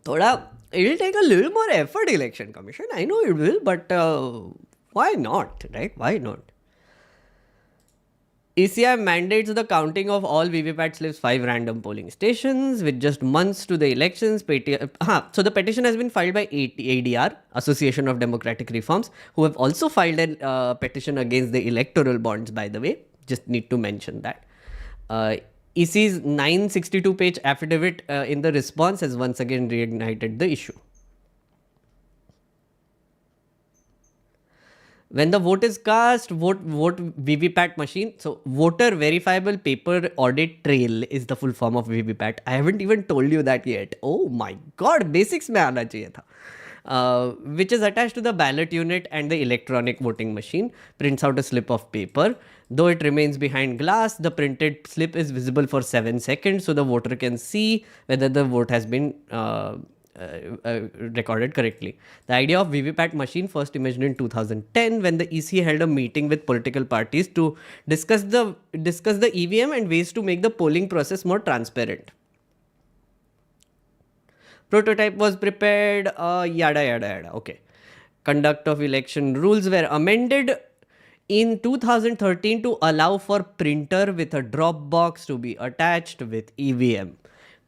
Thoda, it will take a little more effort, Election Commission. I know it will, but why not, right? Why not? ECI mandates the counting of all VVPAT slips 5 random polling stations with just months to the elections. So the petition has been filed by ADR, Association of Democratic Reforms, who have also filed a petition against the electoral bonds, by the way. Just need to mention that. EC's 962-page affidavit in the response has once again reignited the issue. When the vote is cast, vote VVPAT machine. So, voter verifiable paper audit trail is the full form of VVPAT. I haven't even told you that yet. Oh my god, basics mein aana chahiye tha. Which is attached to the ballot unit and the electronic voting machine, prints out a slip of paper. Though it remains behind glass, the printed slip is visible for 7 seconds so the voter can see whether the vote has been recorded correctly. The idea of VVPAT machine first emerged in 2010 when the EC held a meeting with political parties to discuss the EVM and ways to make the polling process more transparent. Prototype was prepared, yada yada yada. Okay. Conduct of election rules were amended in 2013 to allow for printer with a drop box to be attached with EVM.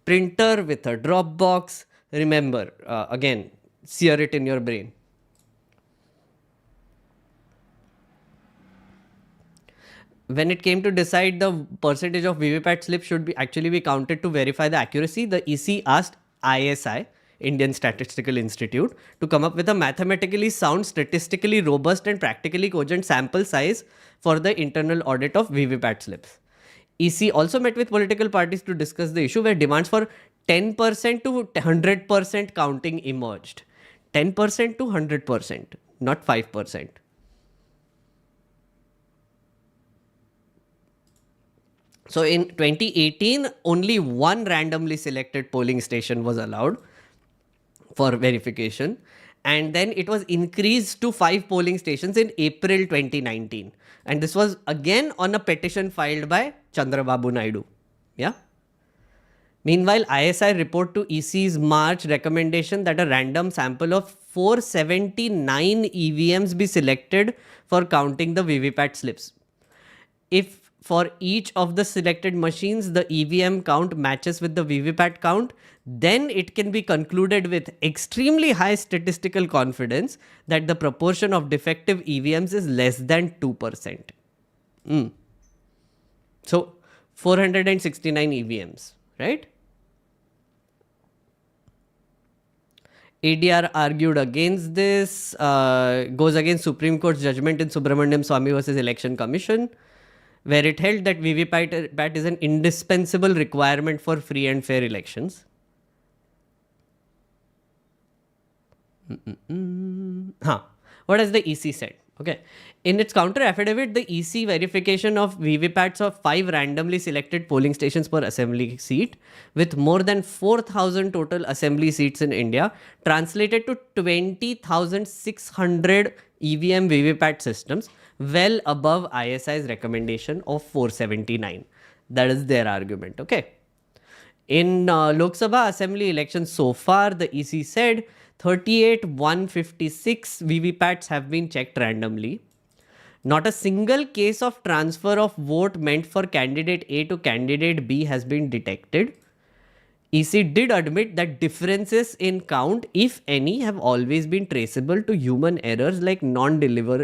Printer with a drop box. Remember, again, sear it in your brain. When it came to decide the percentage of VVPAT slips should actually be counted to verify the accuracy, the EC asked ISI, Indian Statistical Institute, to come up with a mathematically sound, statistically robust and practically cogent sample size for the internal audit of VVPAT slips. EC also met with political parties to discuss the issue where demands for 10% to 100% counting emerged. 10% to 100%, not 5%. So in 2018, only one randomly selected polling station was allowed for verification. And then it was increased to 5 polling stations in April 2019. And this was again on a petition filed by Chandrababu Naidu. Yeah. Meanwhile, ISI report to EC's March recommendation that a random sample of 479 EVMs be selected for counting the VVPAT slips. If for each of the selected machines, the EVM count matches with the VVPAT count, then it can be concluded with extremely high statistical confidence that the proportion of defective EVMs is less than 2%. So, 469 EVMs, right? ADR argued against this, goes against Supreme Court's judgment in Subramaniam Swamy versus Election Commission, where it held that VVPAT is an indispensable requirement for free and fair elections. What has the EC said? Okay. In its counter affidavit, the EC verification of VVPATs of 5 randomly selected polling stations per assembly seat with more than 4,000 total assembly seats in India translated to 20,600 EVM VVPAT systems, well above ISI's recommendation of 479. That is their argument. Okay. In Lok Sabha assembly elections so far, the EC said 38,156 VVPATs have been checked randomly. Not a single case of transfer of vote meant for candidate A to candidate B has been detected. EC did admit that differences in count, if any, have always been traceable to human errors like non-deletion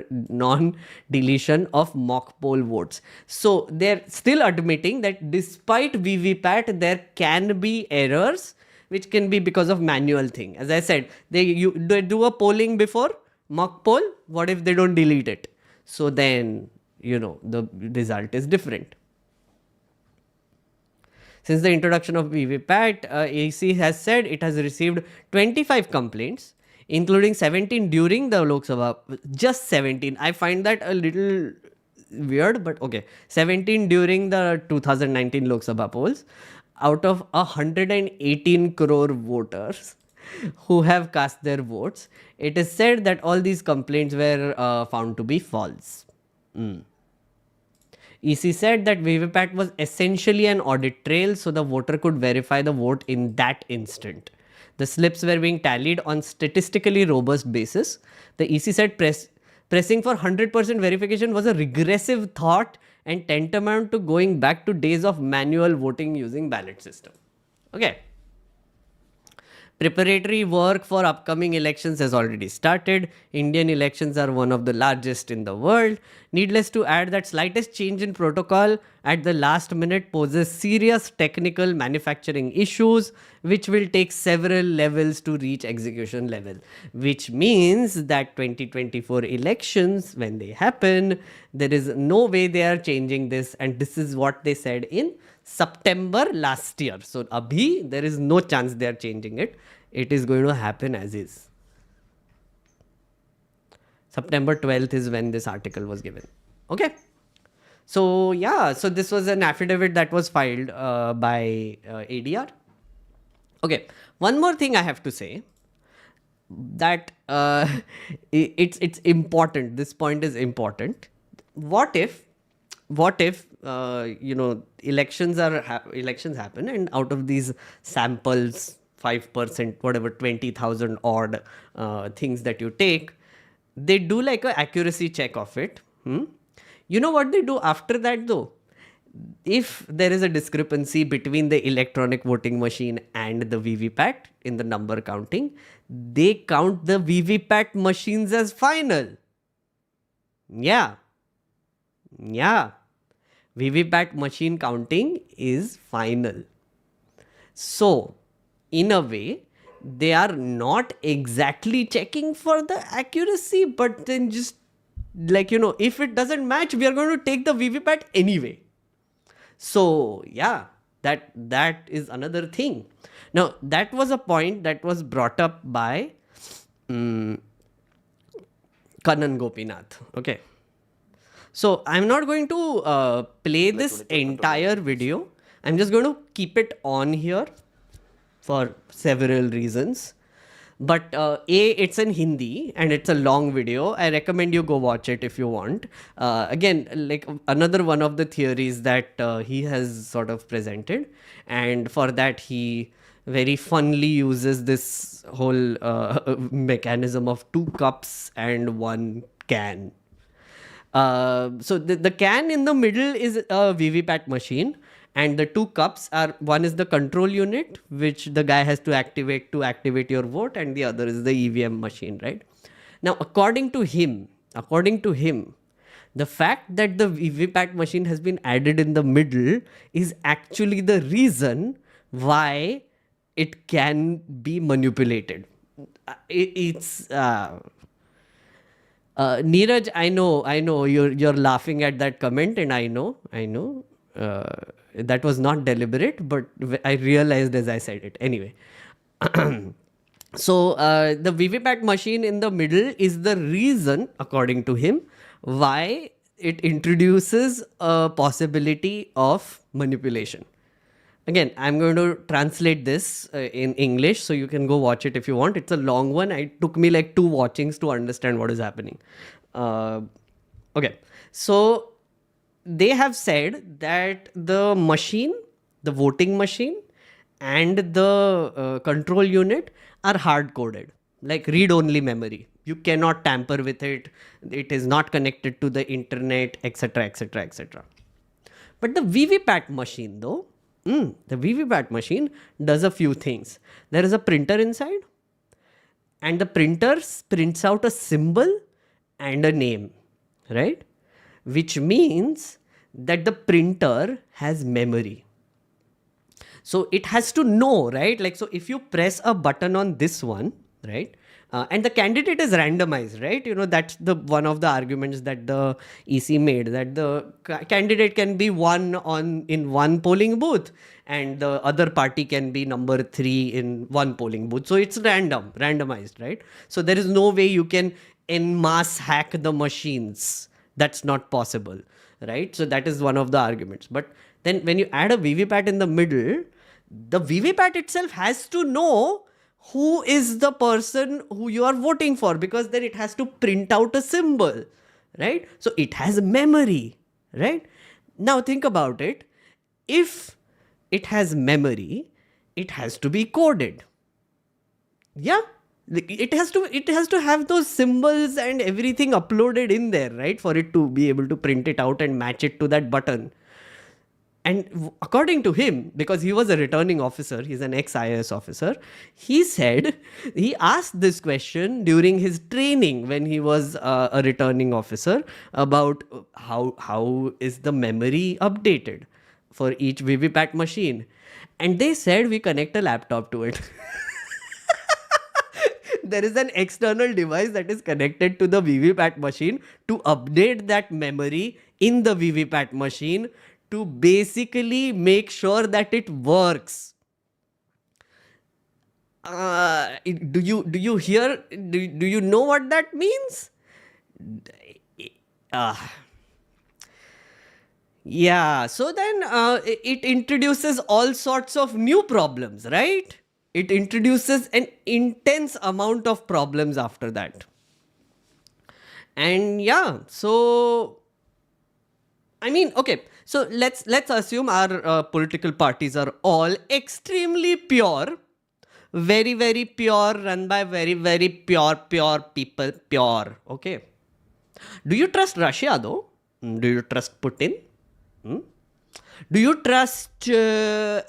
of mock poll votes. So they're still admitting that despite VVPAT, there can be errors which can be because of manual thing. As I said, they do a polling before mock poll. What if they don't delete it? So then, the result is different. Since the introduction of VVPAT, AC has said it has received 25 complaints, including 17 during the Lok Sabha. Just 17. I find that a little weird, but okay. 17 during the 2019 Lok Sabha polls out of 118 crore voters who have cast their votes. It is said that all these complaints were found to be false. EC said that VVPAT was essentially an audit trail, so the voter could verify the vote in that instant. The slips were being tallied on statistically robust basis. The EC said pressing for 100% verification was a regressive thought and tantamount to going back to days of manual voting using ballot system. Okay. Preparatory work for upcoming elections has already started. Indian elections are one of the largest in the world. Needless to add that slightest change in protocol at the last minute poses serious technical manufacturing issues, which will take several levels to reach execution level. Which means that 2024 elections, when they happen, there is no way they are changing this, and this is what they said in September last year. So abhi there is no chance they are changing it. It is going to happen as is. September 12th is when this article was given. Okay. So yeah, so this was an affidavit that was filed by ADR. Okay. One more thing I have to say, that it's important. This point is important. What if elections happen, and out of these samples, 5%, whatever, 20,000 odd things that you take, they do like a accuracy check of it. You know what they do after that though? If there is a discrepancy between the electronic voting machine and the VVPAT in the number counting, they count the VVPAT machines as final. Yeah. VVPAT machine counting is final. So, in a way, they are not exactly checking for the accuracy, but then just if it doesn't match, we are going to take the VVPAT anyway. So, yeah, that is another thing. Now, that was a point that was brought up by Kanan Gopinath. Okay. So, I'm not going to play this entire video. I'm just going to keep it on here for several reasons. But it's in Hindi and it's a long video. I recommend you go watch it if you want. Again, like another one of the theories that he has sort of presented. And for that, he very funnily uses this whole mechanism of 2 cups and 1 can. So the can in the middle is a VVPAT machine, and the 2 cups are, one is the control unit, which the guy has to activate your vote, and the other is the EVM machine, right? Now, according to him, the fact that the VVPAT machine has been added in the middle is actually the reason why it can be manipulated. It's Neeraj, I know you're laughing at that comment, and I know that was not deliberate, but I realized as I said it anyway. So the VVPAT machine in the middle is the reason, according to him, why it introduces a possibility of manipulation. Again, I'm going to translate this in English, so you can go watch it if you want. It's a long one. It took me like 2 watchings to understand what is happening. Okay, so they have said that the machine, the voting machine, and the control unit are hard-coded, like read-only memory. You cannot tamper with it. It is not connected to the internet, etc., etc., etc. But the VVPAT machine, though, the VVPAT machine does a few things. There is a printer inside, and the printer prints out a symbol and a name, right? Which means that the printer has memory. So it has to know, right? Like, so if you press a button on this one, right? And the candidate is randomized, right? You know, that's the one of the arguments that the EC made, that the candidate can be in one polling booth and the other party can be number 3 in one polling booth. So it's randomized, right? So there is no way you can en masse hack the machines. That's not possible, right? So that is one of the arguments. But then when you add a VVPAT in the middle, the VVPAT itself has to know who is the person who you are voting for, because then it has to print out a symbol, right? So it has memory, right? Now think about it. If it has memory, it has to be coded. Yeah, it has to have those symbols and everything uploaded in there, right, for it to be able to print it out and match it to that button. And according to him, because he was a returning officer, he's an ex-IAS officer, he said he asked this question during his training when he was a returning officer about how is the memory updated for each VVPAT machine. And they said we connect a laptop to it. There is an external device that is connected to the VVPAT machine to update that memory in the VVPAT machine to basically make sure that it works. Do you hear? Do you know what that means? Yeah. So then it introduces all sorts of new problems, right? It introduces an intense amount of problems after that. And yeah, so I mean, okay. So let's assume our political parties are all extremely pure, very, very pure, run by very, very pure people, pure. Okay. Do you trust Russia though? Do you trust Putin? Do you trust? I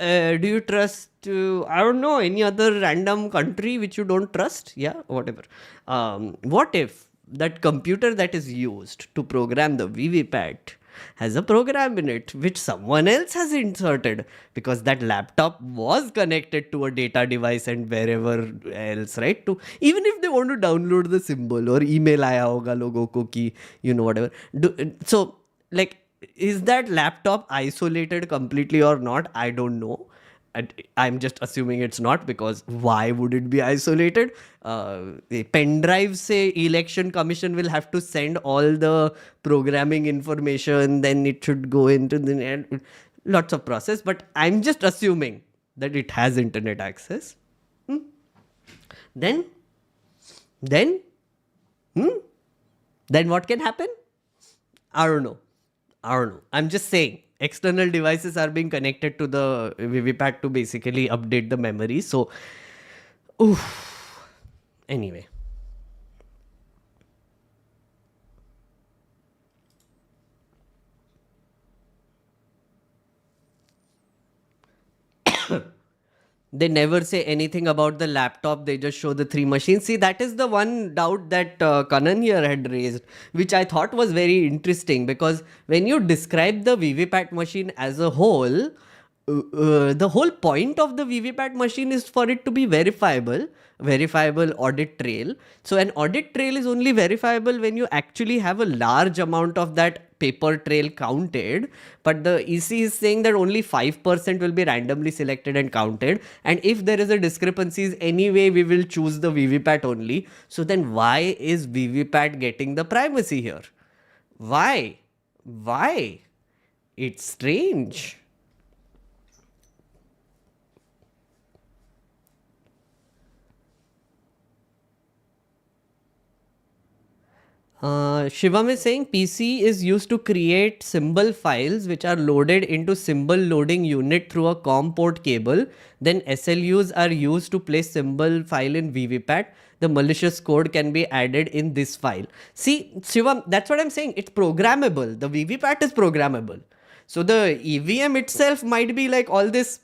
don't know, any other random country which you don't trust? Yeah, whatever. What if that computer that is used to program the VVPAT has a program in it which someone else has inserted, because that laptop was connected to a data device and wherever else, right? To even if they want to download the symbol or email aaya hoga logo ko ki, you know, whatever. So like, is that laptop isolated completely or not? I don't know. I'm just assuming it's not, because why would it be isolated? The pen drive say election commission will have to send all the programming information, then it should go into the lots of process. But I'm just assuming that it has internet access. Then what can happen? I don't know. I'm just saying. External devices are being connected to the VVPAT to basically update the memory. So, anyway. They never say anything about the laptop. They just show the 3 machines. See, that is the one doubt that Kanan here had raised, which I thought was very interesting, because when you describe the VVPAT machine as a whole, the whole point of the VVPAT machine is for it to be verifiable audit trail. So an audit trail is only verifiable when you actually have a large amount of that paper trail counted, but the EC is saying that only 5% will be randomly selected and counted, and if there is a discrepancies anyway, we will choose the VVPAT only. So then why is VVPAT getting the primacy here? Why? It's strange. Shivam is saying PC is used to create symbol files which are loaded into symbol loading unit through a COM port cable. Then SLUs are used to place symbol file in VVPAT. the malicious code can be added in this file. See, Shivam, that's what I'm saying. It's programmable. The VVPAT is programmable. So the EVM itself might be like all this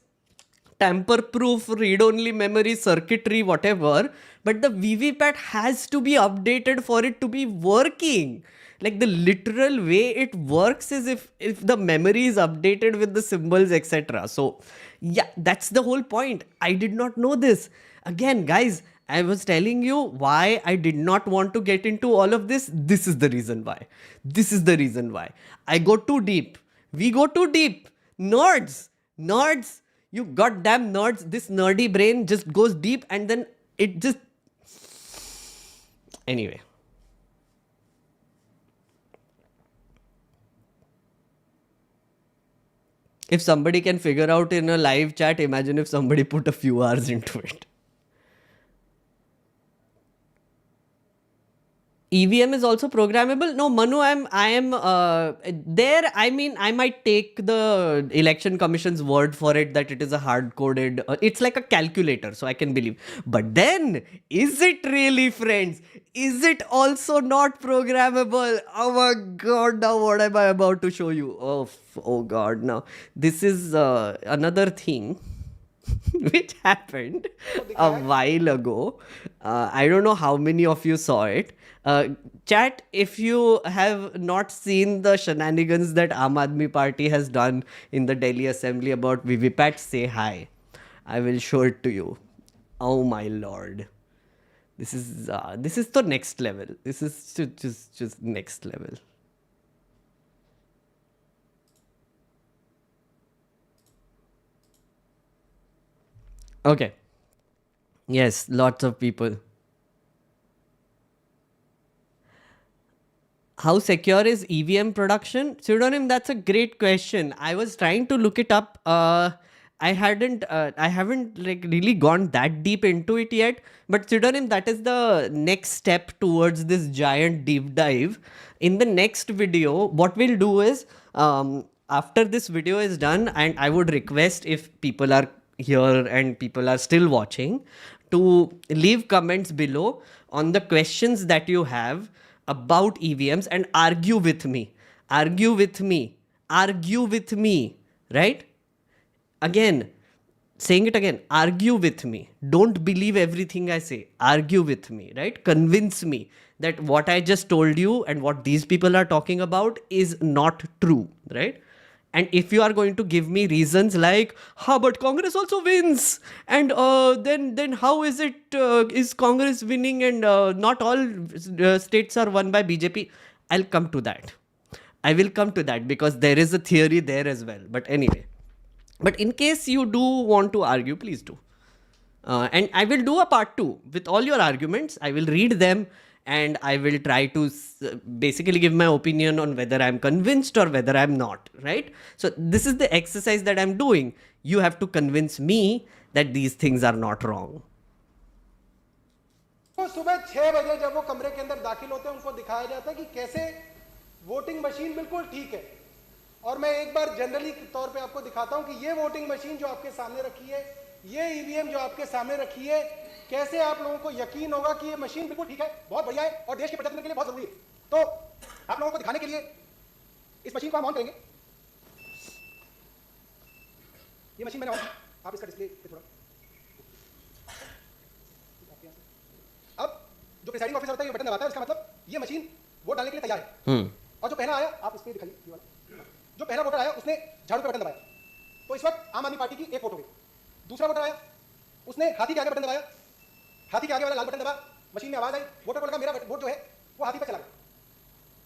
tamper-proof, read-only memory, circuitry, whatever, but the VVPAT has to be updated for it to be working. Like the literal way it works is if the memory is updated with the symbols, etc. So yeah, that's the whole point. I did not know this. Again, guys, I was telling you why I did not want to get into all of this. This is the reason why. This is the reason why. I go too deep. We go too deep. Nerds. Nerds. You goddamn nerds. This nerdy brain just goes deep and then it just... Anyway. If somebody can figure out in a live chat, imagine if somebody put a few hours into it. EVM is also programmable. No, Manu, I am there. I mean, I might take the election commission's word for it that it is a hard-coded. It's like a calculator, so I can believe. But then, is it really, friends? Is it also not programmable? Oh my God! Now what am I about to show you? Oh God! Now this is another thing. Which happened a while ago. I don't know how many of you saw it. Chat, if you have not seen the shenanigans that Aam Aadmi Party has done in the Delhi Assembly about VVPAT, say hi. I will show it to you. Oh my lord. This is the next level. This is just next level. Okay. Yes, lots of people. How secure is EVM production? Pseudonym, that's a great question. I was trying to look it up. I haven't like really gone that deep into it yet. But Pseudonym, that is the next step towards this giant deep dive. In the next video, what we'll do is, after this video is done, and I would request if people are here and people are still watching, to leave comments below on the questions that you have about EVMs and argue with me, right? Again, saying it again, argue with me. Don't believe everything I say. Argue with me, right? Convince me that what I just told you and what these people are talking about is not true, right? And if you are going to give me reasons like, but Congress also wins, and then how is it, is Congress winning and not all states are won by BJP? I'll come to that. I will come to that because there is a theory there as well. But anyway, but in case you do want to argue, please do. And I will do a part 2 with all your arguments. I will read them. And I will try to basically give my opinion on whether I'm convinced or whether I'm not, right? So this is the exercise that I'm doing. You have to convince me that these things are not wrong. तो सुबह 6 बजे जब वो कमरे के अंदर दाखिल होते हैं उनको दिखाया जाता है कि कैसे वोटिंग मशीन बिल्कुल ठीक है। और मैं एक बार जनरली तौर पे आपको दिखाता हूं कि ये वोटिंग मशीन जो आपके सामने रखी है, ये ईवीएम जो आपके सामने रखी है, कैसे आप लोगों को यकीन होगा कि ये मशीन बिल्कुल ठीक है, बहुत बढ़िया है और देश के प्रजातंत्र के लिए बहुत जरूरी है। तो आप लोगों को दिखाने के लिए इस मशीन को हम ऑन करेंगे। ये मशीन मैंने ऑन की, आप इसका डिस्प्ले पे थोड़ा, अब जो प्रिसाइडिंग ऑफिसर होता है ये बटन दबाता है, इसका मतलब ये मशीन वोट डालने के लिए तैयार है। और जो पहला आया, आप इस पे दिखाइए, ये वाला जो पहला वोटर आया उसने झाड़ू पे बटन दबाया, तो इस वक्त आम आदमी पार्टी की एक वोट हो गई। दूसरा वोटर आया, उसने हाथी के आगे बटन दबाया, हाथी के आगे वाला लाल बटन दबा, मशीन में आवाज आई, वोटर को लगा मेरा वोट जो है वो हाथी पे चला गया।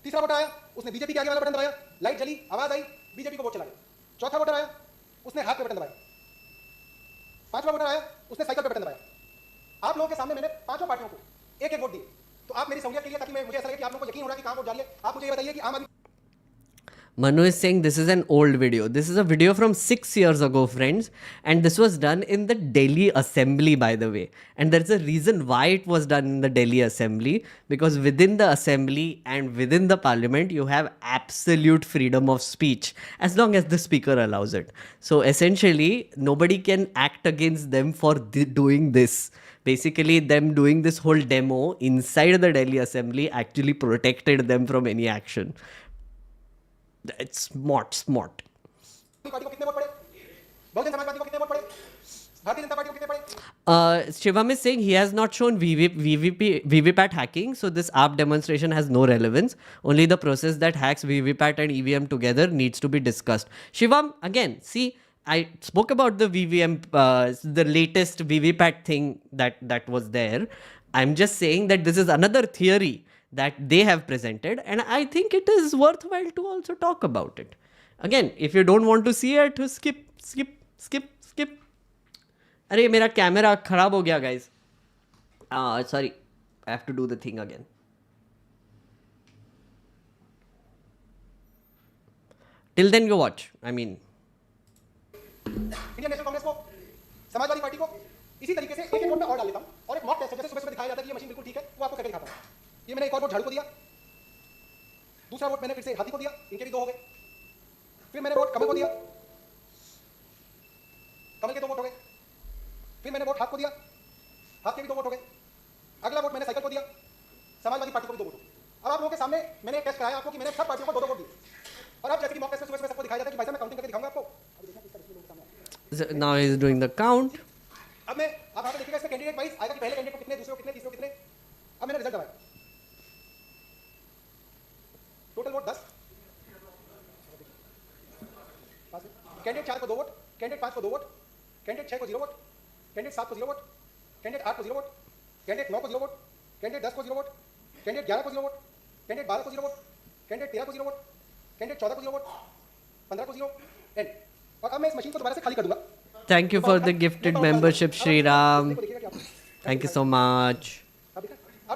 तीसरा वोटर आया, उसने बीजेपी के आगे वाला बटन दबाया, लाइट जली, आवाज आई, बीजेपी को वोट चला गया। चौथा वोटर आया, उसने हाथ पे बटन दबाया। पांचवा वोटर आया, उसने साइकिल पे बटन दबाया। आप लोगों के सामने मैंने पांचों पार्टियों को एक एक वोट दी। तो आप मेरी सहूलियत के लिए, ताकि मुझे ऐसा लगे कि आप लोगों को यकीन हो रहा है कि कहां वोट जा रही है, आप मुझे ये बताइए कि आम आदमी Manu is saying this is an old video. This is a video from 6 years ago, friends. And this was done in the Delhi Assembly, by the way. And there's a reason why it was done in the Delhi Assembly. Because within the Assembly and within the Parliament, you have absolute freedom of speech. As long as the speaker allows it. So essentially, nobody can act against them for doing this. Basically, them doing this whole demo inside the Delhi Assembly actually protected them from any action. It's smart. Party को कितने vote पड़े, Bahujan Samaj party को कितने vote पड़े, Bharatiya Janata party को कितने पड़े? Shivam is saying he has not shown VVPAT hacking, so this app demonstration has no relevance. Only the process that hacks VVPAT and EVM together needs to be discussed. Shivam, again, see, I spoke about the the latest VVPAT thing that was there. I'm just saying that this is another theory that they have presented, and I think it is worthwhile to also talk about it. Again, if you don't want to see it, skip. अरे मेरा camera खराब हो गया guys sorry I have to do the thing again till then you watch I mean Indian National Congress को, Samajwadi party को इसी तरीके से एक वोट में और डाल देता हूं और एक मॉक टेस्ट है, जैसे सुबह सुबह दिखाया जाता है कि ये मशीन बिल्कुल ठीक है, वो आपको करके दिखाता हूं। ये मैंने एक और वोट झाड़ू को दिया, दूसरा वोट मैंने फिर से हाथी को दिया, इनके भी 2 हो गए। फिर मैंने वोट कमल को दिया, कमल के 2 वोट हो गए। फिर मैंने वोट हाथ को दिया, हाथ के भी 2 वोट हो गए। अगला वोट मैंने साइकिल को दिया, समाजवादी पार्टी को भी 2 वोट हो गए। अब आप लोगों के सामने मैंने एक टेस्ट कराया आपको कि मैंने सब पार्टियों को 2-2 वोट दिए, और अब जैसे कि मॉक टेस्ट में सुबह सुबह सबको दिखाया जाता है कि भाई साहब मैं काउंटिंग करके दिखाऊंगा आपको। Now he is doing the count. अब मैं आप यहां पे देखिएगा इसमें कैंडिडेट वाइज आएगा कि पहले कैंडिडेट को कितने, दूसरे को कितने, तीसरे को कितने। अब मैंने रिजल्ट दबाया, टोटल वोट 10, कैंडिडेट 4 को 2 वोट, कैंडिडेट 5 को 2 वोट, कैंडिडेट 6 को 0 वोट, कैंडिडेट 7 को 0 वोट, कैंडिडेट 8 को 0 वोट, कैंडिडेट 9 को 0 वोट, कैंडिडेट 10 को 0 वोट, कैंडिडेट 11 को 0 वोट, कैंडिडेट 12 को 0 वोट, कैंडिडेट 13 को 0 वोट, कैंडिडेट 14 को 0 वोट, 15 को 0 एंड। और अब मैं इस मशीन को दोबारा से खाली कर दूंगा। Thank you for the gifted membership Shriram, thank you so much. अब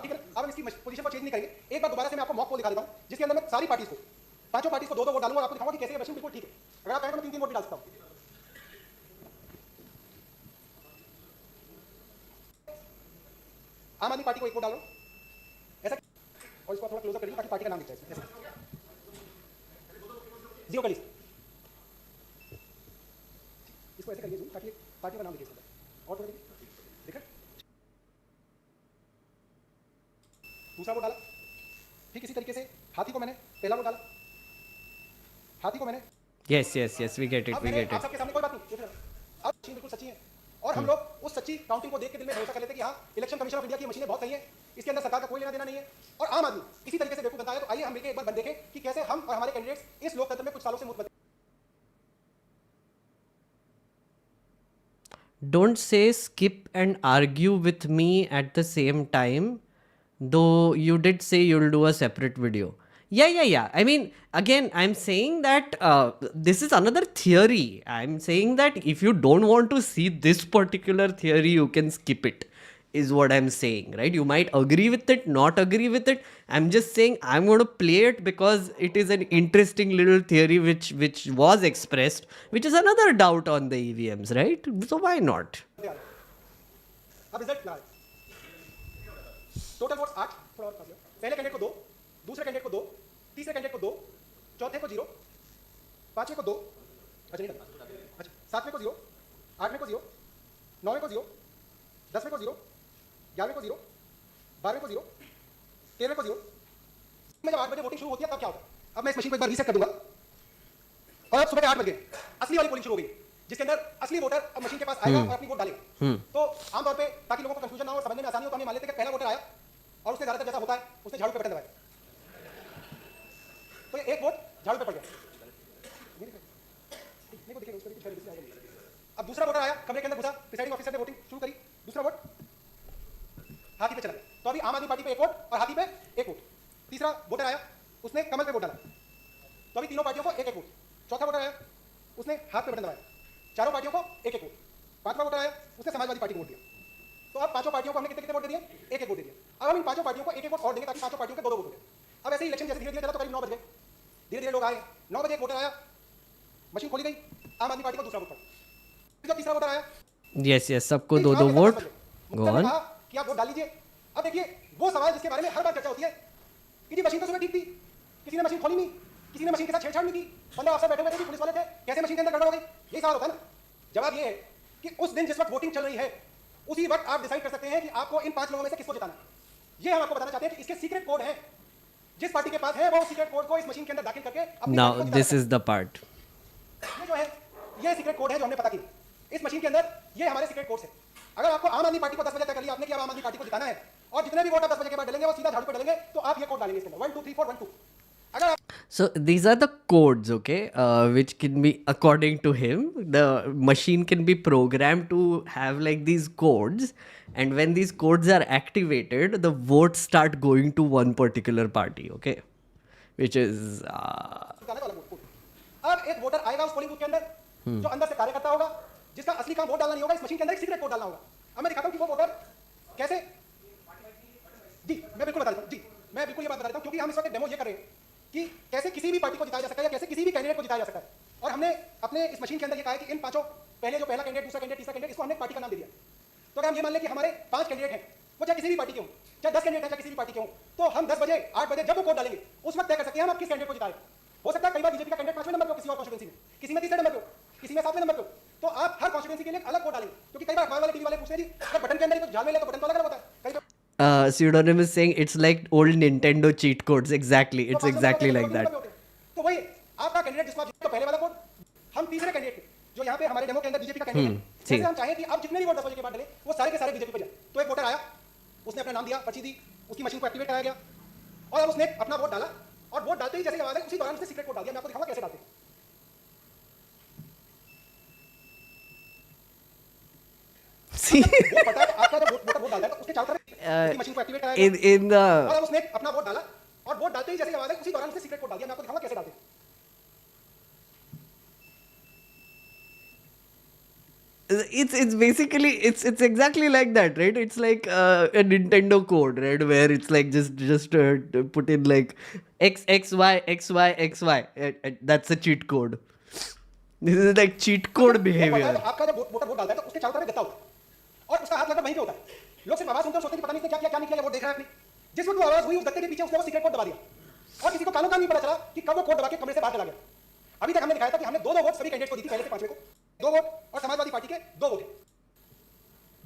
ठीक है, अब हम इसकी पोजीशन को चेंज नहीं करेंगे। एक बार दोबारा से मैं आपको मॉक पोल दिखा देता हूं जिसके अंदर मैं सारी पार्टीज को, पांचों पार्टीज को 2-2 वोट डालूंगा और आपको दिखाऊंगा कि कैसे ये मशीन बिल्कुल ठीक है। अगर आप कहें तो मैं 3-3 वोट भी डाल सकता हूं। आम आदमी पार्टी को 1 वोट डालो ऐसा, और इसको थोड़ा क्लोजर करिए ताकि पार्टी का नाम दिख जाए इसमें। जीरो कर लीजिए, इसको ऐसे करिए ताकि पार्टी का नाम दिखे इसमें, और थोड़ा देखिए, दूसरा वोट डाला। ठीक इसी तरीके से हाथी को मैंने पहला वोट डाला, हाथी को मैंने यस वी गेट आप सबके सामने कोई बात नहीं, अब मशीन बिल्कुल सच्ची है और हम लोग उस सच्ची काउंटिंग को देख के दिल में भरोसा कर लेते हैं कि हाँ इलेक्शन कमीशन ऑफ इंडिया की मशीनें बहुत सही है, इसके अंदर सरकार का कोई लेना देना नहीं है और आम आदमी इसी तरीके से बेवकूफ बनता है। तो आइए हम मिलकर एक बार देखें कि कैसे हम और हमारे कैंडिडेट्स इस लोकतंत्र में कुछ सालों से मुतमद्दिन। Don't say skip and argue with me at the same time, though you did say you'll do a separate video. Yeah. I mean, again, I'm saying that this is another theory. I'm saying that if you don't want to see this particular theory, you can skip it, is what I'm saying, right? You might agree with it, not agree with it. I'm just saying I'm going to play it because it is an interesting little theory which was expressed, which is another doubt on the EVMs, right? So why not? अब result क्या है? Total votes 8, थोड़ा और पास लो। पहले candidate को 2, दूसरे candidate को 2, तीसरे कैंडिडेट को 2, चौथे को 0, पांचवें को 2, अच्छा नहीं अच्छा, सातवें को 0, आठवें को 0, नौवें को 0, 10वें को 0, 11वें को 0, 12वें को 0, 13वें को 0। में जब 8 बजे वोटिंग शुरू होती है तब क्या होता है? अब मैं इस मशीन को एक बार रीसेट कर दूंगा और अब सुबह के 8 बज गए, असली वाली पोलिंग शुरू हो गई जिसके अंदर असली वोटर अब मशीन के पास आएगा और अपनी वोट डालेगा। तो आमतौर पे ताकि लोगों को कंफ्यूजन ना हो, समझने में आसानी हो, तो हम ये मान लेते हैं कि पहला वोटर आया और उसने ज्यादातर जैसा होता है उसने झाड़ू पे बटन दबाया, तो ये एक वोट झाड़ू पे पड़ गया। अब दूसरा वोटर आया, कमरे के अंदर घुसा, प्रिसाइडिंग ऑफिसर ने वोटिंग शुरू करी, दूसरा वोट हाथी पे चला गया। तो अभी आम आदमी पार्टी पे 1 वोट और हाथी पे 1 वोट। तीसरा वोटर आया, उसने कमल पे वोट डाला, तो अभी तीनों पार्टियों को 1-1 वोट। चौथा वोटर आया, उसने हाथ पे बटन दबाया, चारों पार्टियों को 1-1 वोट। पांचवा वोटर आया, उसने समाजवादी पार्टी को वोट दिया। तो अब पांचों पार्टियों को हमने कितने वोट दे दिए? 1-1 वोट दे दिया। अब हम इन पांचों पार्टियों को 1-1 वोट और देंगे ताकि पांचों पार्टियों के 2-2 वोट हो जाए। अब ऐसे ही इलेक्शन जैसे धीरे-धीरे चला तो करीब 9 बज गए, धीरे-धीरे लोग आए, 9 बजे एक वोटर आया, मशीन खोली गई, आम आदमी पार्टी को दूसरा वोट पड़ा। फिर जब तीसरा वोटर आया, यस सबको 2-2 वोट। Go on. कि आप वोट डाल लीजिए। अब देखिए वो सवाल जिसके बारे में हर बार चर्चा होती है कि जी मशीन तो सुबह ठीक थी, किसी ने मशीन खोली नहीं, किसी ने मशीन के साथ छेड़छाड़ नहीं की, 15 अफसर बैठे हुए थे, पुलिस वाले थे, कैसे मशीन के अंदर गड़बड़ हो गई? यही सवाल होता है ना। जवाब ये है कि उस दिन जिस वक्त वोटिंग चल रही है उसी वक्त आप डिसाइड कर सकते हैं कि आपको इन 5 लोगों में से किसको जिताना है। ये हम आपको बताना चाहते हैं कि इसके सीक्रेट कोड हैं, जिस पार्टी के पास है वो सीक्रेट कोड को इस मशीन के अंदर दाखिल करके अपनी Now, पार्टी को जिता this सकता is the part. है। ये जो है ये सीक्रेट कोड है जो हमने पता की इस मशीन के अंदर, ये हमारे सीक्रेट कोड्स है। अगर आपको आम आदमी पार्टी को 10 बजे तय कर लिया आपने कि अब आम आदमी पार्टी को जिताना है और जितने भी वोट आप 10 बजे के बाद डालेंगे वो सीधा झाड़ू पे डालेंगे, तो आप ये कोड डालेंगे इसके अंदर 1 2 3 4 1 2। अगर आप So these are the codes, okay, which can be, according to him, the machine can be programmed to have like these codes, and when these codes are activated, the votes start going to one particular party, okay, which is जिताने वाला vote code. अब एक voter आएगा उस polling booth के अंदर जो अंदर से कार्य करता होगा, जिसका असली काम वोट डालना नहीं होगा, इस मशीन के अंदर एक सीक्रेट कोड डालना होगा। अब मैं दिखाता हूं कि वो वोटर कैसे, जी मैं बिल्कुल बता देता हूं, जी मैं बिल्कुल ये बात बता देता हूं क्योंकि हम इस वक्त डेमो ये कर रहे हैं कि कैसे किसी भी पार्टी को जिताया जा सकता है या कैसे किसी भी कैंडिडेट को जिताया जा सकता है। और हमने अपने इस मशीन के अंदर ये कहा है कि इन पांचों, पहले जो पहला कैंडिडेट, दूसरा कैंडिडेट, तीसरा कैंडिडेट, इसको हमने पार्टी का नाम दे दिया। तो अगर हम ये मान लें कि हमारे 5 कैंडिडेट हैं, वो चाहे किसी भी पार्टी के हों, चाहे 10 कैंडिडेट हैं चाहे किसी भी पार्टी के हों, तो हम 10 बजे 8 बजे जब वो कोड डालेंगे उस वक्त तय कर सकते हैं हम किस कैंडिडेट को जिताएं। हो सकता है कई बार बीजेपी का कैंडिडेट 5वें नंबर पे हो किसी और कॉन्स्टिट्यूएंसी में, किसी में 3रे नंबर पे हो, किसी में 7वें नंबर पे हो, तो आप हर कॉन्स्टिट्यूएंसी के लिए अलग कोड डालेंगे। क्योंकि कई बार अखबार वाले, टीवी वाले पूछते हैं जी अगर बटन के अंदर ही तो झाल में ले तो बटन तो अलग अलग होता है। कई बार Pseudonym is saying it's like old Nintendo cheat codes. Exactly, it's exactly like that. तो वही आपका कैंडिडेट जिसको आप जिताते हो, पहले वाला कोड, हम तीसरे कैंडिडेट जो यहाँ पे हमारे डेमो के अंदर बीजेपी का कैंडिडेट है, जैसे हम चाहें कि आप जितने भी वोट 10 बजे के बाद डालें वो सारे के सारे बीजेपी पे जाए। तो एक वोटर आया, उसने अपना नाम दिया, पर्ची दी, उसकी मशीन को एक्टिवेट कराया गया और अब उसने अपना वोट डाला और वोट डालते ही जैसे आवाज आई उसी दौरान उसने सीक्रेट कोड डाल दिया। मैं आपको दिखाऊंगा कैसे डालते हैं। See, वो पता है आपका जब वोटर वोट डालता है तो उसके चारों तरफ उसकी मशीन को एक्टिवेट कराया गया in the और अब उसने अपना वोट डाला और वोट डालते ही जैसे आवाज आई उसी दौरान उसने सीक्रेट कोड डाल दिया। मैं आपको दिखाऊंगा कैसे डालते हैं। it's basically it's exactly like that, right? It's like a Nintendo code, right, where it's like just put in like XXY XY XY. That's a cheat code. This is like cheat code behavior. आपका जब voter vote डालता है तो उसके चारों तरफ गत्ता होता है और उसका हाथ लगभग वहीं पे होता है। लोग सिर्फ आवाज सुनते हैं, सोचते हैं कि पता नहीं इसने क्या किया क्या नहीं किया, वोट देख रहा है अपनी। जिस वक्त वो आवाज हुई उस गत्ते के पीछे उसने वो सीक्रेट कोड दबा दिया और किसी को कानों का नहीं पता चला कि कब वो कोड दबा के कमरे से बाहर चला गया। अभी तक हमने दिखाया था कि हमने 2 वोट सभी कैंडिडेट को दी थी, पहले से 5वें को 2 वोट और समाजवादी पार्टी के 2 वोट।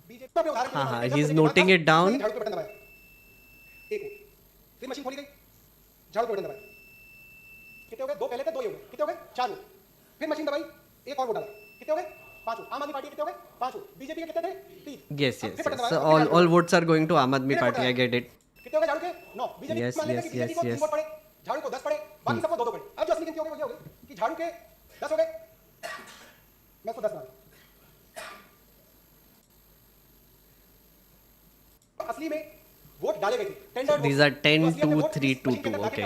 बीजेपी पे उदाहरण हाँ, he's noting it down. झाड़ू पे बटन दबाया, एक वोट, फिर मशीन खोली गई, झाड़ू पे बटन दबाया, कितने हो गए? 2 पहले थे, 2 ये हो गए, कितने हो गए? 4 वोट, फिर मशीन दबाई, एक और वोट डाला, कितने हो गए? 5 वोट। आम आदमी पार्टी के कितने हो गए? 5 वोट। बीजेपी के कितने थे? 3। Yes. So all votes are going to Aam Aadmi Party. I get it. कितने हो गए झाड़ू के? 9। बीजेपी Yes, मान लेते हैं कि बीजेपी को 3 वोट पड़े, झाड़ू को 10 पड़े, बाकी सबको 2 पड़े। अब जो असली गिनती हो गई वो ये हो गई कि झाड़ू के 10 हो गए, मैं उसको 10 बना दूं। असली में वोट डाले गए थे, टेंडर। These are 10, 2, 3, 2, 2. Okay.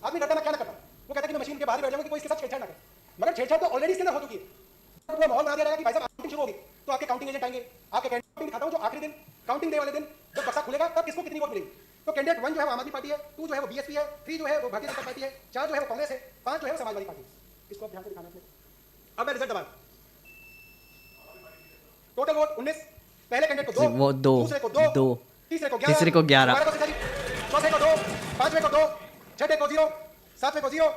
आदमी डरता मैं क्या ना करता, वो कहता कि मैं मशीन के बाहर बैठ जाऊंगा कि कोई इसके साथ छेड़छाड़ ना करे। मगर छेड़छाड़ तो ऑलरेडी इसके अंदर हो चुकी है। पूरा माहौल बना दिया जाएगा कि भाई साहब काउंटिंग शुरू होगी तो आपके काउंटिंग एजेंट आएंगे, आपके काउंटिंग दिखाता हूं जो आखिरी दिन काउंटिंग डे वाले दिन जब बक्सा खुलेगा तब किसको कितनी वोट मिलेगी। तो कैंडिडेट 1 जो है वो आम आदमी पार्टी है, 2 जो है वो बीएसपी है, 3 जो है वो भारतीय जनता पार्टी है, 4 जो है वो कांग्रेस है, 5 जो है वो समाजवादी पार्टी है। इसको आप ध्यान से दिखाना है। अब मैं रिजल्ट दबा, टोटल वोट 19, पहले कैंडिडेट को 2, दूसरे को 2, तीसरे को 11, तीसरे को 11, चौथे को 2, पांचवें को 2, छठे को 0, सातवें को 0,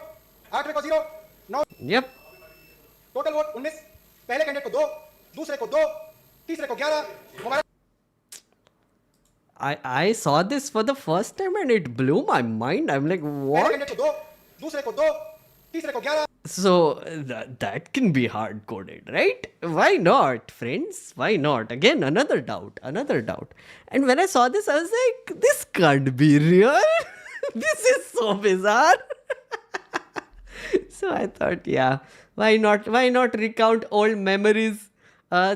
आठवें को 0, 9। Yep. टोटल वोट 19, पहले कैंडिडेट को 2, दूसरे को 2, तीसरे को 11। I saw this for the first time and it blew my mind. I'm like, पहले what? कैंडिडेट को 2, दूसरे को 2, तीसरे को 11। So that can be hard coded, right? Why not, friends? Why not? Again, another doubt. And when I saw this, I was like, this can't be real. This is so bizarre. So I thought, yeah, why not recount old memories?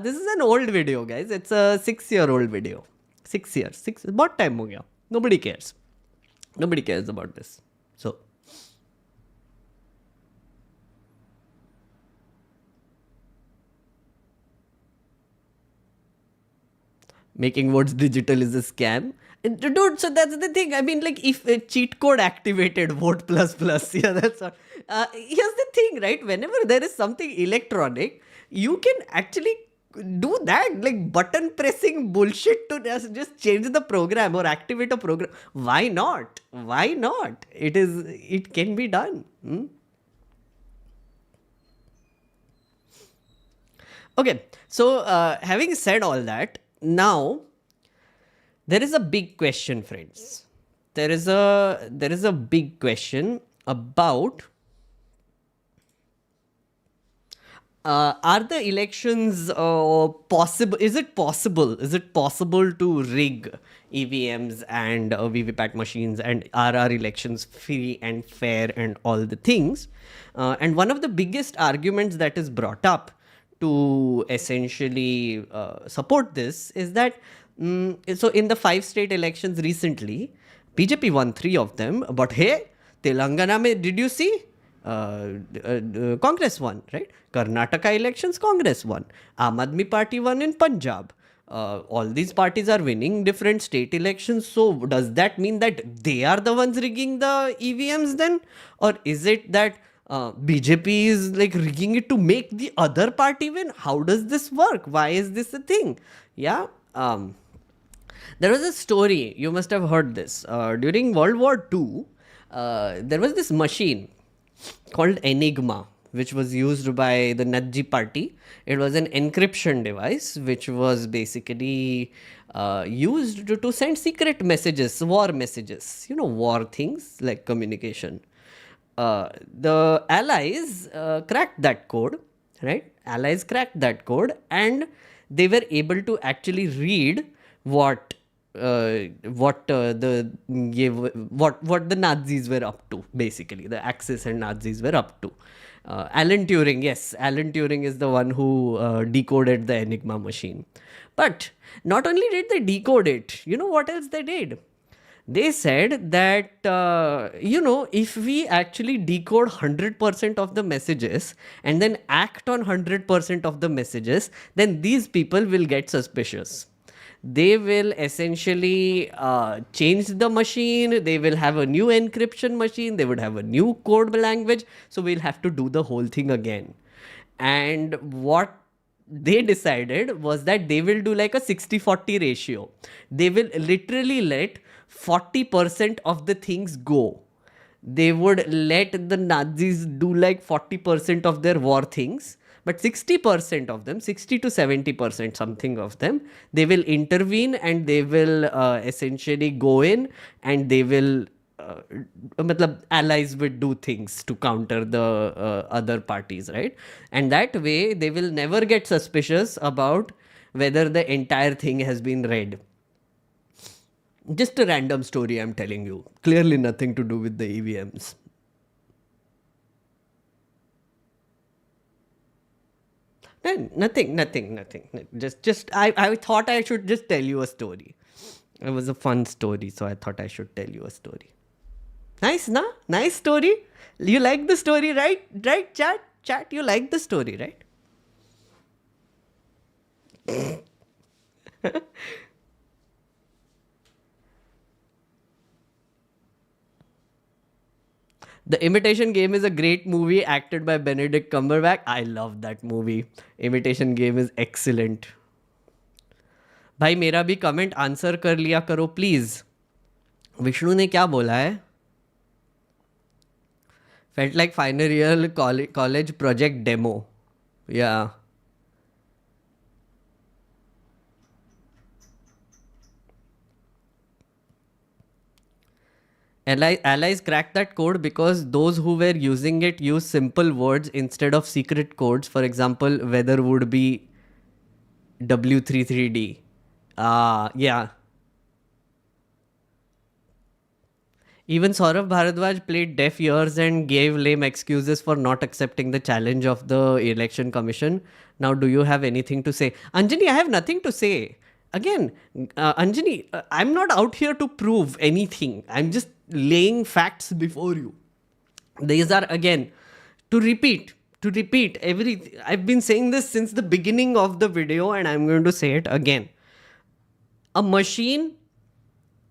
This is an old video, guys. It's a 6-year-old video. 6 years. About time ho gaya. Nobody cares. Nobody cares about this. So. Making votes digital is a scam. Dude, so that's the thing. I mean, like, if a cheat code activated, vote plus, yeah, that's all. Here's the thing, right? Whenever there is something electronic, you can actually do that, like button pressing bullshit to just change the program or activate a program. Why not? It can be done. Okay, so having said all that, now there is a big question, friends. There is a big question about are the elections possible? Is it possible? Is it possible to rig EVMs and VVPAT machines? And are our elections free and fair and all the things? And one of the biggest arguments that is brought up to essentially support this is that so in the 5 state elections recently, BJP won 3 of them. But hey, Telangana mein, did you see? Congress won, right? Karnataka elections, Congress won. Aam Aadmi Party won in Punjab. All these parties are winning different state elections. So does that mean that they are the ones rigging the EVMs then? Or is it that BJP is like rigging it to make the other party win? How does this work? Why is this a thing? Yeah. There was a story, you must have heard this. During World War II, there was this machine called ENIGMA, which was used by the Nazi party. It was an encryption device which was basically used to send secret messages, war messages, war things like communication. The Allies cracked that code, right? Allies cracked that code and they were able to actually read what the Nazis were up to, basically the Axis and Nazis were up to. Alan Turing, yes, Alan Turing is the one who decoded the Enigma machine. But not only did they decode it, you know what else they did? They said that, if we actually decode 100% of the messages and then act on 100% of the messages, then these people will get suspicious. They will essentially change the machine. They will have a new encryption machine. They would have a new code language. So we'll have to do the whole thing again. And what they decided was that they will do like a 60-40 ratio. They will literally let 40% of the things go. They would let the Nazis do like 40% of their war things. But 60% of them, 60 to 70%, something of them, they will intervene and they will essentially go in and they will, allies would do things to counter the other parties, right? And that way, they will never get suspicious about whether the entire thing has been read. Just a random story I'm telling you. Clearly nothing to do with the EVMs. Nothing. Just I thought I should just tell you a story. It was a fun story, so I thought I should tell you a story. Nice, na? Nice story. You like the story, right? Right, chat? Chat, you like the story, right? The Imitation Game is a great movie acted by Benedict Cumberbatch. I love that movie. Imitation Game is excellent. भाई मेरा भी comment answer कर लिया करो please. Vishnu ने क्या बोला है? Felt like final year college project demo. Yeah. Allies cracked that code because those who were using it used simple words instead of secret codes. For example, weather would be W33D. Yeah. Even Saurav Bharadwaj played deaf ears and gave lame excuses for not accepting the challenge of the election commission. Now, do you have anything to say? Anjani, I have nothing to say. Again, Anjani, I'm not out here to prove anything. I'm just laying facts before you. These are, again, to repeat everything. I've been saying this since the beginning of the video and I'm going to say it again. A machine,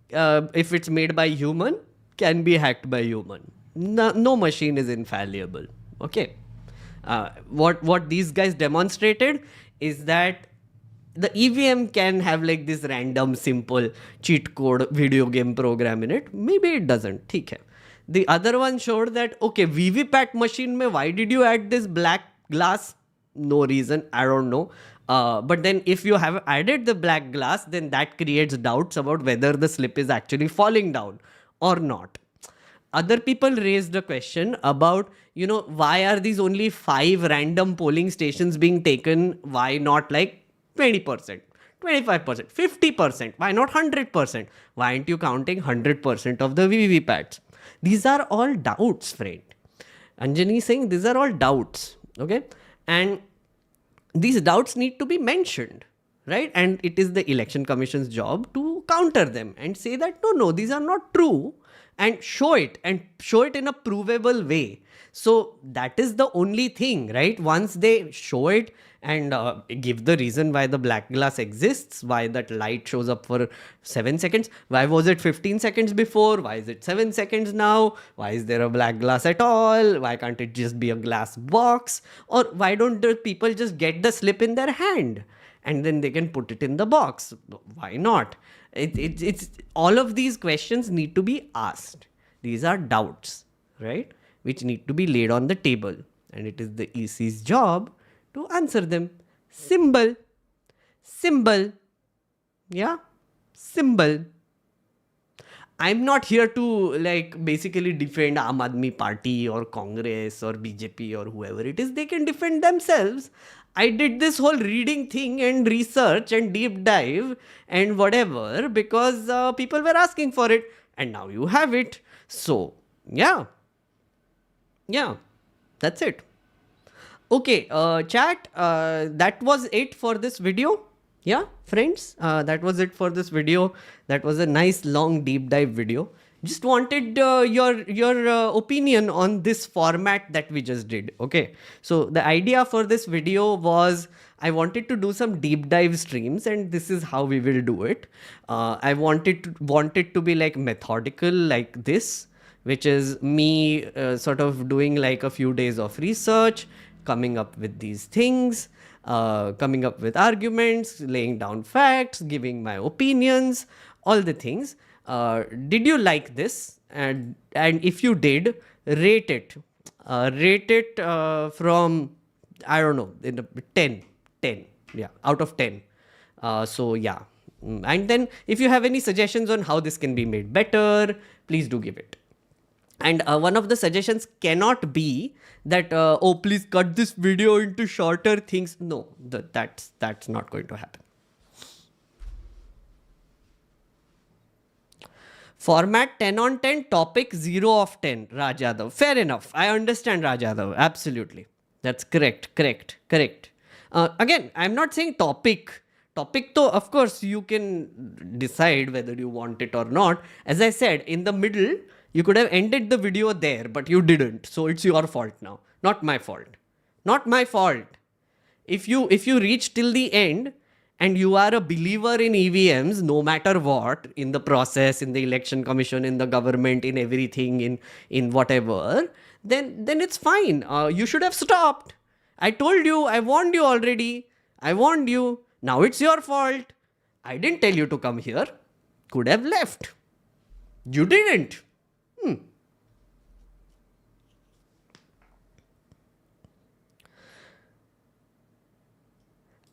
if it's made by human, can be hacked by human. No machine is infallible. Okay. What these guys demonstrated is that the EVM can have like this random simple cheat code video game program in it. Maybe it doesn't. ठीक है. The other one showed that, okay, VVPAT machine mein, why did you add this black glass? no reason, I don't know. But then if you have added the black glass, then that creates doubts about whether the slip is actually falling down or not. Other people raised a question about, why are these only 5 random polling stations being taken? Why not like 20%, 25%, 50%? Why not 100%? Why aren't you counting 100% of the VVPATs? These are all doubts, friend. Anjani is saying these are all doubts. Okay. And these doubts need to be mentioned, right? And it is the Election Commission's job to counter them and say that no, these are not true, and show it in a provable way. So that is the only thing, right? Once they show it and give the reason why the black glass exists, why that light shows up for 7 seconds, why was it 15 seconds before, why is it 7 seconds now, why is there a black glass at all, why can't it just be a glass box, or why don't the people just get the slip in their hand and then they can put it in the box? Why not? It's all of these questions need to be asked. These are doubts, right, which need to be laid on the table, and it is the EC's job to answer them. Simple. Yeah, simple. I'm not here to basically defend Aam Aadmi Party or Congress or BJP or whoever it is. They can defend themselves. I did this whole reading thing and research and deep dive and whatever because people were asking for it, and now you have it. So, yeah, that's it. Okay, chat, that was it for this video. Yeah, friends, that was it for this video. That was a nice long deep dive video. Just wanted your opinion on this format that we just did. Okay, so the idea for this video was I wanted to do some deep dive streams, and this is how we will do it. I wanted to be methodical like this, which is me sort of doing a few days of research, coming up with these things, coming up with arguments, laying down facts, giving my opinions, all the things. Did you like this? And if you did, rate it. Rate it from, I don't know, 10. Yeah, out of 10. So yeah. And then if you have any suggestions on how this can be made better, please do give it. And one of the suggestions cannot be that, please cut this video into shorter things. No, that's not going to happen. Format 10 on 10, topic 0 of 10, Raj Yadav. Fair enough. I understand, Raj Yadav. Absolutely. That's correct. Again, I'm not saying topic. Topic though, of course, you can decide whether you want it or not. As I said, in the middle, you could have ended the video there, but you didn't. So it's your fault now. Not my fault. Not my fault. If you reach till the end, and you are a believer in EVMs, no matter what, in the process, in the election commission, in the government, in everything, in whatever, then it's fine. You should have stopped. I told you, I warned you already. I warned you. Now it's your fault. I didn't tell you to come here. Could have left. You didn't.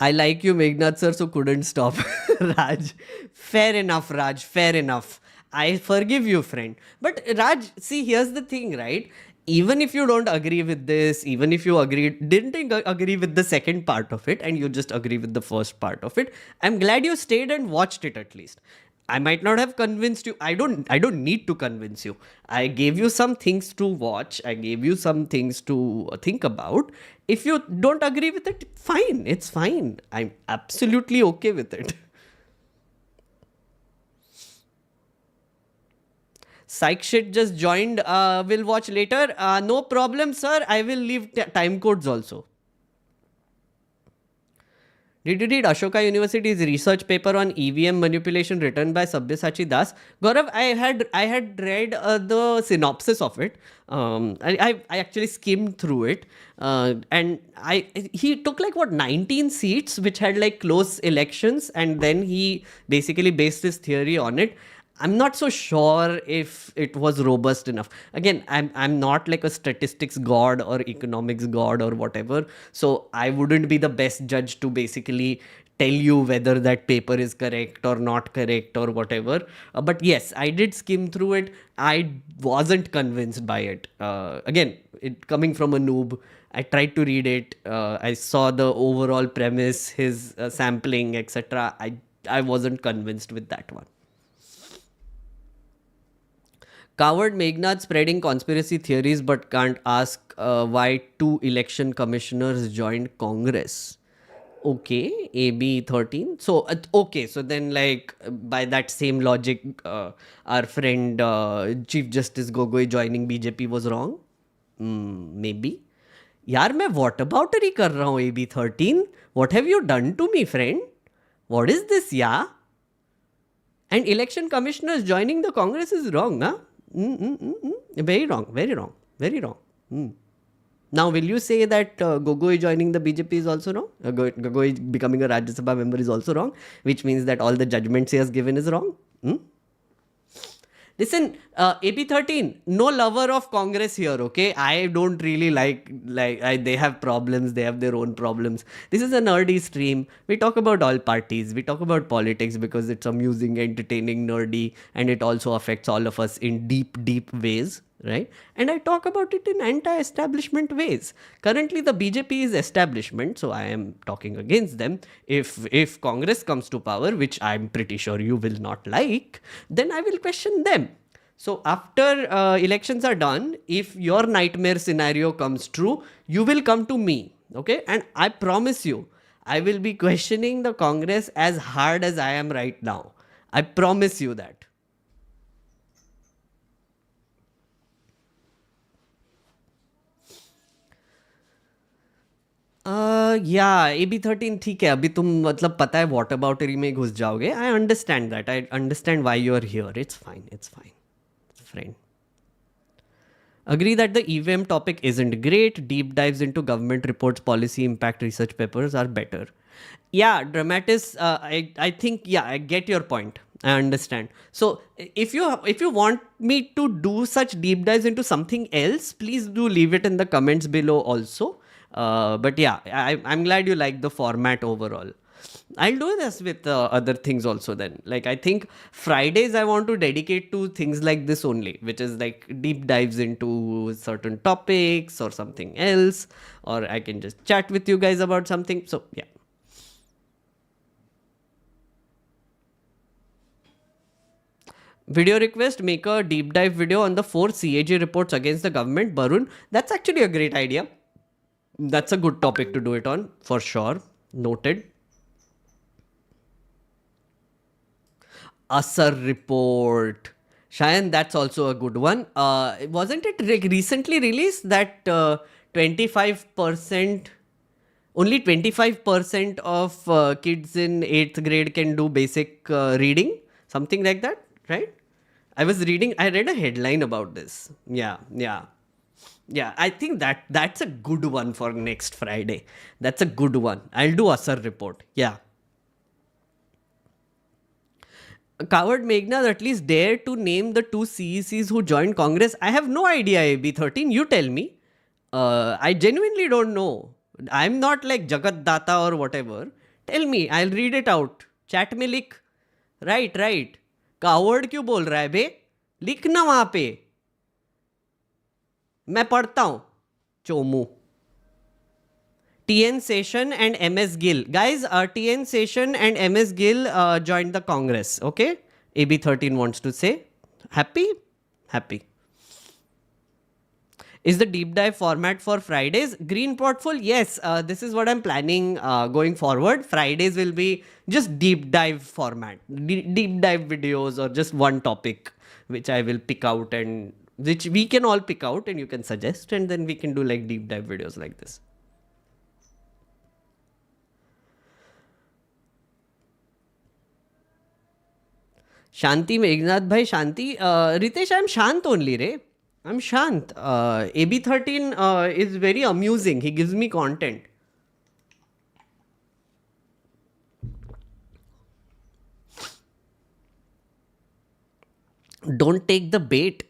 I like you, Meghnad sir, so couldn't stop. Raj, fair enough, Raj, fair enough. I forgive you, friend. But Raj, see, here's the thing, right? Even if you don't agree with this, even if you didn't agree with the second part of it, and you just agree with the first part of it, I'm glad you stayed and watched it at least. I might not have convinced you. I don't need to convince you. I gave you some things to watch. I gave you some things to think about. If you don't agree with it, fine. It's fine. I'm absolutely okay with it. Psych shit just joined. We'll watch later. No problem, sir. I will leave time codes also. Did you read Ashoka University's research paper on EVM manipulation written by Sabyasachi Das? Gaurav, I had read the synopsis of it. I actually skimmed through it, and he took 19 seats which had close elections, and then he basically based his theory on it. I'm not so sure if it was robust enough. Again, I'm not like a statistics god or economics god or whatever, so I wouldn't be the best judge to basically tell you whether that paper is correct or not correct or whatever. But yes, I did skim through it. I wasn't convinced by it. Again, it coming from a noob. I tried to read it. I saw the overall premise, his sampling, etc. I wasn't convinced with that one. Coward Meghnad spreading conspiracy theories but can't ask why 2 election commissioners joined Congress. Okay, AB 13. So, okay, so then, like, by that same logic, our friend Chief Justice Gogoi joining BJP was wrong? Maybe. यार मैं what अबाउटरी कर रहा हूँ AB 13. What have you done to me, friend? What is this, yeah? And election commissioners joining the Congress is wrong, huh? Very wrong, very wrong, very wrong. Now, will you say that Gogoi joining the BJP is also wrong? Gogoi becoming a Rajya Sabha member is also wrong, which means that all the judgments he has given is wrong? Listen, AB 13, no lover of Congress here, okay? I don't really like they have problems, they have their own problems. This is a nerdy stream. We talk about all parties, we talk about politics because it's amusing, entertaining, nerdy, and it also affects all of us in deep, deep ways, right? And I talk about it in anti-establishment ways. Currently, the BJP is establishment, so I am talking against them. If Congress comes to power, which I'm pretty sure you will not like, then I will question them. So after elections are done, if your nightmare scenario comes true, you will come to me, okay? And I promise you, I will be questioning the Congress as hard as I am right now. I promise you that. या AB 13 ठीक है. अभी तुम मतलब पता है what अबाउटरी में घुस जाओगे. I understand that. I understand why you are here. It's fine. It's fine. Friend. Agree that the EVM topic isn't great. Deep dives into government reports, policy impact research papers are better. Yeah, Dramatis, I think, yeah, I get your point. I understand. So if you want me to do such deep dives into something else, please do leave it in the comments below also. But yeah, I'm glad you like the format overall. I'll do this with other things also then. Like, I think Fridays I want to dedicate to things like this only, which is like deep dives into certain topics or something else, or I can just chat with you guys about something. So, yeah. Video request, make a deep dive video on the 4 CAG reports against the government. Barun, that's actually a great idea. That's a good topic to do it on, for sure. Noted. Asar report. Shayan, that's also a good one. Wasn't it recently released that 25%, only 25% of kids in 8th grade can do basic reading? Something like that, right? I read a headline about this. Yeah. I think that's a good one for next Friday. That's a good one. I'll do Asar report. Yeah. Coward Meghnad at least dare to name the 2 CECs who joined Congress. I have no idea, AB 13. You tell me. I genuinely don't know. I'm not like Jagat Data or whatever. Tell me. I'll read it out. Chat में लिख. Right. Coward क्यों बोल रहा है बे? लिख ना वहाँ पे. मैं पढ़ता हूँ. Chomu. TN Session and MS Gill. Guys, TN Session and MS Gill joined the Congress. Okay? AB 13 wants to say. Happy? Happy. Is the deep dive format for Fridays? Green Portfolio? Yes. This is what I'm planning going forward. Fridays will be just deep dive format. Deep dive videos or just one topic which I will pick out and which we can all pick out and you can suggest and then we can do like deep dive videos like this. Shanti Meghnad bhai, Shanti. Ritesh, I'm Shant only, re. I'm Shant. AB 13 is very amusing. He gives me content. don't take the bait.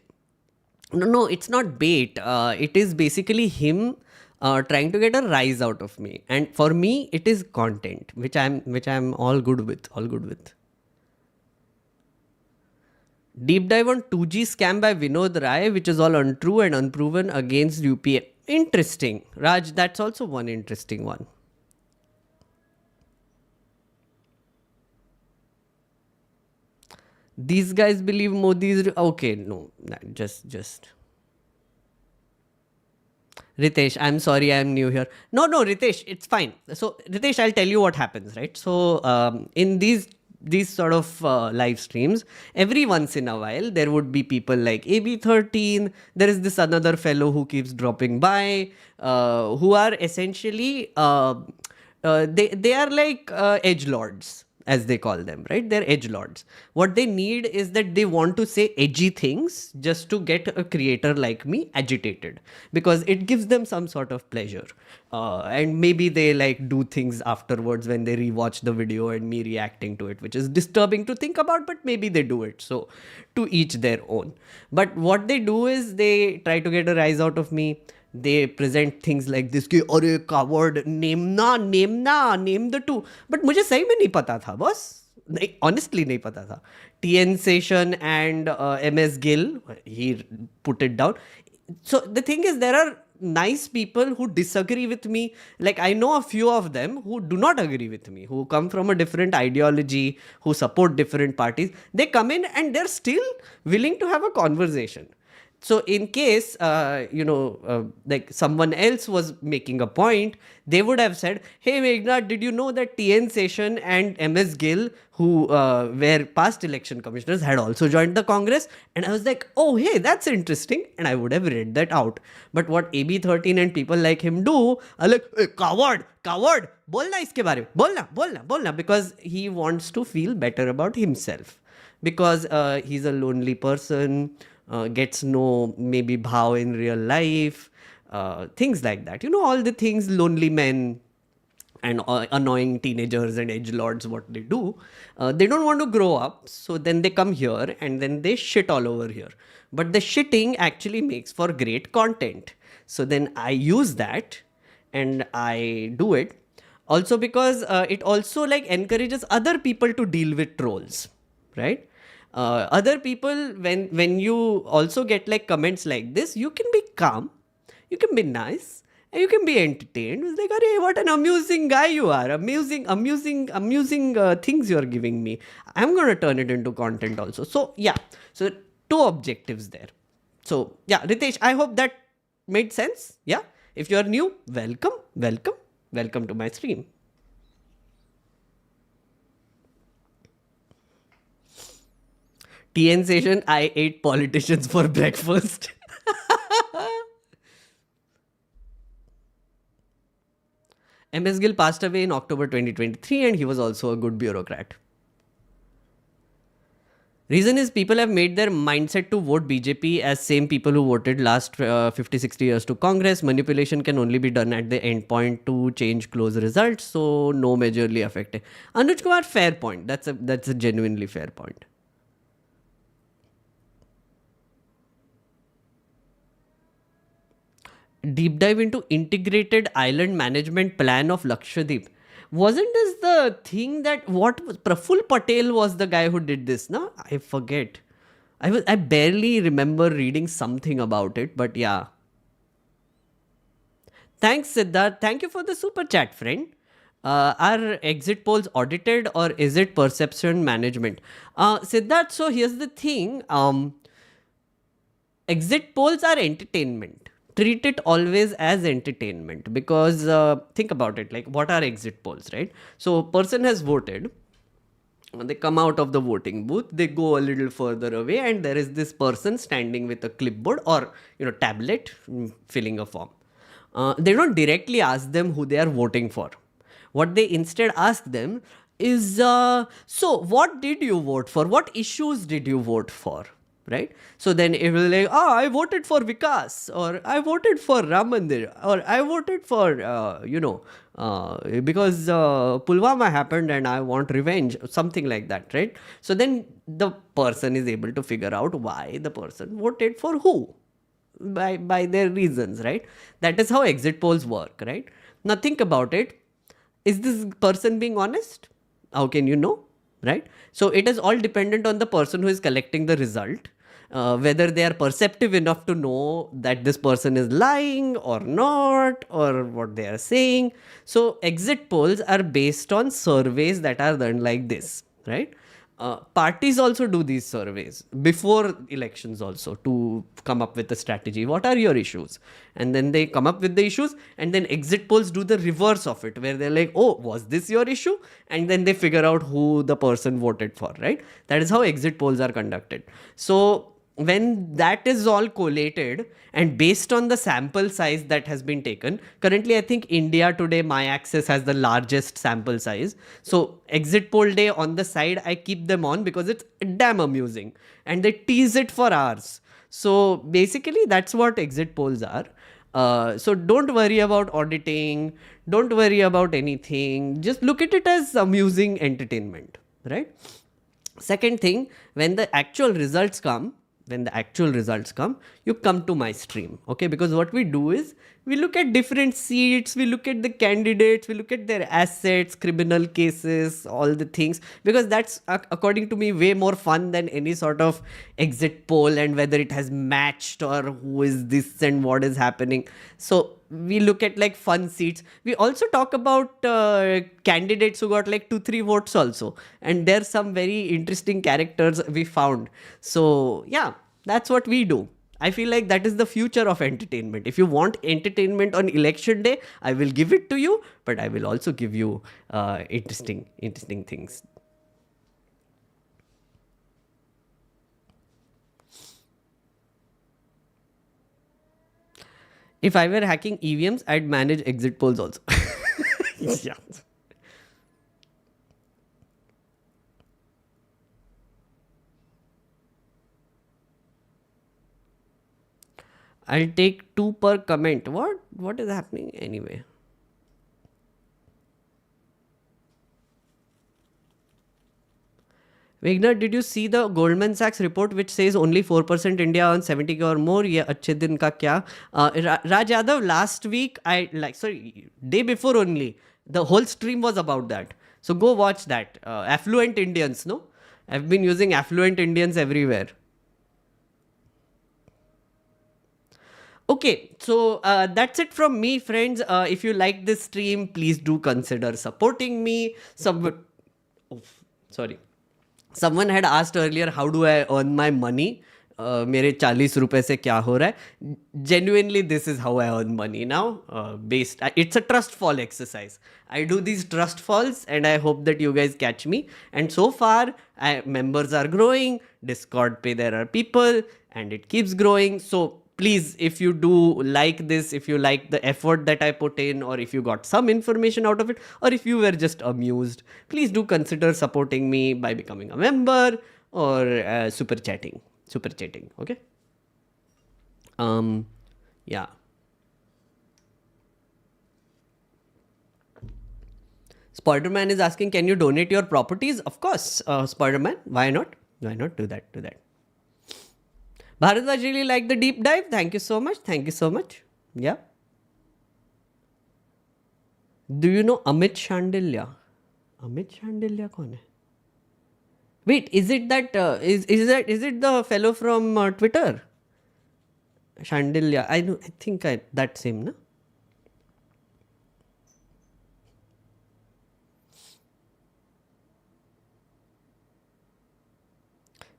No, it's not bait. It is basically him trying to get a rise out of me. And for me, it is content, which I'm all good with. All good with. Deep dive on 2G scam by Vinod Rai, which is all untrue and unproven against UPA. Interesting. Raj, that's also one interesting one. These guys believe Modi is... Okay, no. Just... Ritesh, I'm sorry, I'm new here. No, Ritesh, it's fine. So, Ritesh, I'll tell you what happens, right? So, in these sort of live streams, every once in a while, there would be people like AB13. There is this another fellow who keeps dropping by, who are essentially, they are like edgelords, as they call them, right? They're edgelords. What they need is that they want to say edgy things just to get a creator like me agitated, because it gives them some sort of pleasure. And maybe they like do things afterwards when they rewatch the video and me reacting to it, which is disturbing to think about, but maybe they do it. So to each their own. But what they do is they try to get a rise out of me. They present things like this कि अरे coward, name the two. But मुझे सही में नहीं पता था boss. नहीं, honestly नहीं पता था. TN Session and MS Gill, he put it down. So the thing is, there are nice people who disagree with me. Like, I know a few of them who do not agree with me, who come from a different ideology, who support different parties. They come in and they're still willing to have a conversation. So in case, like someone else was making a point, they would have said, hey, Meghnad, did you know that TN Session and MS Gill, who were past election commissioners, had also joined the Congress? And I was like, oh, hey, that's interesting. And I would have read that out. But what AB13 and people like him do are like, hey, coward, bolna iske bare mein, bolna, because he wants to feel better about himself. Because he's a lonely person, gets no maybe bhav in real life, things like that. You know, all the things lonely men and annoying teenagers and edgelords, what they do. They don't want to grow up, so then they come here and then they shit all over here. But the shitting actually makes for great content. So then I use that and I do it. Also because it also like encourages other people to deal with trolls, right? Other people, when you also get like comments like this, you can be calm, you can be nice, and you can be entertained. It's like, "Arey, what an amusing guy you are! Amusing things you are giving me. I'm gonna turn it into content also." So yeah, so two objectives there. So yeah, Ritesh, I hope that made sense. Yeah, if you are new, welcome to my stream. TN Session, I ate politicians for breakfast. MS Gill passed away in October 2023 and he was also a good bureaucrat. Reason is people have made their mindset to vote BJP as same people who voted last 50-60 years to Congress. Manipulation can only be done at the end point to change close results, so no majorly affected. Anuj Kumar, fair point. That's a genuinely fair point. Deep dive into integrated island management plan of Lakshadweep. Wasn't this the thing that Praful Patel was the guy who did this? No, I forget. I barely remember reading something about it, but yeah. Thanks, Siddharth. Thank you for the super chat, friend. Are exit polls audited or is it perception management? Siddharth, so here's the thing. Exit polls are entertainment. Treat it always as entertainment, because think about it, like what are exit polls, right? So person has voted, they come out of the voting booth, they go a little further away and there is this person standing with a clipboard or tablet filling a form. They don't directly ask them who they are voting for. What they instead ask them is, so what did you vote for? What issues did you vote for? Right? So then it will like, I voted for Vikas, or I voted for Ram Mandir, or I voted for, because Pulwama happened and I want revenge, something like that, right? So then the person is able to figure out why the person voted for who by their reasons, right? That is how exit polls work, right? Now think about it. Is this person being honest? How can you know, right? So it is all dependent on the person who is collecting the result, whether they are perceptive enough to know that this person is lying or not, or what they are saying. So exit polls are based on surveys that are done like this, right? Parties also do these surveys before elections also to come up with a strategy. What are your issues? And then they come up with the issues, and then exit polls do the reverse of it, where they're like, oh, was this your issue? And then they figure out who the person voted for, right? That is how exit polls are conducted. So when that is all collated and based on the sample size that has been taken, currently I think India today, my access has the largest sample size. So exit poll day on the side, I keep them on because it's damn amusing and they tease it for hours. So basically that's what exit polls are. So don't worry about auditing, don't worry about anything, just look at it as amusing entertainment, right? Second thing, when the actual results come, you come to my stream, okay? Because what we do is we look at different seats, we look at the candidates, we look at their assets, criminal cases, all the things, because that's according to me way more fun than any sort of exit poll and whether it has matched or who is this and what is happening. So we look at like fun seats. We also talk about candidates who got like 2-3 votes also, and there's some very interesting characters we found. So yeah, that's what we do. I feel like that is the future of entertainment. If you want entertainment on election day, I will give it to you, but I will also give you interesting things. If I were hacking EVMs, I'd manage exit polls also. Yeah. I'll take 2 per comment. What is happening anyway? Vigna, did you see the Goldman Sachs report which says only 4% India on 70k or more? Ye achhe din ka kya? Raj Yadav, last week, day before only, the whole stream was about that. So go watch that. Affluent Indians, no? I've been using affluent Indians everywhere. Okay, so that's it from me, friends. If you like this stream, please do consider supporting me. Someone had asked earlier, how do I earn my money? मेरे 40 रुपए से क्या हो रहा है? Genuinely, this is how I earn money now. It's a trust fall exercise. I do these trust falls and I hope that you guys catch me. And so far, members are growing. Discord pe there are people and it keeps growing. So please, if you do like this, if you like the effort that I put in, or if you got some information out of it, or if you were just amused, please do consider supporting me by becoming a member or super chatting, okay? Yeah. Spider-Man is asking, can you donate your properties? Of course, Spider-Man, why not? Why not do that? Bharatwaj really liked the deep dive. Thank you so much. Yeah. Do you know Amit Shandilya? Amit Shandilya kaun hai? Wait, is it that is it the fellow from Twitter? Shandilya. I think that same, na?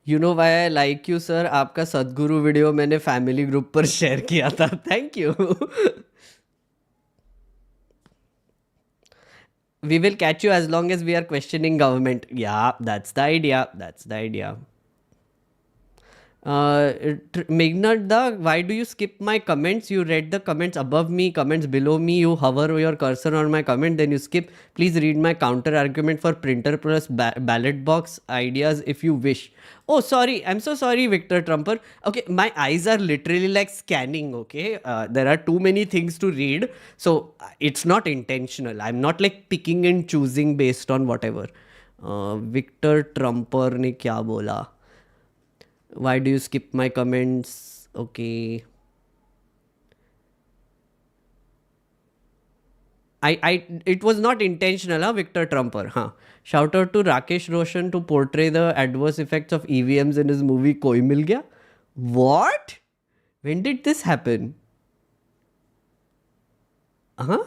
You know why I like you, sir? आपका सदगुरु video मैंने family group पर share किया था. Thank you. We will catch you as long as we are questioning government. Yeah, that's the idea. Meghnad Da, why do you skip my comments? You read the comments above me, comments below me. You hover your cursor on my comment, then you skip. Please read my counter argument for printer plus ballot box ideas if you wish. Oh, sorry. I'm so sorry, Victor Trumper. Okay, my eyes are literally like scanning. Okay, there are too many things to read, so it's not intentional. I'm not like picking and choosing based on whatever. Victor Trumper ने क्या बोला? Why do you skip my comments? Okay. It was not intentional, huh, Victor Trumper. Huh. Shout out to Rakesh Roshan to portray the adverse effects of EVMs in his movie Koi Mil Gaya. What? When did this happen? Huh?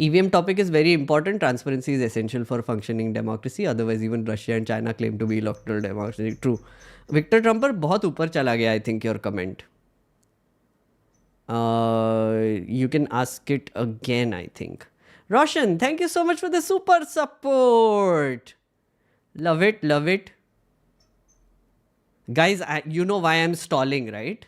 EVM topic is very important. Transparency is essential for functioning democracy. Otherwise, even Russia and China claim to be electoral democracy. True. Victor Trumper, बहुत ऊपर चला गया, I think, your comment. You can ask it again, I think. Roshan, thank you so much for the super support. Love it, love it. Guys, you know why I'm stalling, right?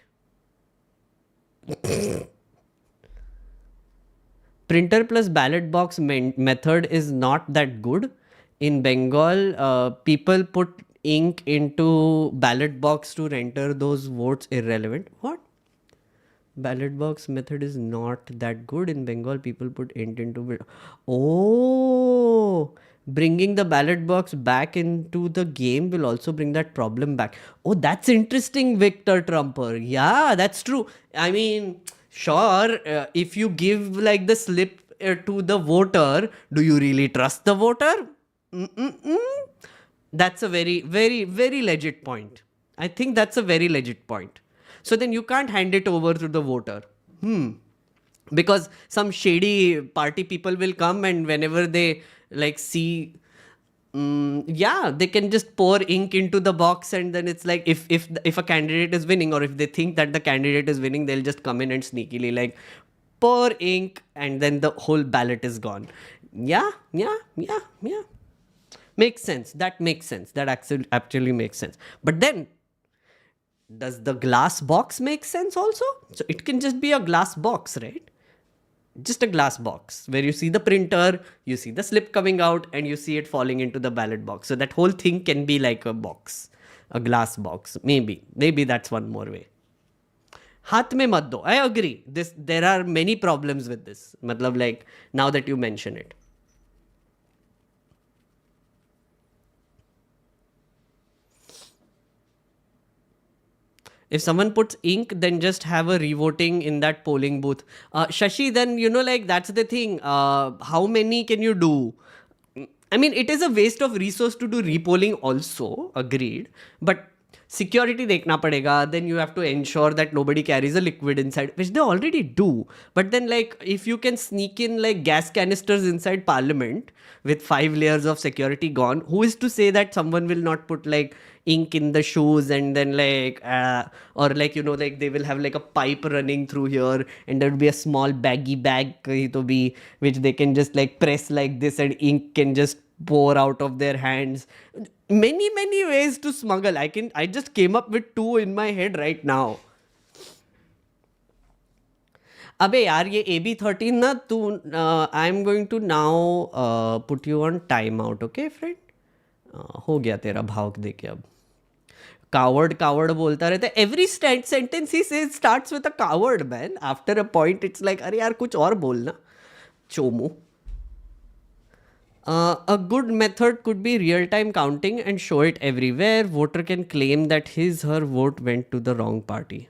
Printer plus ballot box method is not that good. In Bengal, people put ink into ballot box to render those votes irrelevant. What? Ballot box method is not that good. In Bengal, people put ink into... Oh, bringing the ballot box back into the game will also bring that problem back. Oh, that's interesting, Victor Trumper. Yeah, that's true. I mean... Sure, if you give like the slip to the voter, do you really trust the voter? That's a very, very, very legit point. I think that's a very legit point. So then you can't hand it over to the voter. Because some shady party people will come and whenever they like see... they can just pour ink into the box and then it's like if a candidate is winning or if they think that the candidate is winning, they'll just come in and sneakily like pour ink and then the whole ballot is gone. Yeah. Makes sense. That makes sense. That actually makes sense. But then, does the glass box make sense also? So it can just be a glass box, right? Just a glass box where you see the printer, you see the slip coming out and you see it falling into the ballot box. So that whole thing can be like a box, a glass box. Maybe that's one more way. Haath mein mat do. I agree. There are many problems with this. Matlab like now that you mention it. If someone puts ink, then just have a revoting in that polling booth. Shashi, then, like that's the thing. How many can you do? I mean, it is a waste of resource to do repolling also. Agreed. But security dekhna padega. Then you have to ensure that nobody carries a liquid inside, which they already do. But then like, if you can sneak in like gas canisters inside parliament with 5 layers of security gone, who is to say that someone will not put like ink in the shoes and then like or like like they will have like a pipe running through here and there will be a small baggy bag which they can just like press like this and ink can just pour out of their hands. Many ways to smuggle. I just came up with 2 in my head right now. अबे यार ये AB13 ना तू I am going to now put you on time out. Okay friend, हो गया तेरा भाव दे के. अब कावर्ड बोलता रहता है. Every sentence he starts with a coward man. After a point it's like अरे यार कुछ और बोलना Chomu. A good method could be real-time counting and show it everywhere. Voter can claim that her vote went to the wrong party.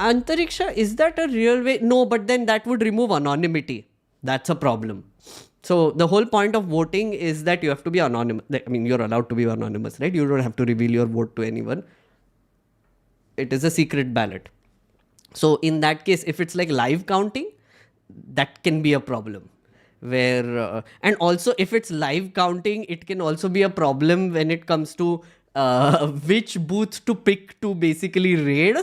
Antariksha, is that a real way? No, but then that would remove anonymity. That's a problem. So the whole point of voting is that you have to be anonymous. I mean, you're allowed to be anonymous, right? You don't have to reveal your vote to anyone. It is a secret ballot. So in that case, if it's like live counting, that can be a problem. Where and also if it's live counting, it can also be a problem when it comes to which booth to pick to basically raid.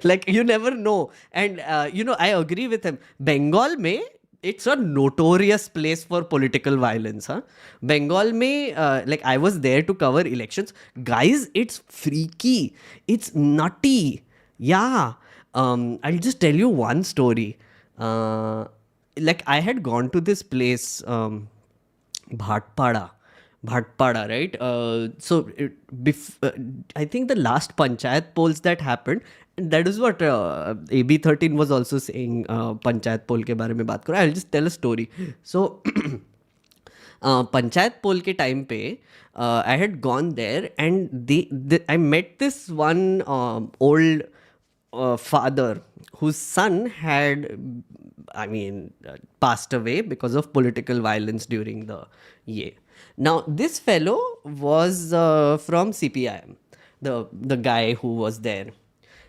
Like you never know. And I agree with him. Bengal mein it's a notorious place for political violence. Huh? Bengal mein, like I was there to cover elections. Guys, it's freaky. It's nutty. Yeah. I'll just tell you one story. Like I had gone to this place, Bhatpada. Bhatpada, right? I think the last panchayat polls that happened, that is what AB 13 was also saying. Panchayat poll के बारे में बात करो. I'll just tell a story. So panchayat पोल के time पे I had gone there and I met this one old father whose son had, passed away because of political violence during the year. Now, this fellow was from CPIM, the guy who was there.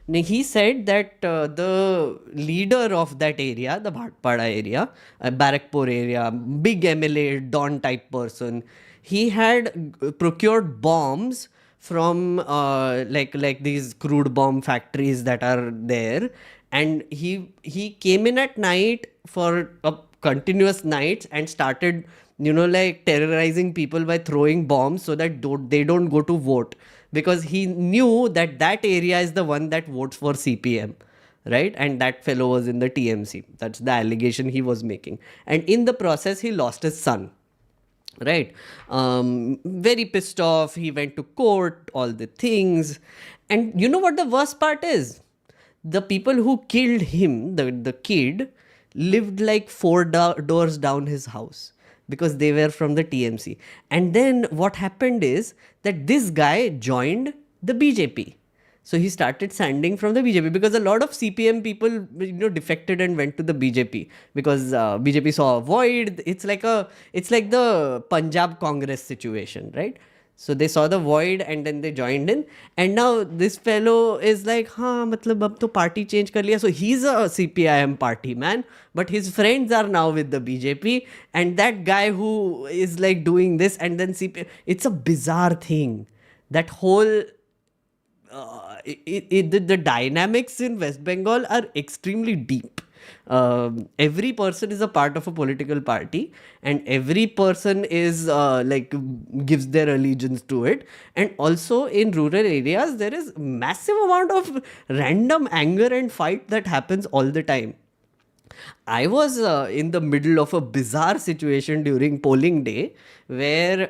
Now, he said that the leader of that area, the Bhatpada area, Barakpur area, big MLA, Don type person, he had procured bombs from like these crude bomb factories that are there, and he came in at night for continuous nights and started like terrorizing people by throwing bombs so that they don't go to vote, because he knew that that area is the one that votes for CPM, right? And that fellow was in the TMC. That's the allegation he was making, and in the process he lost his son. Right. Very pissed off. He went to court, all the things. And you know what the worst part is? The people who killed him, the kid, lived like four doors down his house because they were from the TMC. And then what happened is that this guy joined the BJP. So he started standing from the BJP because a lot of CPM people, defected and went to the BJP because BJP saw a void. It's like the Punjab Congress situation, right? So they saw the void and then they joined in. And now this fellow is like, matlab ab to party change kar liya. So he's a CPIM party man, but his friends are now with the BJP. And that guy who is like doing this and then CPIM, it's a bizarre thing. That whole... the dynamics in West Bengal are extremely deep. Every person is a part of a political party, and every person is gives their allegiance to it. And also in rural areas, there is massive amount of random anger and fight that happens all the time. I was in the middle of a bizarre situation during polling day where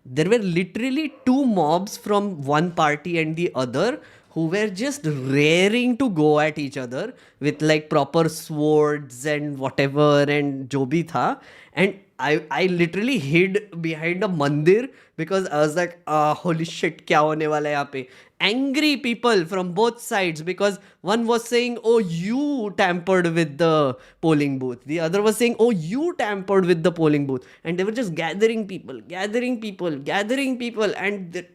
there were literally two mobs from one party and the other who were just raring to go at each other with like proper swords and whatever and jo bhi tha. And I literally hid behind a mandir because I was like, holy shit, kya hone wala hai yahan pe? Angry people from both sides, because one was saying, oh, you tampered with the polling booth. The other was saying, oh, you tampered with the polling booth. And they were just gathering people, and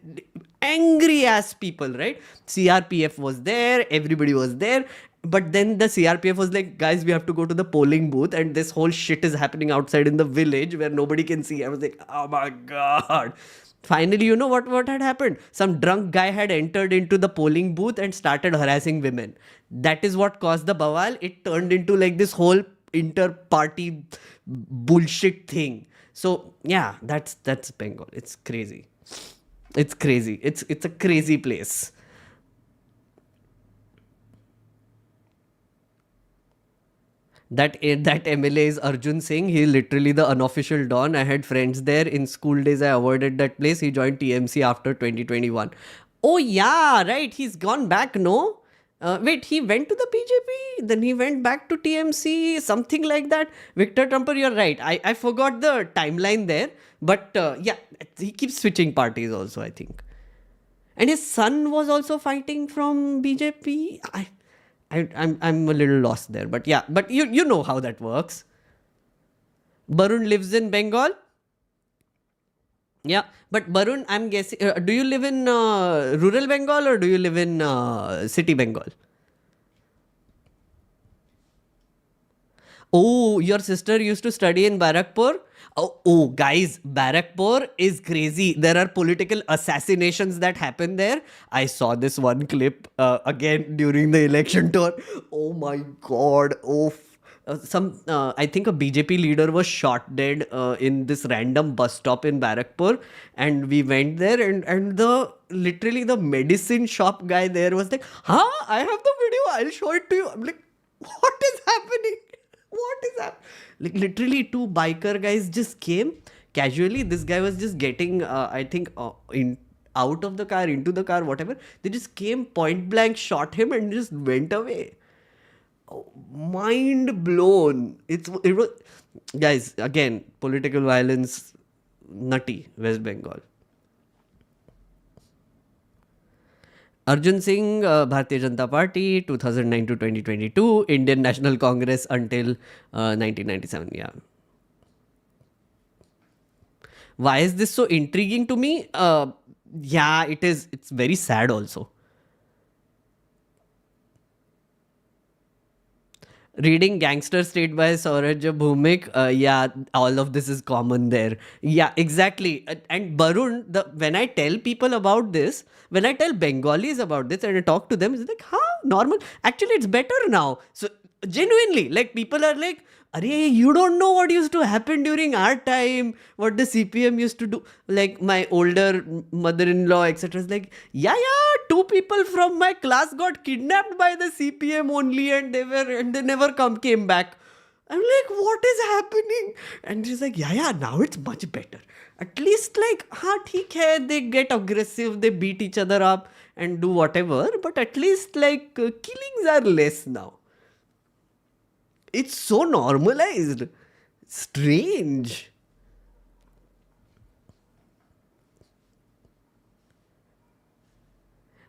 angry ass people, right? CRPF was there, everybody was there. But then the CRPF was like, guys, we have to go to the polling booth and this whole shit is happening outside in the village where nobody can see. I was like, oh my God. Finally, you know what had happened? Some drunk guy had entered into the polling booth and started harassing women. That is what caused the bawal. It turned into like this whole inter-party bullshit thing. So yeah, that's Bengal. It's crazy. It's crazy. It's a crazy place. That MLA is Arjun Singh. He is literally the unofficial Don. I had friends there. In school days, I avoided that place. He joined TMC after 2021. Oh yeah, right. He's gone back, no? Wait, he went to the BJP? Then he went back to TMC? Something like that? Victor Trumper, you're right. I forgot the timeline there. But yeah, he keeps switching parties also, I think. And his son was also fighting from BJP? I'm a little lost there, but yeah, but you know how that works. Barun lives in Bengal. Yeah, but Barun, I'm guessing, do you live in rural Bengal or do you live in city Bengal? Oh, your sister used to study in Barakpur? Oh, guys, Barakpur is crazy. There are political assassinations that happen there. I saw this one clip again during the election tour. Oh my God. Oh, I think a BJP leader was shot dead in this random bus stop in Barakpur, and we went there, and the literally the medicine shop guy there was like, "Huh, I have the video. I'll show it to you." I'm like, "What is happening? What is happening?" Like literally, two biker guys just came casually. This guy was just getting, I think, in out of the car, into the car, whatever. They just came point blank, shot him, and just went away. Mind blown. It was, guys, again, political violence, nutty, West Bengal. Arjun Singh, Bharatiya Janata Party, 2009 to 2022, Indian National Congress until 1997. Yeah. Why is this so intriguing to me? Yeah, it is. It's very sad also. Reading Gangster State by Sauraj Bhumik, yeah, all of this is common there. Yeah, exactly. And Barun, when I tell people about this, when I tell Bengalis about this and I talk to them, it's like, huh, normal. Actually, it's better now. So, genuinely, like, people are like, Arey, you don't know what used to happen during our time, what the CPM used to do. Like, my older mother-in-law, etc. is like, yeah, two people from my class got kidnapped by the CPM only, and they never came back. I'm like, what is happening? And she's like, yeah, now it's much better. At least, like, theek hai, they get aggressive, they beat each other up and do whatever, but at least, like, killings are less now. It's so normalized. Strange.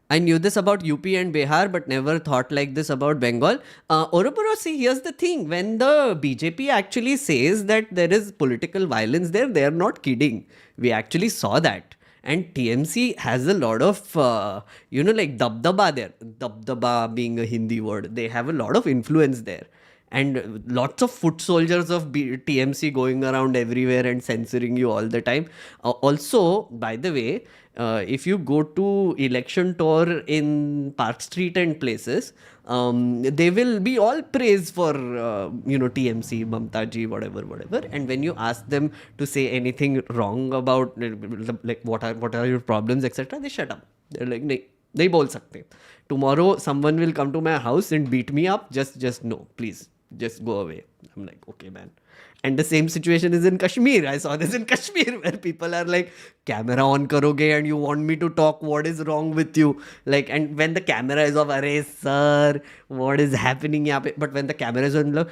I knew this about UP and Bihar, but never thought like this about Bengal. Orapuro, see, here's the thing. When the BJP actually says that there is political violence there, they are not kidding. We actually saw that. And TMC has a lot of, like dabdaba there. Dabdaba being a Hindi word. They have a lot of influence there. And lots of foot soldiers of TMC going around everywhere and censoring you all the time. Also, by the way, if you go to election tour in Park Street and places, they will be all praised for, TMC, Mamta ji, whatever. And when you ask them to say anything wrong about, like, what are your problems, etc., they shut up. They're like, nahi bol sakte. Tomorrow, someone will come to my house and beat me up. Just no, please. Just go away. I'm like, okay, man. And the same situation is in Kashmir. I saw this in Kashmir where people are like, camera on karoge and you want me to talk. What is wrong with you? Like, and when the camera is off, arey sir, what is happening here? But when the camera is on,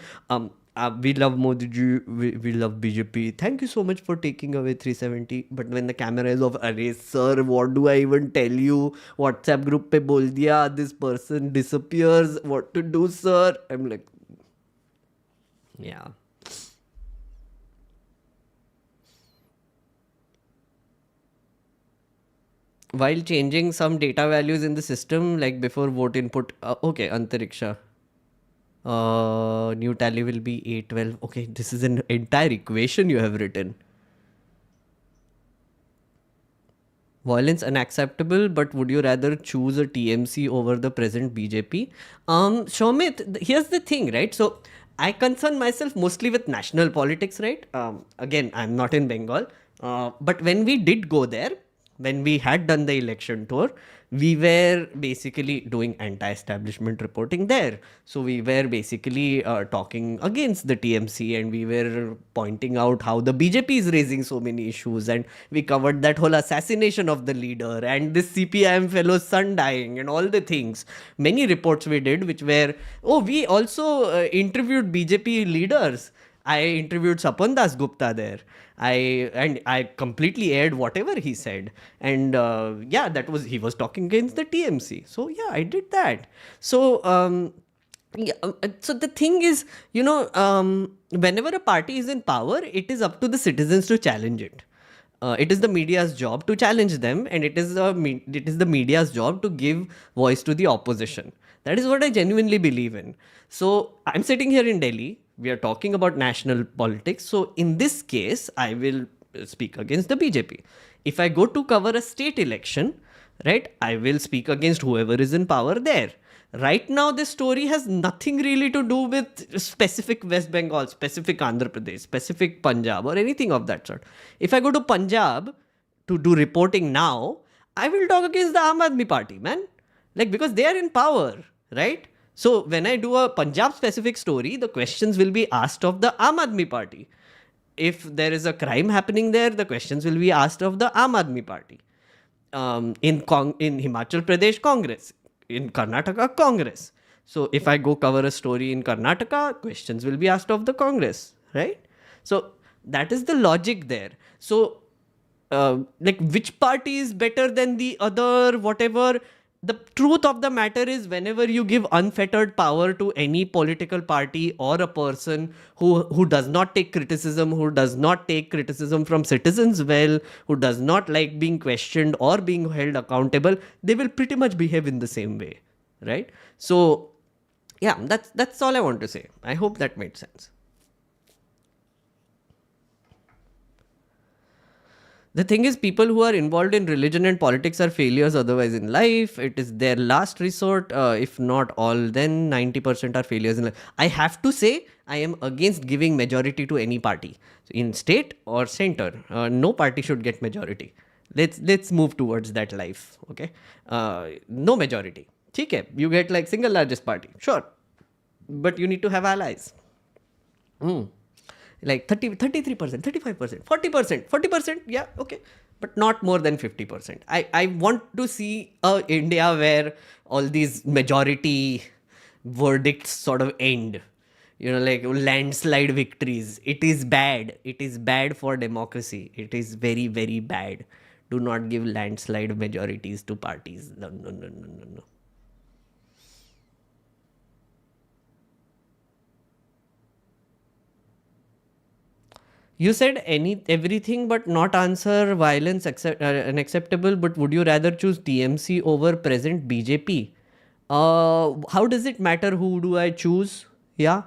we love Modi ji, we love BJP. Thank you so much for taking away 370. But when the camera is off, arey sir, what do I even tell you? WhatsApp group pe bol diya, this person disappears. What to do, sir? I'm like, yeah. While changing some data values in the system, like before vote input, okay, Antariksha. New tally will be 812. Okay, this is an entire equation you have written. Violence unacceptable, but would you rather choose a TMC over the present BJP? Shomit, here's the thing, right? So, I concern myself mostly with national politics, right? Again, I'm not in Bengal. But when we did go there, when we had done the election tour, we were basically doing anti-establishment reporting there. So we were basically talking against the TMC, and we were pointing out how the BJP is raising so many issues, and we covered that whole assassination of the leader and this CPIM fellow's son dying and all the things. Many reports we did which were, we also interviewed BJP leaders. I interviewed Sapan Das Gupta there. I completely aired whatever he said. And he was talking against the TMC. So yeah, I did that. So, so the thing is, whenever a party is in power, it is up to the citizens to challenge it. It is the media's job to challenge them, and it is the media's job to give voice to the opposition. That is what I genuinely believe in. So I'm sitting here in Delhi. We are talking about national politics. So in this case, I will speak against the BJP. If I go to cover a state election, right, I will speak against whoever is in power there. Right now, this story has nothing really to do with specific West Bengal, specific Andhra Pradesh, specific Punjab, or anything of that sort. If I go to Punjab to do reporting now, I will talk against the Aam Aadmi Party, man. Like, because they are in power, right? So when I do a Punjab specific story, the questions will be asked of the Aam Aadmi Party. If there is a crime happening there, the questions will be asked of the Aam Aadmi Party. In Himachal Pradesh, Congress. In Karnataka, Congress. So if I go cover a story in Karnataka, questions will be asked of the Congress, right? So that is the logic there. So like which party is better than the other, whatever. The truth of the matter is, whenever you give unfettered power to any political party or a person who does not take criticism, who does not take criticism from citizens well, who does not like being questioned or being held accountable, they will pretty much behave in the same way, right? So yeah, that's all I want to say. I hope that made sense. The thing is, people who are involved in religion and politics are failures otherwise in life. It is their last resort. If not all, then 90% are failures in life. I have to say, I am against giving majority to any party. In state or center, no party should get majority. Let's move towards that life, okay? No majority. Okay, you get like single largest party, sure. But you need to have allies. Like 33%, 35%, 40%, 40%, yeah, okay. But not more than 50%. I want to see a India where all these majority verdicts sort of end. You know, like landslide victories. It is bad. It is bad for democracy. It is very, very bad. Do not give landslide majorities to parties. No. You said everything but not answer violence unacceptable, but would you rather choose TMC over present BJP? How does it matter who do I choose? Yeah.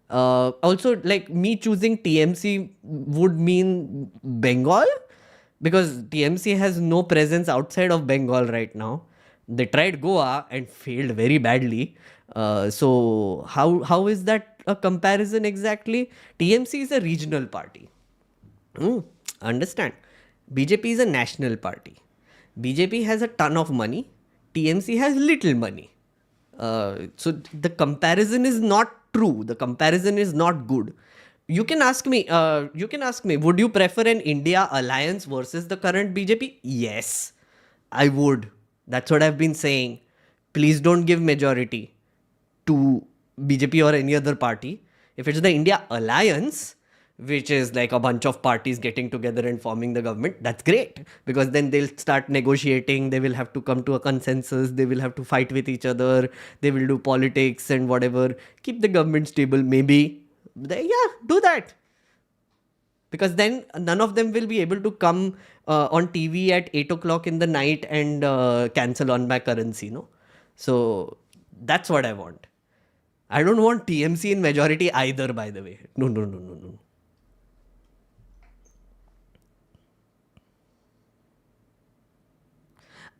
Also, like me choosing TMC would mean Bengal, because TMC has no presence outside of Bengal right now. They tried Goa and failed very badly. So how is that a comparison exactly? TMC is a regional party. Understand? BJP is a national party. BJP has a ton of money. TMC has little money. So the comparison is not true. The comparison is not good. You can ask me, would you prefer an India alliance versus the current BJP? Yes, I would. That's what I've been saying. Please don't give majority to BJP or any other party. If it's the India alliance, which is like a bunch of parties getting together and forming the government, that's great, because then they'll start negotiating, they will have to come to a consensus, they will have to fight with each other, they will do politics and whatever, keep the government stable, maybe. Do that. Because then none of them will be able to come on TV at 8 o'clock in the night and cancel on my currency, no? So that's what I want. I don't want TMC in majority either, by the way. No.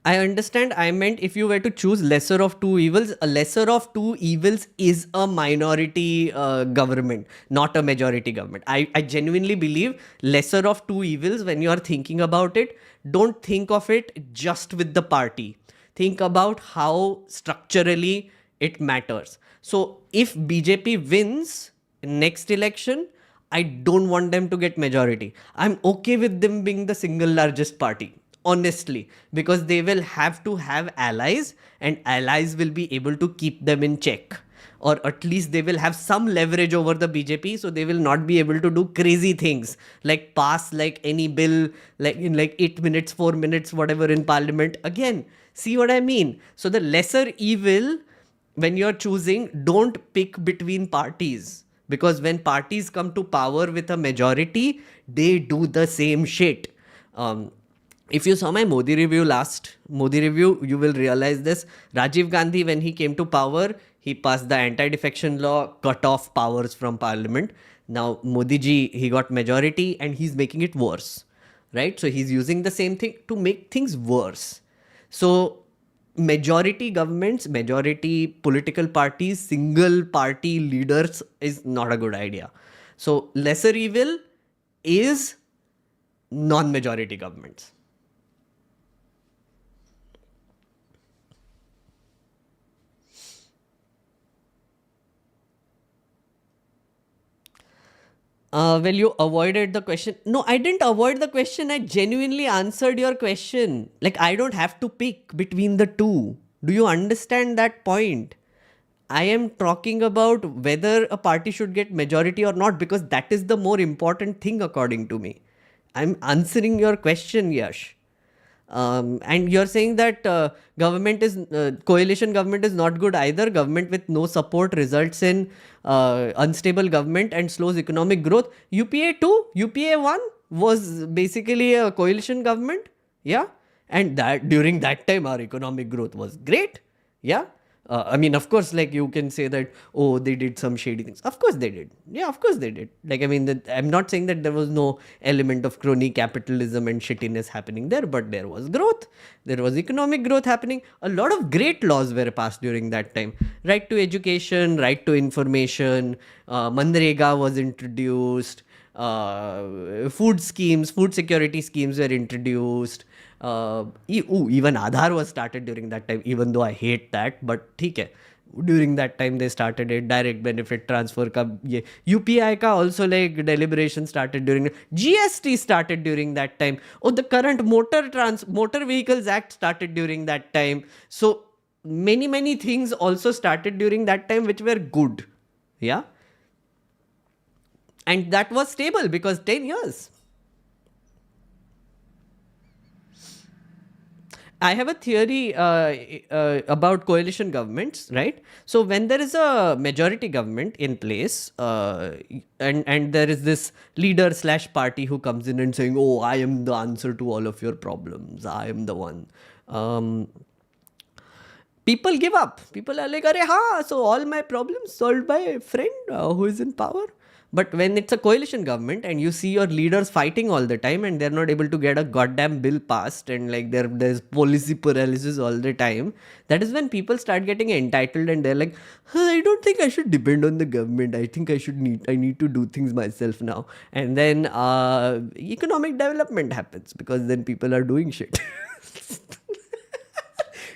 I understand. I meant if you were to choose lesser of two evils, a lesser of two evils is a minority government, not a majority government. I genuinely believe lesser of two evils, when you are thinking about it, don't think of it just with the party. Think about how structurally it matters. So if BJP wins next election, I don't want them to get majority. I'm okay with them being the single largest party. Honestly, because they will have to have allies, and allies will be able to keep them in check, or at least they will have some leverage over the BJP, so they will not be able to do crazy things like pass like any bill like in like 8 minutes, 4 minutes, whatever in parliament. Again, see what I mean? So the lesser evil, when you're choosing, don't pick between parties, because when parties come to power with a majority, they do the same shit. If you saw my Modi review, you will realize this. Rajiv Gandhi, when he came to power, he passed the anti-defection law, cut off powers from parliament. Now, Modi ji, he got majority and he's making it worse, right? So he's using the same thing to make things worse. So majority governments, majority political parties, single party leaders is not a good idea. So lesser evil is non-majority governments. Well, you avoided the question. No, I didn't avoid the question. I genuinely answered your question. Like, I don't have to pick between the two. Do you understand that point? I am talking about whether a party should get majority or not, because that is the more important thing according to me. I'm answering your question, Yash. And you're saying that coalition government is not good either. Government with no support results in unstable government and slows economic growth. UPA 2, UPA 1 was basically a coalition government. Yeah. And that during that time, our economic growth was great. Yeah. I mean, of course, like you can say that, oh, they did some shady things. Of course they did. Yeah, of course they did. Like, I mean, I'm not saying that there was no element of crony capitalism and shittiness happening there, but there was growth. There was economic growth happening. A lot of great laws were passed during that time. Right to education, right to information, Manrega was introduced, food schemes, food security schemes were introduced. Even Aadhar was started during that time, even though I hate that, but theek hai. During that time they started it. Direct benefit transfer ka ye UPI ka also like deliberation started during GST started during that time. Oh, the current motor vehicles act started during that time. So many things also started during that time which were good. Yeah. And that was stable because 10 years. I have a theory about coalition governments, right? So when there is a majority government in place, and there is this leader / party who comes in and saying, "Oh, I am the answer to all of your problems. I am the one." People give up. People are like, "Arey ha, so all my problems solved by a friend who is in power." But when it's a coalition government and you see your leaders fighting all the time and they're not able to get a goddamn bill passed and like there's policy paralysis all the time, that is when people start getting entitled and they're like, I don't think I should depend on the government. I think I need to do things myself now. And then economic development happens because then people are doing shit.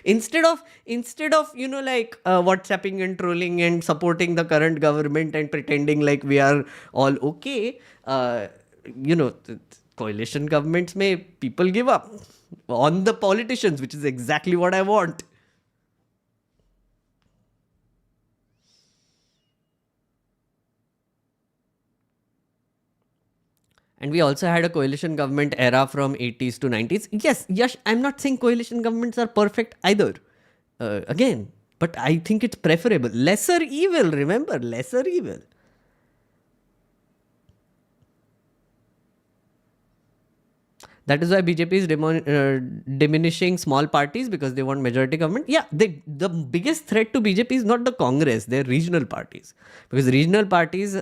Instead of like WhatsApping and trolling and supporting the current government and pretending like we are all okay, coalition governments may people give up on the politicians, which is exactly what I want. And we also had a coalition government era from 80s to 90s. Yes, I'm not saying coalition governments are perfect either. Again, but I think it's preferable. Lesser evil, remember, lesser evil. That is why BJP is diminishing small parties because they want majority government. Yeah, the biggest threat to BJP is not the Congress, they're regional parties. Because regional parties,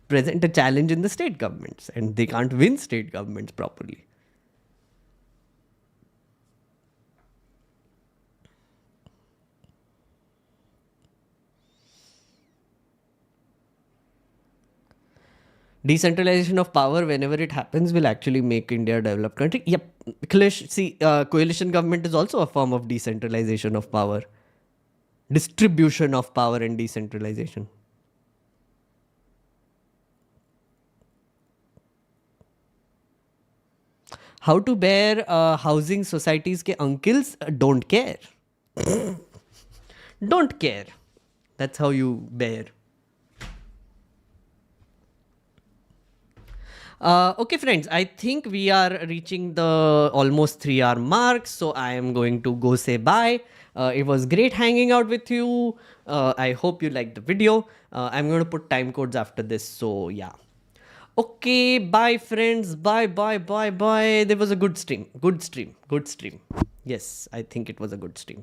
present a challenge in the state governments and they can't win state governments properly. Decentralization of power, whenever it happens, will actually make India a developed country. Yep. Coalition government is also a form of decentralization of power. Distribution of power and decentralization. How to bear housing societies ke uncles don't care. Don't care. That's how you bear. Okay, friends, I think we are reaching the almost 3-hour mark. So I am going to go say bye. It was great hanging out with you. I hope you liked the video. I'm going to put time codes after this. So yeah. Okay, bye friends. Bye. There was a good stream. Good stream. Yes, I think it was a good stream.